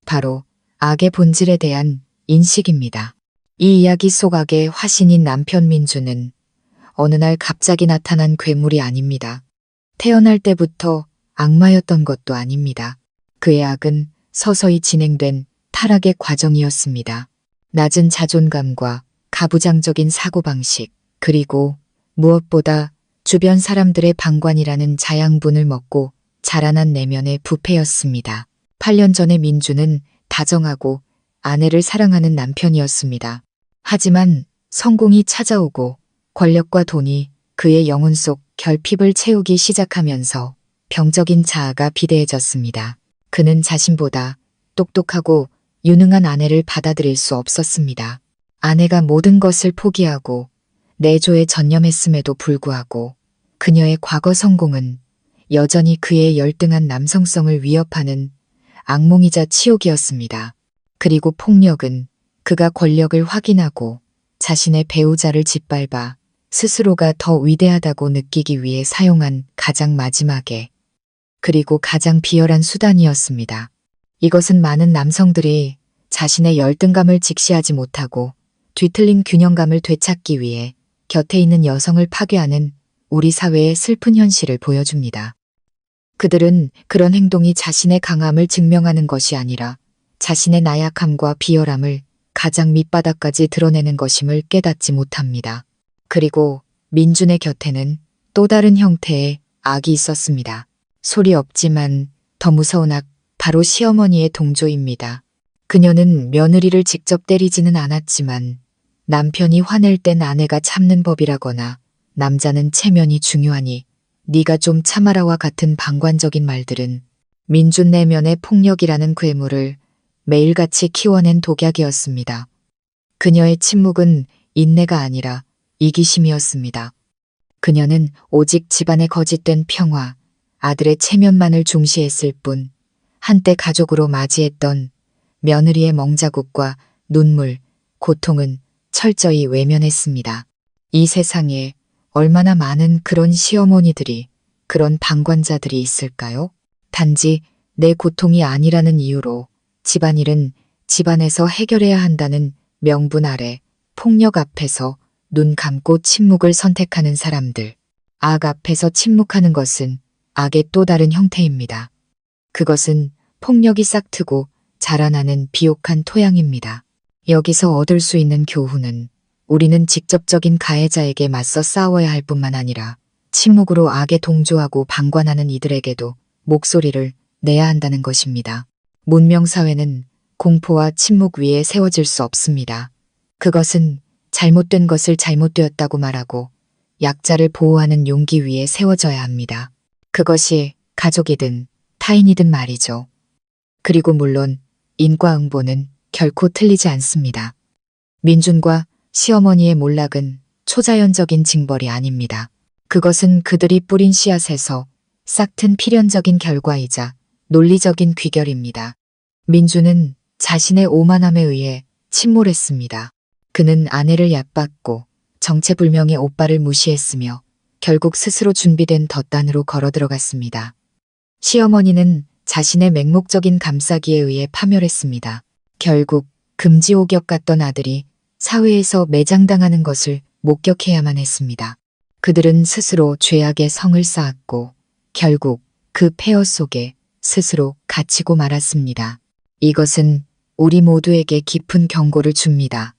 Speaker 1: 바로 악의 본질에 대한 인식입니다. 이 이야기 속 악의 화신인 남편 민주는 어느 날 갑자기 나타난 괴물이 아닙니다. 태어날 때부터 악마였던 것도 아닙니다. 그의 악은 서서히 진행된 타락의 과정이었습니다. 낮은 자존감과 가부장적인 사고방식, 그리고 무엇보다 주변 사람들의 방관이라는 자양분을 먹고 자라난 내면의 부패였습니다. 8년 전에 민주는 다정하고 아내를 사랑하는 남편이었습니다. 하지만 성공이 찾아오고 권력과 돈이 그의 영혼 속 결핍을 채우기 시작하면서 병적인 자아가 비대해졌습니다. 그는 자신보다 똑똑하고 유능한 아내를 받아들일 수 없었습니다. 아내가 모든 것을 포기하고 내조에 전념했음에도 불구하고 그녀의 과거 성공은 여전히 그의 열등한 남성성을 위협하는 악몽이자 치욕이었습니다. 그리고 폭력은 그가 권력을 확인하고 자신의 배우자를 짓밟아 스스로가 더 위대하다고 느끼기 위해 사용한 가장 마지막에 그리고 가장 비열한 수단이었습니다. 이것은 많은 남성들이 자신의 열등감을 직시하지 못하고 뒤틀린 균형감을 되찾기 위해 곁에 있는 여성을 파괴하는 우리 사회의 슬픈 현실을 보여줍니다. 그들은 그런 행동이 자신의 강함을 증명하는 것이 아니라 자신의 나약함과 비열함을 가장 밑바닥까지 드러내는 것임을 깨닫지 못합니다. 그리고 민준의 곁에는 또 다른 형태의 악이 있었습니다. 소리 없지만 더 무서운 악, 바로 시어머니의 동조입니다. 그녀는 며느리를 직접 때리지는 않았지만 남편이 화낼 땐 아내가 참는 법이라거나 남자는 체면이 중요하니 네가 좀 참아라와 같은 방관적인 말들은 민준 내면의 폭력이라는 괴물을 매일같이 키워낸 독약이었습니다. 그녀의 침묵은 인내가 아니라 이기심이었습니다. 그녀는 오직 집안의 거짓된 평화, 아들의 체면만을 중시했을 뿐 한때 가족으로 맞이했던 며느리의 멍자국과 눈물, 고통은 철저히 외면했습니다. 이 세상에 얼마나 많은 그런 시어머니들이, 그런 방관자들이 있을까요? 단지 내 고통이 아니라는 이유로 집안일은 집안에서 해결해야 한다는 명분 아래 폭력 앞에서 눈 감고 침묵을 선택하는 사람들. 악 앞에서 침묵하는 것은 악의 또 다른 형태입니다. 그것은 폭력이 싹트고 자라나는 비옥한 토양입니다. 여기서 얻을 수 있는 교훈은 우리는 직접적인 가해자에게 맞서 싸워야 할 뿐만 아니라 침묵으로 악에 동조하고 방관하는 이들에게도 목소리를 내야 한다는 것입니다. 문명사회는 공포와 침묵 위에 세워질 수 없습니다. 그것은 잘못된 것을 잘못되었다고 말하고 약자를 보호하는 용기 위에 세워져야 합니다. 그것이 가족이든 타인이든 말이죠. 그리고 물론 인과응보는 결코 틀리지 않습니다. 민준과 시어머니의 몰락은 초자연적인 징벌이 아닙니다. 그것은 그들이 뿌린 씨앗에서 싹튼 필연적인 결과이자 논리적인 귀결입니다. 민준은 자신의 오만함에 의해 침몰했습니다. 그는 아내를 얕봤고 정체불명의 오빠를 무시했으며 결국 스스로 준비된 덧단으로 걸어들어갔습니다. 시어머니는 자신의 맹목적인 감싸기에 의해 파멸했습니다. 결국 금지옥역 같던 아들이 사회에서 매장당하는 것을 목격해야만 했습니다. 그들은 스스로 죄악의 성을 쌓았고 결국 그 폐허 속에 스스로 갇히고 말았습니다. 이것은 우리 모두에게 깊은 경고를 줍니다.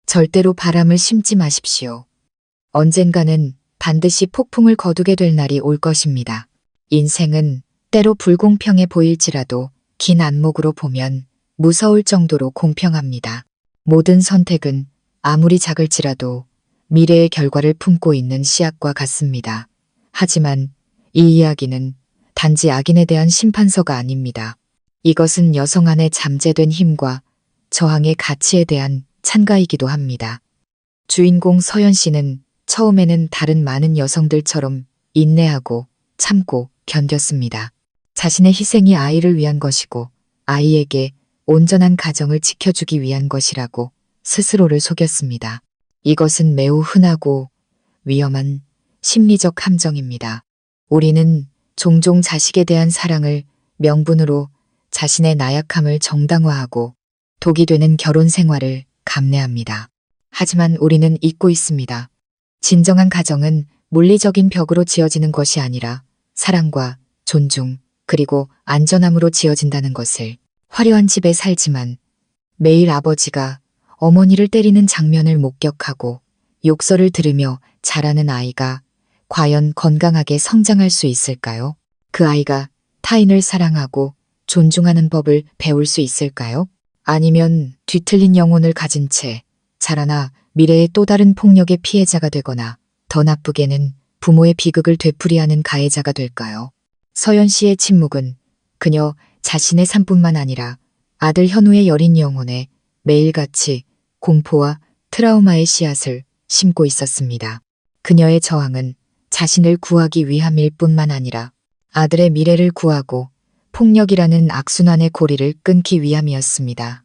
Speaker 1: 절대로 바람을 심지 마십시오. 언젠가는 반드시 폭풍을 거두게 될 날이 올 것입니다. 인생은 때로 불공평해 보일지라도 긴 안목으로 보면 무서울 정도로 공평합니다. 모든 선택은 아무리 작을지라도 미래의 결과를 품고 있는 씨앗과 같습니다. 하지만 이 이야기는 단지 악인에 대한 심판서가 아닙니다. 이것은 여성 안에 잠재된 힘과 저항의 가치에 대한 찬가이기도 합니다. 주인공 서연 씨는 처음에는 다른 많은 여성들처럼 인내하고 참고 견뎠습니다. 자신의 희생이 아이를 위한 것이고 아이에게 온전한 가정을 지켜주기 위한 것이라고 스스로를 속였습니다. 이것은 매우 흔하고 위험한 심리적 함정입니다. 우리는 종종 자식에 대한 사랑을 명분으로 자신의 나약함을 정당화하고 독이 되는 결혼 생활을 감내합니다. 하지만 우리는 잊고 있습니다. 진정한 가정은 물리적인 벽으로 지어지는 것이 아니라 사랑과 존중 그리고 안전함으로 지어진다는 것을. 화려한 집에 살지만 매일 아버지가 어머니를 때리는 장면을 목격하고 욕설을 들으며 자라는 아이가 과연 건강하게 성장할 수 있을까요? 그 아이가 타인을 사랑하고 존중하는 법을 배울 수 있을까요? 아니면 뒤틀린 영혼을 가진 채 자라나 미래의 또 다른 폭력의 피해자가 되거나 더 나쁘게는 부모의 비극을 되풀이하는 가해자가 될까요? 서연 씨의 침묵은 그녀 자신의 삶뿐만 아니라 아들 현우의 여린 영혼에 매일같이 공포와 트라우마의 씨앗을 심고 있었습니다. 그녀의 저항은 자신을 구하기 위함일 뿐만 아니라 아들의 미래를 구하고 폭력이라는 악순환의 고리를 끊기 위함이었습니다.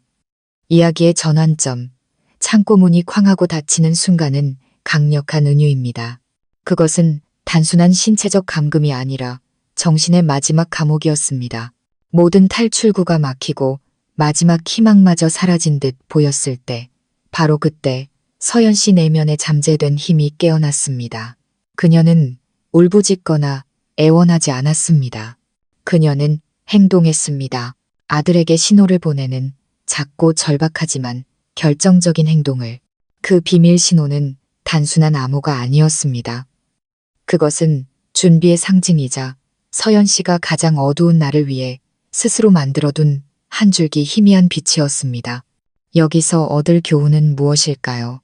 Speaker 1: 이야기의 전환점, 창고문이 쾅하고 닫히는 순간은 강력한 은유입니다. 그것은 단순한 신체적 감금이 아니라 정신의 마지막 감옥이었습니다. 모든 탈출구가 막히고 마지막 희망마저 사라진 듯 보였을 때, 바로 그때 서연 씨 내면에 잠재된 힘이 깨어났습니다. 그녀는 울부짖거나 애원하지 않았습니다. 그녀는 행동했습니다. 아들에게 신호를 보내는 작고 절박하지만 결정적인 행동을. 그 비밀 신호는 단순한 암호가 아니었습니다. 그것은 준비의 상징이자 서연 씨가 가장 어두운 날을 위해 스스로 만들어둔 한 줄기 희미한 빛이었습니다. 여기서 얻을 교훈은 무엇일까요?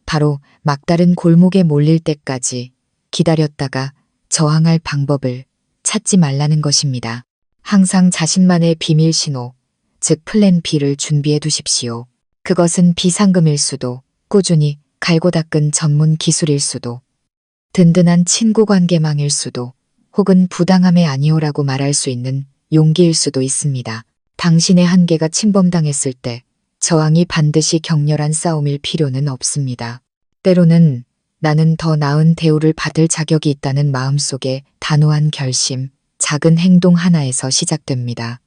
Speaker 1: 바로 막다른 골목에 몰릴 때까지 기다렸다가 저항할 방법을 찾지 말라는 것입니다. 항상 자신만의 비밀 신호, 즉 플랜 B를 준비해 두십시오. 그것은 비상금일 수도, 꾸준히 갈고 닦은 전문 기술일 수도, 든든한 친구 관계망일 수도, 혹은 부당함의 아니오라고 말할 수 있는 용기일 수도 있습니다. 당신의 한계가 침범당했을 때 저항이 반드시 격렬한 싸움일 필요는 없습니다. 때로는 나는 더 나은 대우를 받을 자격이 있다는 마음속에 단호한 결심, 작은 행동 하나에서 시작됩니다.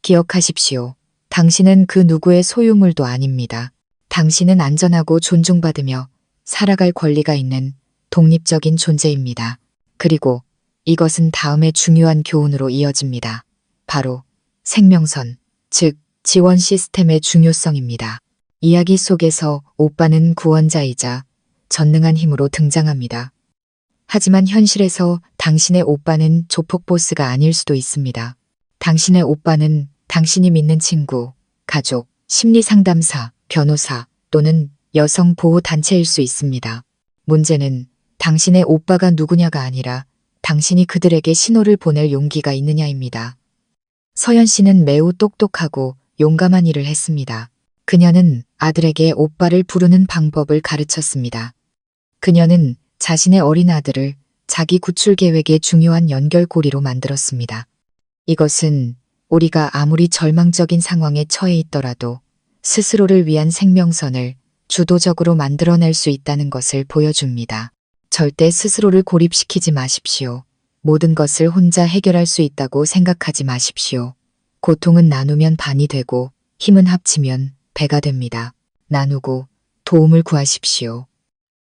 Speaker 1: 기억하십시오. 당신은 그 누구의 소유물도 아닙니다. 당신은 안전하고 존중받으며 살아갈 권리가 있는 독립적인 존재입니다. 그리고 이것은 다음의 중요한 교훈으로 이어집니다. 바로 생명선, 즉 지원 시스템의 중요성입니다. 이야기 속에서 오빠는 구원자이자 전능한 힘으로 등장합니다. 하지만 현실에서 당신의 오빠는 조폭 보스가 아닐 수도 있습니다. 당신의 오빠는 당신이 믿는 친구, 가족, 심리상담사, 변호사 또는 여성 보호 단체일 수 있습니다. 문제는 당신의 오빠가 누구냐가 아니라 당신이 그들에게 신호를 보낼 용기가 있느냐입니다. 서연 씨는 매우 똑똑하고 용감한 일을 했습니다. 그녀는 아들에게 오빠를 부르는 방법을 가르쳤습니다. 그녀는 자신의 어린 아들을 자기 구출 계획의 중요한 연결고리로 만들었습니다. 이것은 우리가 아무리 절망적인 상황에 처해 있더라도 스스로를 위한 생명선을 주도적으로 만들어낼 수 있다는 것을 보여줍니다. 절대 스스로를 고립시키지 마십시오. 모든 것을 혼자 해결할 수 있다고 생각하지 마십시오. 고통은 나누면 반이 되고 힘은 합치면 배가 됩니다. 나누고 도움을 구하십시오.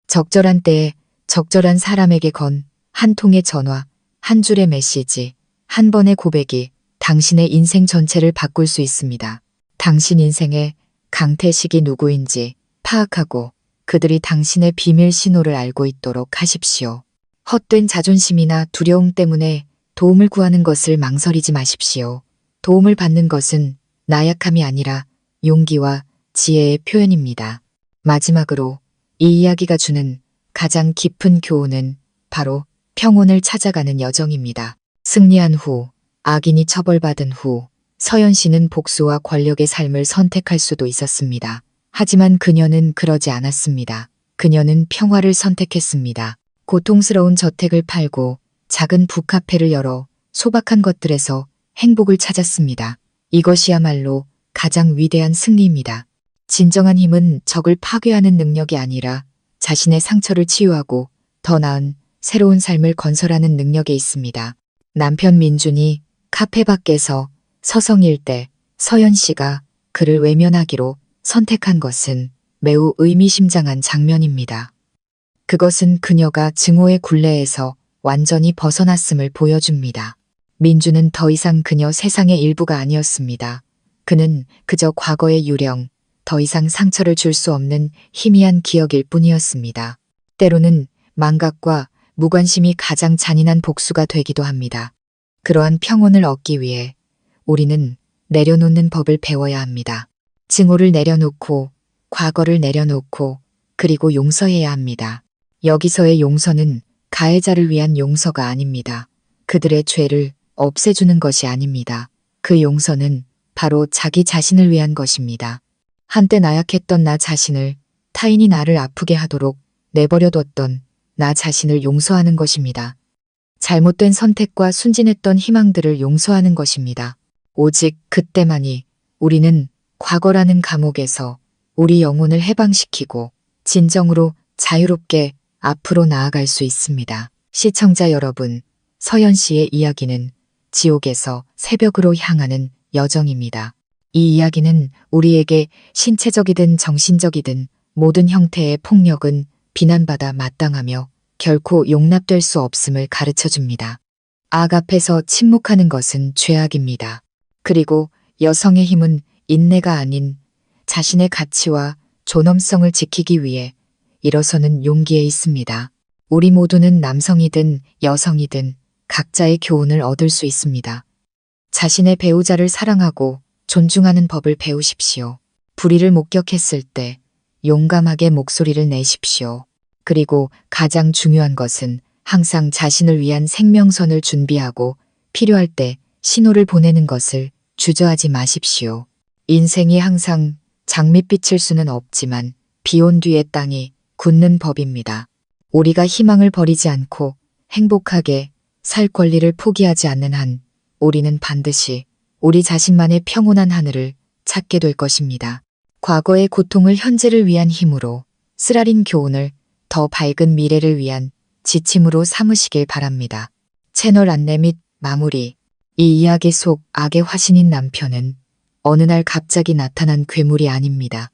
Speaker 1: 적절한 때에 적절한 사람에게 건 한 통의 전화, 한 줄의 메시지, 한 번의 고백이 당신의 인생 전체를 바꿀 수 있습니다. 당신 인생의 강태식이 누구인지 파악하고 그들이 당신의 비밀 신호를 알고 있도록 하십시오. 헛된 자존심이나 두려움 때문에 도움을 구하는 것을 망설이지 마십시오. 도움을 받는 것은 나약함이 아니라 용기와 지혜의 표현입니다. 마지막으로 이 이야기가 주는 가장 깊은 교훈은 바로 평온을 찾아가는 여정입니다. 승리한 후, 악인이 처벌받은 후, 서연 씨는 복수와 권력의 삶을 선택할 수도 있었습니다. 하지만 그녀는 그러지 않았습니다. 그녀는 평화를 선택했습니다. 고통스러운 저택을 팔고 작은 북카페를 열어 소박한 것들에서 행복을 찾았습니다. 이것이야말로 가장 위대한 승리입니다. 진정한 힘은 적을 파괴하는 능력이 아니라 자신의 상처를 치유하고 더 나은 새로운 삶을 건설하는 능력에 있습니다. 남편 민준이 카페 밖에서 서성일 때 서연 씨가 그를 외면하기로 선택한 것은 매우 의미심장한 장면입니다. 그것은 그녀가 증오의 굴레에서 완전히 벗어났음을 보여줍니다. 민준은 더 이상 그녀 세상의 일부가 아니었습니다. 그는 그저 과거의 유령, 더 이상 상처를 줄 수 없는 희미한 기억일 뿐이었습니다. 때로는 망각과 무관심이 가장 잔인한 복수가 되기도 합니다. 그러한 평온을 얻기 위해 우리는 내려놓는 법을 배워야 합니다. 증오를 내려놓고 과거를 내려놓고 그리고 용서해야 합니다. 여기서의 용서는 가해자를 위한 용서가 아닙니다. 그들의 죄를 없애주는 것이 아닙니다. 그 용서는 바로 자기 자신을 위한 것입니다. 한때 나약했던 나 자신을 타인이 나를 아프게 하도록 내버려뒀던 나 자신을 용서하는 것입니다. 잘못된 선택과 순진했던 희망들을 용서하는 것입니다. 오직 그때만이 우리는 과거라는 감옥에서 우리 영혼을 해방시키고 진정으로 자유롭게 앞으로 나아갈 수 있습니다. 시청자 여러분, 서연 씨의 이야기는 지옥에서 새벽으로 향하는 여정입니다. 이 이야기는 우리에게 신체적이든 정신적이든 모든 형태의 폭력은 비난받아 마땅하며 결코 용납될 수 없음을 가르쳐줍니다. 악 앞에서 침묵하는 것은 죄악입니다. 그리고 여성의 힘은 인내가 아닌 자신의 가치와 존엄성을 지키기 위해 일어서는 용기에 있습니다. 우리 모두는 남성이든 여성이든 각자의 교훈을 얻을 수 있습니다. 자신의 배우자를 사랑하고 존중하는 법을 배우십시오. 불의를 목격했을 때 용감하게 목소리를 내십시오. 그리고 가장 중요한 것은 항상 자신을 위한 생명선을 준비하고 필요할 때 신호를 보내는 것을 주저하지 마십시오. 인생이 항상 장밋빛일 수는 없지만 비온 뒤에 땅이 굳는 법입니다. 우리가 희망을 버리지 않고 행복하게 살 권리를 포기하지 않는 한 우리는 반드시 우리 자신만의 평온한 하늘을 찾게 될 것입니다. 과거의 고통을 현재를 위한 힘으로, 쓰라린 교훈을 더 밝은 미래를 위한 지침으로 삼으시길 바랍니다. 채널 안내 및 마무리. 이 이야기 속 악의 화신인 남편은 어느 날 갑자기 나타난 괴물이 아닙니다.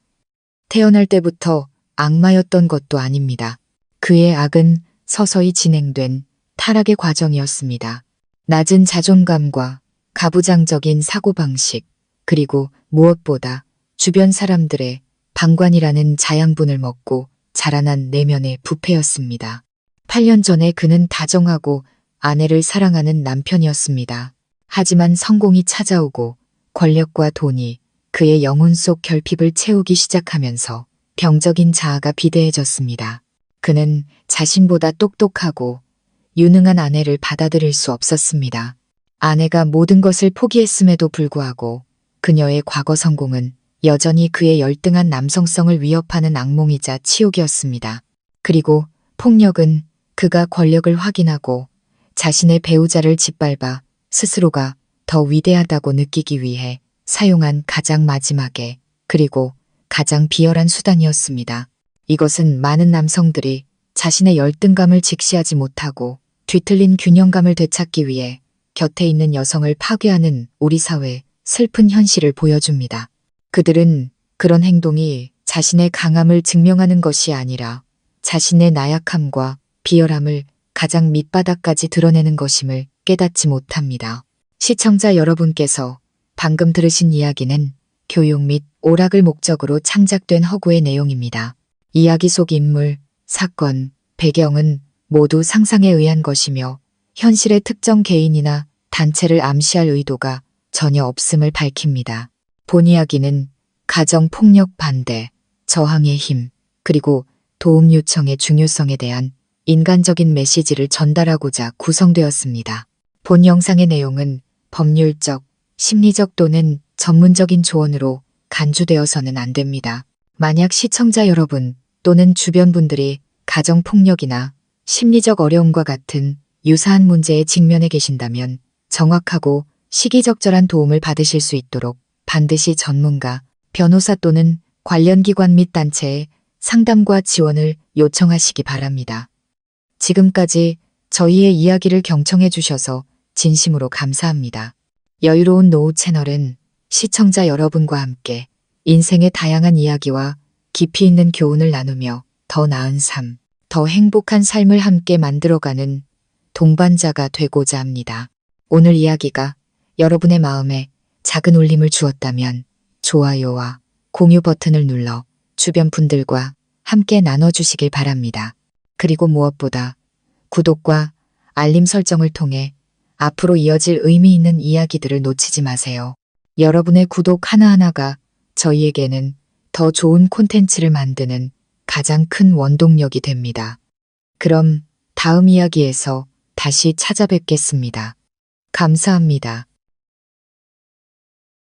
Speaker 1: 태어날 때부터 악마였던 것도 아닙니다. 그의 악은 서서히 진행된 타락의 과정이었습니다. 낮은 자존감과 가부장적인 사고방식, 그리고 무엇보다 주변 사람들의 방관이라는 자양분을 먹고 자라난 내면의 부패였습니다. 8년 전에 그는 다정하고 아내를 사랑하는 남편이었습니다. 하지만 성공이 찾아오고 권력과 돈이 그의 영혼 속 결핍을 채우기 시작하면서 병적인 자아가 비대해졌습니다. 그는 자신보다 똑똑하고 유능한 아내를 받아들일 수 없었습니다. 아내가 모든 것을 포기했음에도 불구하고 그녀의 과거 성공은 여전히 그의 열등한 남성성을 위협하는 악몽이자 치욕이었습니다. 그리고 폭력은 그가 권력을 확인하고 자신의 배우자를 짓밟아 스스로가 더 위대하다고 느끼기 위해 사용한 가장 마지막에 그리고 가장 비열한 수단이었습니다. 이것은 많은 남성들이 자신의 열등감을 직시하지 못하고 뒤틀린 균형감을 되찾기 위해 곁에 있는 여성을 파괴하는 우리 사회의 슬픈 현실을 보여줍니다. 그들은 그런 행동이 자신의 강함을 증명하는 것이 아니라 자신의 나약함과 비열함을 가장 밑바닥까지 드러내는 것임을 깨닫지 못합니다. 시청자 여러분께서 방금 들으신 이야기는 교육 및 오락을 목적으로 창작된 허구의 내용입니다. 이야기 속 인물, 사건, 배경은 모두 상상에 의한 것이며 현실의 특정 개인이나 단체를 암시할 의도가 전혀 없음을 밝힙니다. 본 이야기는 가정폭력 반대, 저항의 힘, 그리고 도움 요청의 중요성에 대한 인간적인 메시지를 전달하고자 구성되었습니다. 본 영상의 내용은 법률적, 심리적 또는 전문적인 조언으로 간주되어서는 안 됩니다. 만약 시청자 여러분 또는 주변 분들이 가정폭력이나 심리적 어려움과 같은 유사한 문제에 직면해 계신다면 정확하고 시기적절한 도움을 받으실 수 있도록 반드시 전문가, 변호사 또는 관련 기관 및 단체에 상담과 지원을 요청하시기 바랍니다. 지금까지 저희의 이야기를 경청해 주셔서 진심으로 감사합니다. 여유로운 노후 채널은 시청자 여러분과 함께 인생의 다양한 이야기와 깊이 있는 교훈을 나누며 더 나은 삶, 더 행복한 삶을 함께 만들어가는 동반자가 되고자 합니다. 오늘 이야기가 여러분의 마음에 작은 울림을 주었다면 좋아요와 공유 버튼을 눌러 주변 분들과 함께 나눠주시길 바랍니다. 그리고 무엇보다 구독과 알림 설정을 통해 앞으로 이어질 의미 있는 이야기들을 놓치지 마세요. 여러분의 구독 하나하나가 저희에게는 더 좋은 콘텐츠를 만드는 가장 큰 원동력이 됩니다. 그럼 다음 이야기에서 다시 찾아뵙겠습니다. 감사합니다.